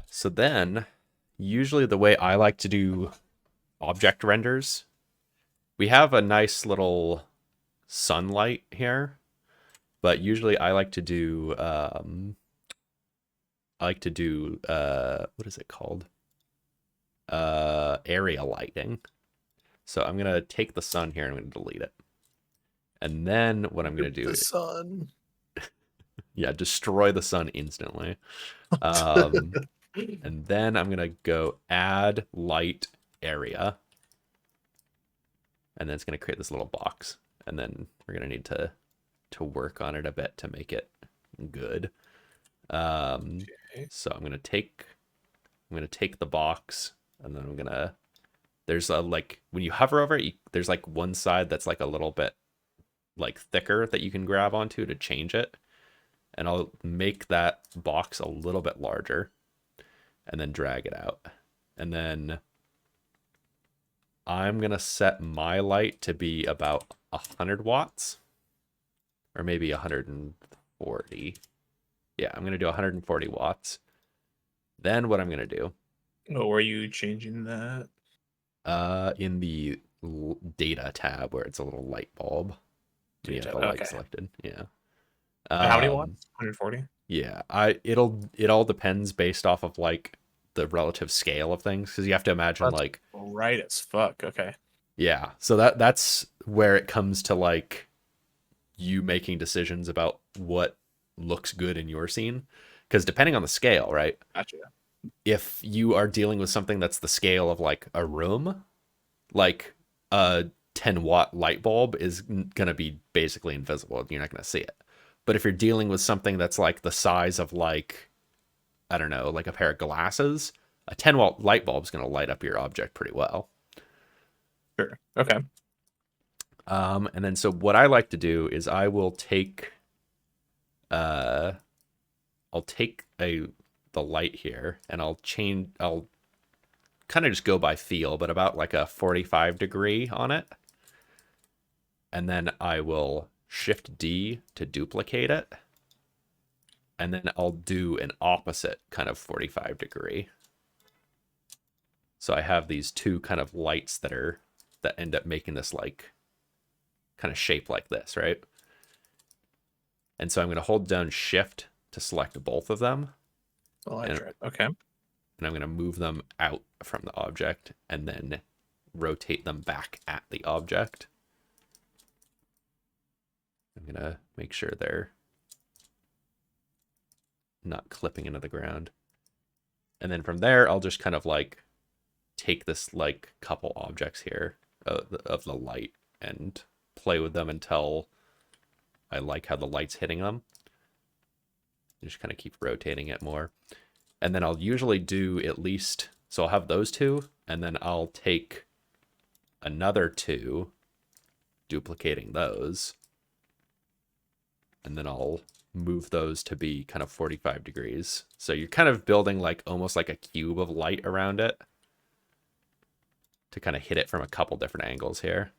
So then, usually the way I like to do object renders, we have a nice little sunlight here, but usually I like to do what is it called? Area lighting. So I'm gonna take the sun here and I'm gonna delete it. And then what I'm gonna do The sun. yeah, destroy the sun instantly. And then I'm gonna go add light area. And then it's gonna create this little box. And then we're gonna need to work on it a bit to make it good. Okay. So I'm gonna take the box, and then there's a, like, when you hover over it, there's like one side that's like a little bit like thicker that you can grab onto to change it. And I'll make that box a little bit larger and then drag it out. And then I'm gonna set my light to be about 100 watts, or maybe 140. Yeah, I'm gonna do 140 watts. Then what I'm gonna do, Oh, were you changing that? in the data tab where it's a little light bulb, when you have the light Okay. selected. Yeah. How many watts? 140? Yeah, it all depends based off of like the relative scale of things, because you have to imagine, That's like, right as fuck. Okay. yeah, so that's where it comes to like you making decisions about what looks good in your scene, because depending on the scale, right? Gotcha. If you are dealing with something that's the scale of like a room, like a 10-watt light bulb is going to be basically invisible. You're not going to see it. But if you're dealing with something that's like the size of, like, I don't know, like a pair of glasses, a 10-watt light bulb is going to light up your object pretty well. Sure. Okay. And then so what I like to do is I will take I'll take the light here, and I'll kind of just go by feel, but about like a 45 degree on it. And then I will Shift D to duplicate it. And then I'll do an opposite kind of 45 degree. So I have these two kind of lights that end up making this like kind of shape like this, right? And so I'm going to hold down Shift to select both of them. Well, I And- tried. Okay. And I'm going to move them out from the object and then rotate them back at the object. I'm going to make sure they're not clipping into the ground. And then from there, I'll just kind of like take this like couple objects here of the light and play with them until I like how the light's hitting them. Just kind of keep rotating it more. And then I'll usually do at least, so I'll have those two, and then I'll take another two, duplicating those, and then I'll move those to be kind of 45 degrees. So you're kind of building like almost like a cube of light around it. to kind of hit it from a couple different angles here.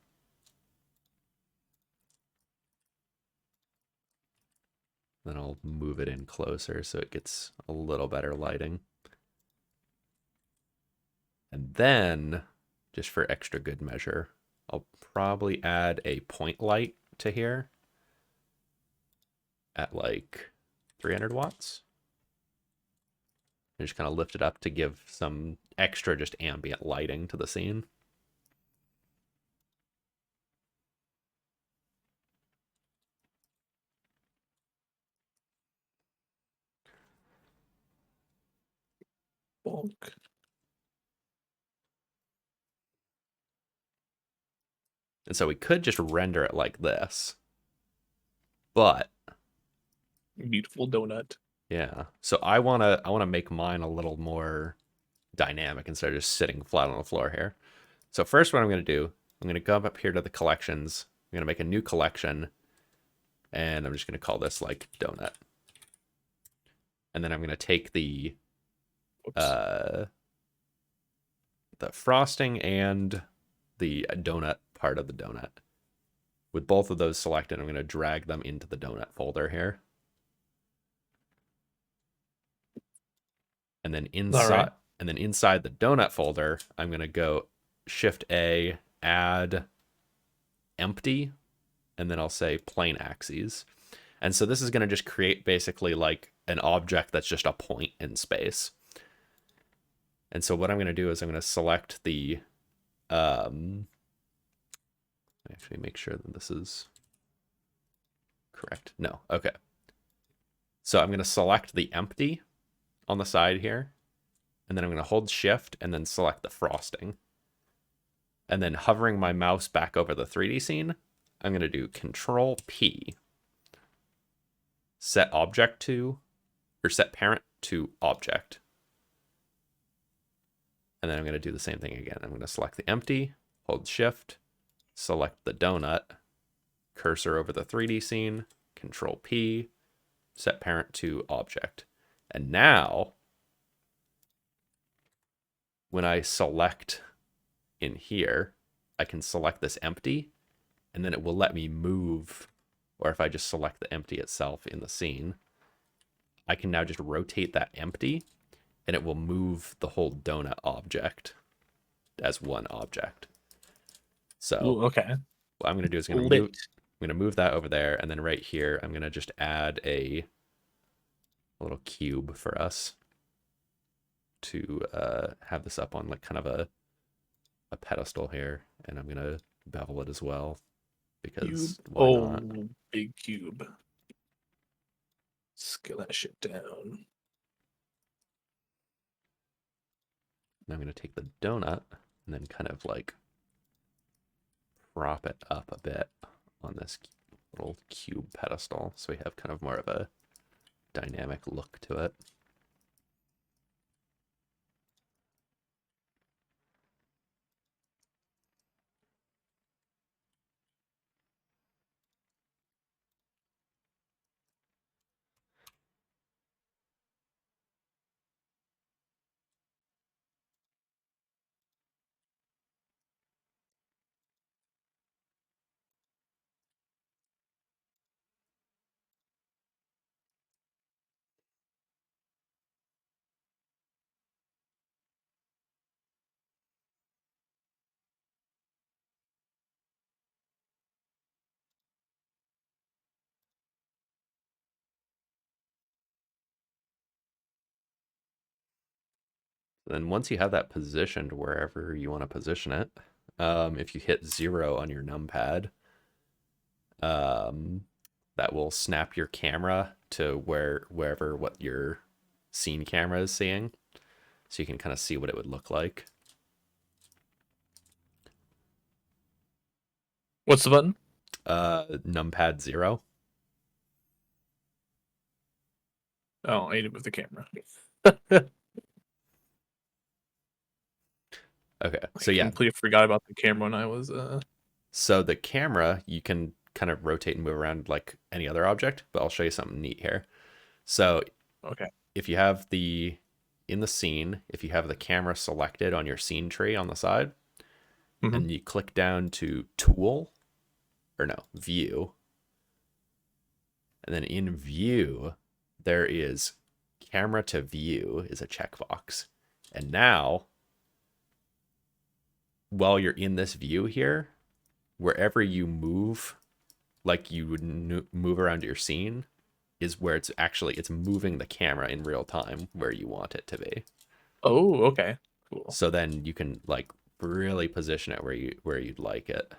Then I'll move it in closer so it gets a little better lighting. And then, just for extra good measure, I'll probably add a point light to here at like 300 watts. And just kind of lift it up to give some extra just ambient lighting to the scene. Bulk. And so we could just render it like this. But Beautiful donut. yeah. So I wanna make mine a little more dynamic instead of just sitting flat on the floor here. So first what I'm gonna do, I'm gonna go up here to the collections. I'm gonna make a new collection, and I'm just gonna call this like donut. And then I'm gonna take the frosting and the donut part of the donut. With both of those selected, I'm going to drag them into the donut folder here. And then inside the donut folder, I'm going to go Shift A, add empty, and then I'll say plane axes. And so this is going to just create basically like an object that's just a point in space. And so what I'm going to do is I'm going to select the actually make sure that this is correct. No, okay. So I'm going to select the empty on the side here, and then I'm going to hold shift and then select the frosting. And then hovering my mouse back over the 3D scene, I'm going to do Control P, set object to, or set parent to object. And then I'm going to do the same thing again. I'm going to select the empty, hold shift, select the donut, cursor over the 3D scene, Control P, set parent to object. And now, when I select in here, I can select this empty, and then it will let me move, or if I just select the empty itself in the scene, I can now just rotate that empty, and it will move the whole donut object as one object. So Ooh, okay. what I'm going to do is I'm going to move that over there, and then right here, I'm going to just add a little cube for us to have this up on like kind of a pedestal here, and I'm going to bevel it as well, because why not? Big cube. Scale that shit down. Now I'm going to take the donut and then kind of like prop it up a bit on this little cube pedestal, so we have kind of more of a dynamic look to it. Then once you have that positioned wherever you want to position it, if you hit 0 on your numpad, that will snap your camera to wherever what your scene camera is seeing, so you can kind of see what it would look like. What's the button? Numpad 0. Oh, I need to move the camera. Okay, so yeah. I completely forgot about the camera when I was So the camera, you can kind of rotate and move around like any other object, but I'll show you something neat here. So okay. if you have in the scene, if you have the camera selected on your scene tree on the side, Mhm. and you click down to Tool, or no, View. And then in View, there is Camera to View is a checkbox. And now, while you're in this view here, wherever you move, like you would move around your scene, is where it's moving the camera in real time where you want it to be. Oh, okay. Cool. So then you can like really position it where you'd like it.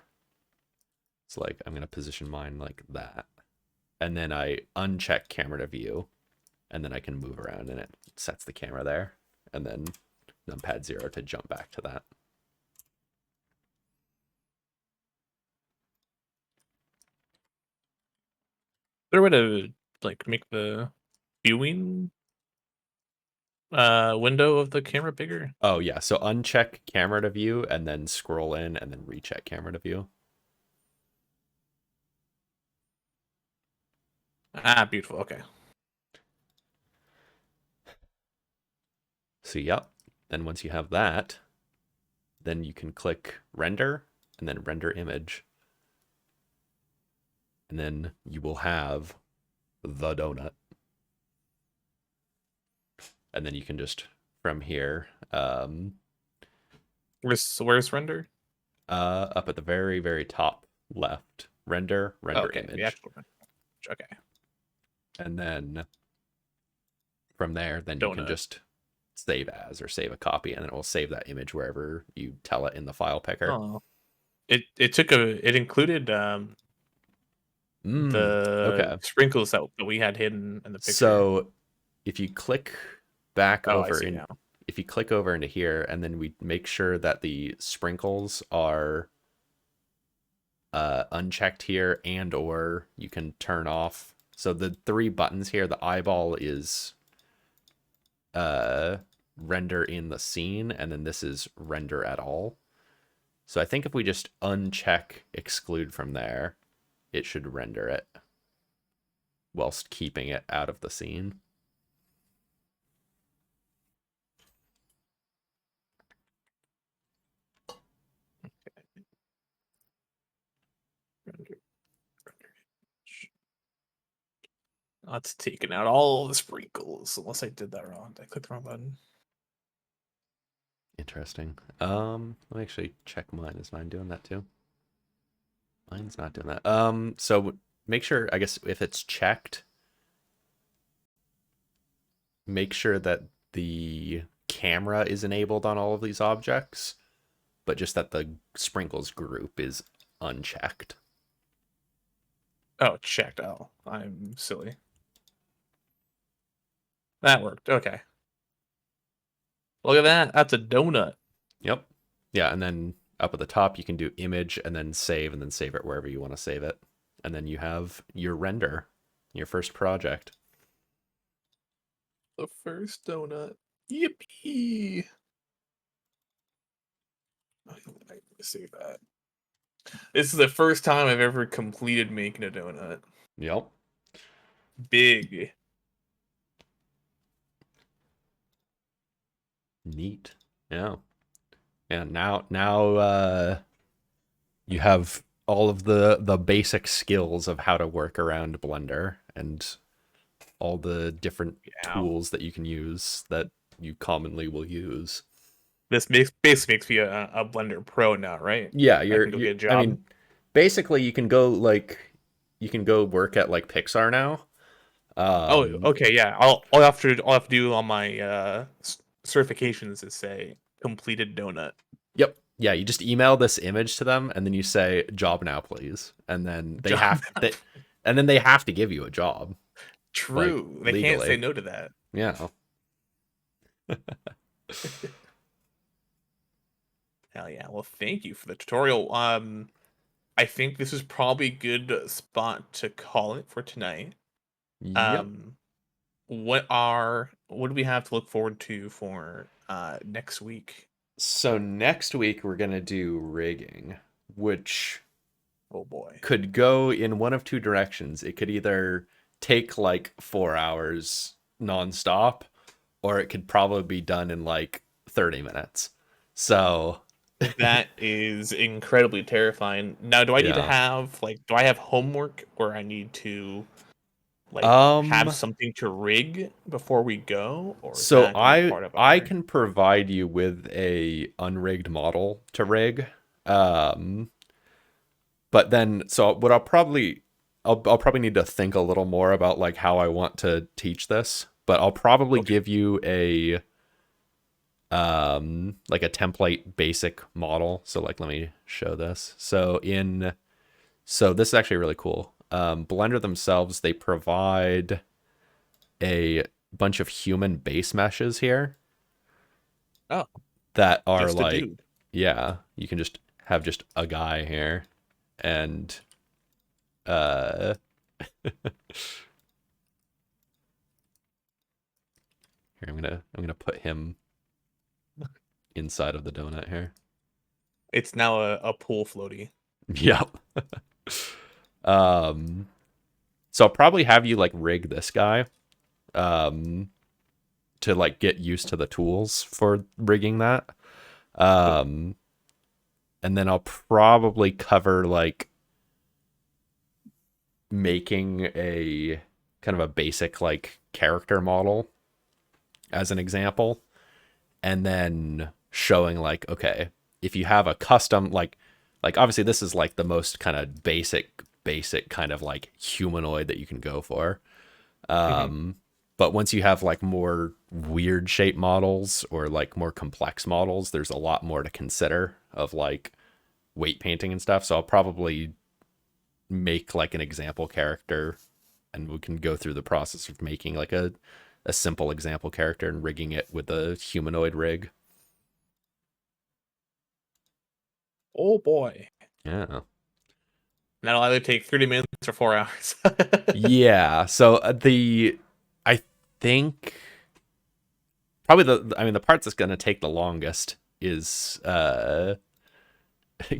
It's like I'm gonna position mine like that, and then I uncheck camera to view, and then I can move around and it sets the camera there, and then numpad 0 to jump back to that. Is there a way to like make the viewing window of the camera bigger? Oh yeah, so uncheck camera to view and then scroll in and then recheck camera to view. Ah, beautiful. Okay. So yep. Then once you have that, then you can click render and then render image. And then you will have the donut. And then you can just from here, Where's render? up at the very, very top left, render Okay, image. the actual render. Okay. And then from there, then you can Donut. just save as or save a copy, and then it will save that image wherever you tell it in the file picker. Oh. It included the Okay. sprinkles that we had hidden in the picture. So if you click back I over see in, now. if you click over into here, and then we make sure that the sprinkles are unchecked here, and or you can turn off. So the 3 buttons here, the eyeball is render in the scene, and then this is render at all. So I think if we just uncheck exclude from there, it should render it whilst keeping it out of the scene. That's taking out all the sprinkles, unless I did that wrong. I clicked the wrong button. Interesting. Let me actually check mine. Is mine doing that too? Mine's not doing that. So make sure, I guess, if it's checked, make sure that the camera is enabled on all of these objects, but just that the sprinkles group is unchecked. Oh, checked. Oh, I'm silly. That worked. Okay. Look at that. That's a donut. Yep. Yeah, and then up at the top, you can do image and then save it wherever you want to save it. And then you have your render, your first project. The first donut. Yippee! I see that. This is the first time I've ever completed making a donut. Yep. Big. Neat. Yeah. And now you have all of the basic skills of how to work around Blender and all the different tools that you can use that you commonly will use. This basically makes me a Blender pro now, right? Yeah, I can go get a job. I mean, basically you can go work at like Pixar now. Oh, okay, yeah. All I have to do on my certifications is say completed donut. Yep. Yeah, you just email this image to them and then you say job now please. And then they have to give you a job. True. Like, they legally. can't say no to that. Yeah. Hell yeah. Well, thank you for the tutorial. I think this is probably a good spot to call it for tonight. Yep. What do we have to look forward to for next week? So next week we're gonna do rigging, which Oh boy. could go in one of 2 directions. It could either take like 4 hours nonstop, or it could probably be done in like 30 minutes. So That is incredibly terrifying. Now, do I need to Yeah. have do I have homework or I need to have Um, something to rig before we go, or is so that going to be I part of I our? can provide you with a unrigged model to rig. Um, but then so what I'll probably need to think a little more about like how I want to teach this, but I'll probably Okay. give you a like a template basic model. So like let me show this. So this is actually really cool. Blender themselves, they provide a bunch of human base meshes here Oh, that are just a like, dude. yeah, you can just have just a guy here, and uh here I'm gonna put him inside of the donut here. It's now a pool floaty. Yep. um so I'll probably have you like rig this guy um to like get used to the tools for rigging that. Cool. Um and then I'll probably cover like making a kind of a basic like character model as an example, and then showing like, okay, if you have a custom like obviously this is like the most kind of basic kind of like humanoid that you can go for. Hmm. um but once you have like more weird shape models or like more complex models, there's a lot more to consider of like weight painting and stuff. So I'll probably make like an example character, and we can go through the process of making like a simple example character and rigging it with a humanoid rig. Oh boy. Yeah. That'll either take 30 minutes or 4 hours. Yeah. So I think probably I mean the part that's going to take the longest is going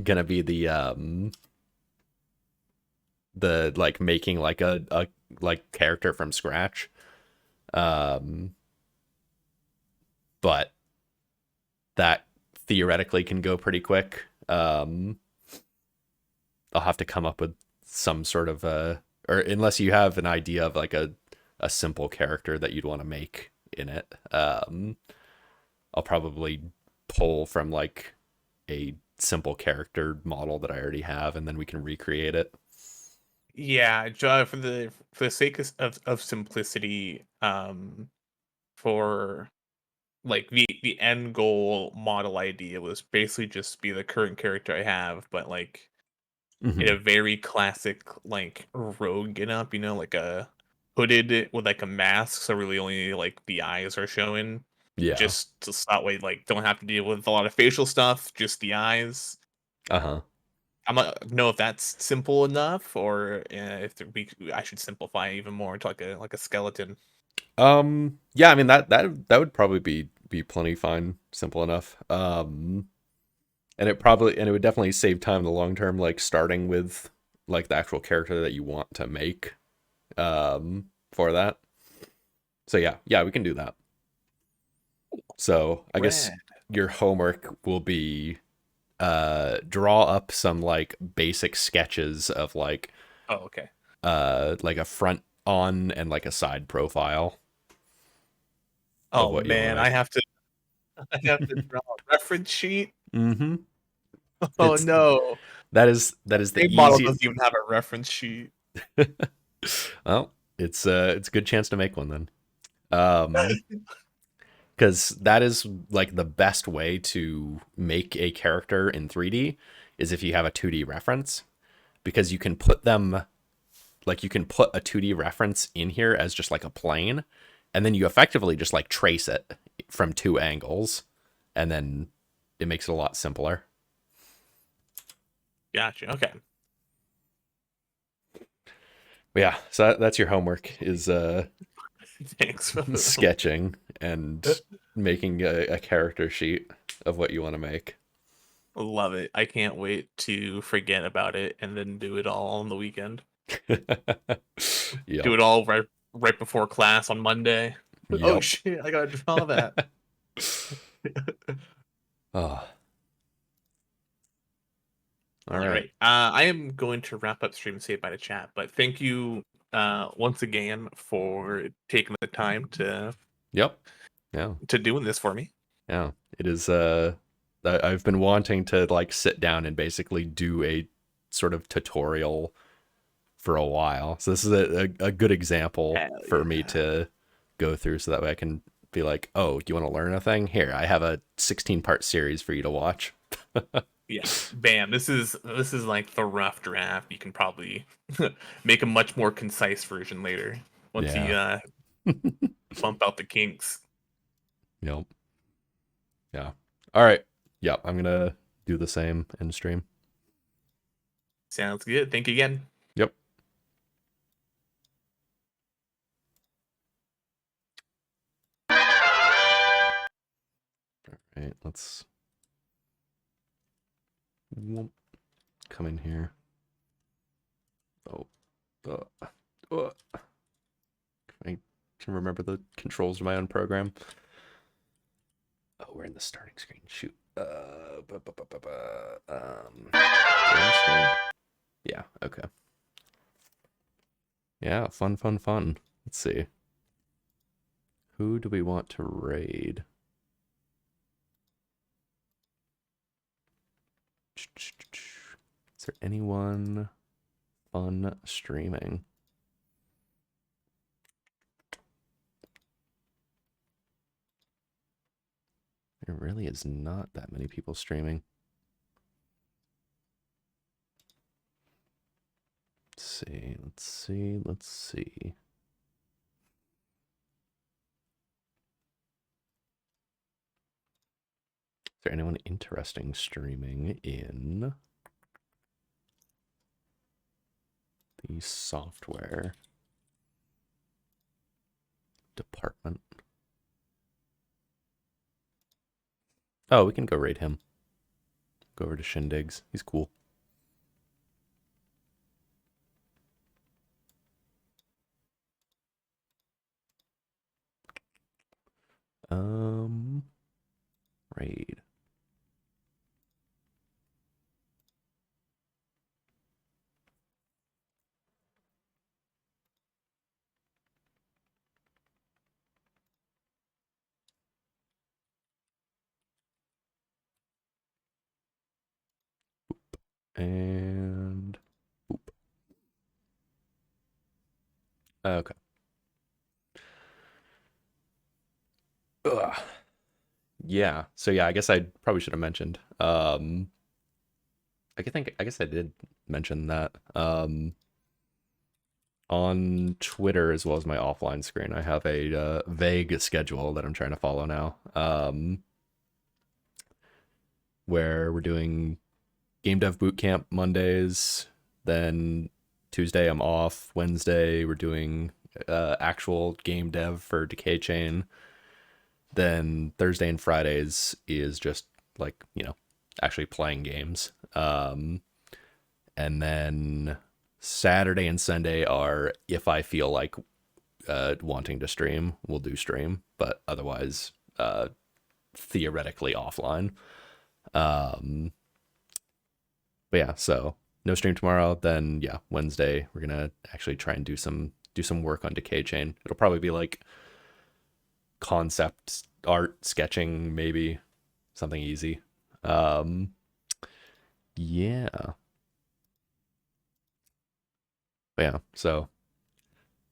to be the like making like a like character from scratch. Um but that theoretically can go pretty quick. I'll have to come up with some sort of or unless you have an idea of like a simple character that you'd want to make in it. I'll probably pull from like a simple character model that I already have, and then we can recreate it. Yeah, for the sake of simplicity, for the end goal model idea was basically just be the current character I have, but in Hmm. a very classic rogue get up, like a hooded with like a mask, so really only like the eyes are showing. Yeah. Just so that way don't have to deal with a lot of facial stuff, just the eyes. Uh-huh. I don't know if that's simple enough, or I should simplify even more to like a skeleton. Yeah, I mean that would probably be plenty fine, simple enough. And it would definitely save time in the long term, like starting with like the actual character that you want to make for that. So yeah, we can do that. So I guess Rad. your homework will be draw up some like basic sketches of Oh, okay. like a front on and like a side profile of Oh what you want to man, make. I have to draw a reference sheet. Mm-hmm. Oh It's no, that is the a model easy. doesn't even have a reference sheet. Well, it's a good chance to make one then. Because that is like the best way to make a character in 3D is if you have a 2D reference, because you can put them like you can put a 2D reference in here as just like a plane, and then you effectively just like trace it from two angles, and then it makes it a lot simpler. Gotcha. Okay. But yeah, so that's your homework is Thanks. sketching and making a character sheet of what you want to make. Love it. I can't wait to forget about it and then do it all on the weekend. Do Yep. it all right before class on Monday. Oh Yep. shit, I gotta draw that. Oh, All right. I am going to wrap up stream and say bye to chat, but thank you once again for taking the time Yep. Yeah. to doing this for me. Yeah. It is. I've been wanting to like sit down and basically do a sort of tutorial for a while. So this is a good example Hell for me yeah. to go through, so that way I can be like, oh, do you want to learn a thing? Here, I have a 16-part series for you to watch. Yeah, bam. This is like the rough draft. You can probably make a much more concise version later once you Yeah. bump out the kinks. Yep. Yeah. All right. Yep. I'm gonna do the same in stream. Sounds good. Thank you again. Yep. All right. Let's come in here. Oh. Uh. I can remember the controls of my own program. Oh, we're in the starting screen. Shoot. Game screen? Yeah, okay. Yeah, fun. Let's see. Who do we want to raid? Is there anyone fun streaming? There really is not that many people streaming. Let's see. Is there anyone interesting streaming in the software department? Oh, we can go raid him. Go over to Shindigs. He's cool. Raid. And boop. Okay. Ugh. Yeah. So yeah, I guess I probably should have mentioned. I guess I did mention that. On Twitter as well as my offline screen, I have a vague schedule that I'm trying to follow now. Where we're doing game dev bootcamp Mondays, then Tuesday I'm off. Wednesday we're doing actual game dev for Decay Chain. Then Thursday and Fridays is just like, actually playing games. And then Saturday and Sunday are, if I feel like wanting to stream, we'll do stream, but otherwise theoretically offline. But yeah, so no stream tomorrow. Then yeah, Wednesday we're gonna actually try and do some work on Decay Chain. It'll probably be like concept art sketching, maybe something easy. Yeah. But yeah, so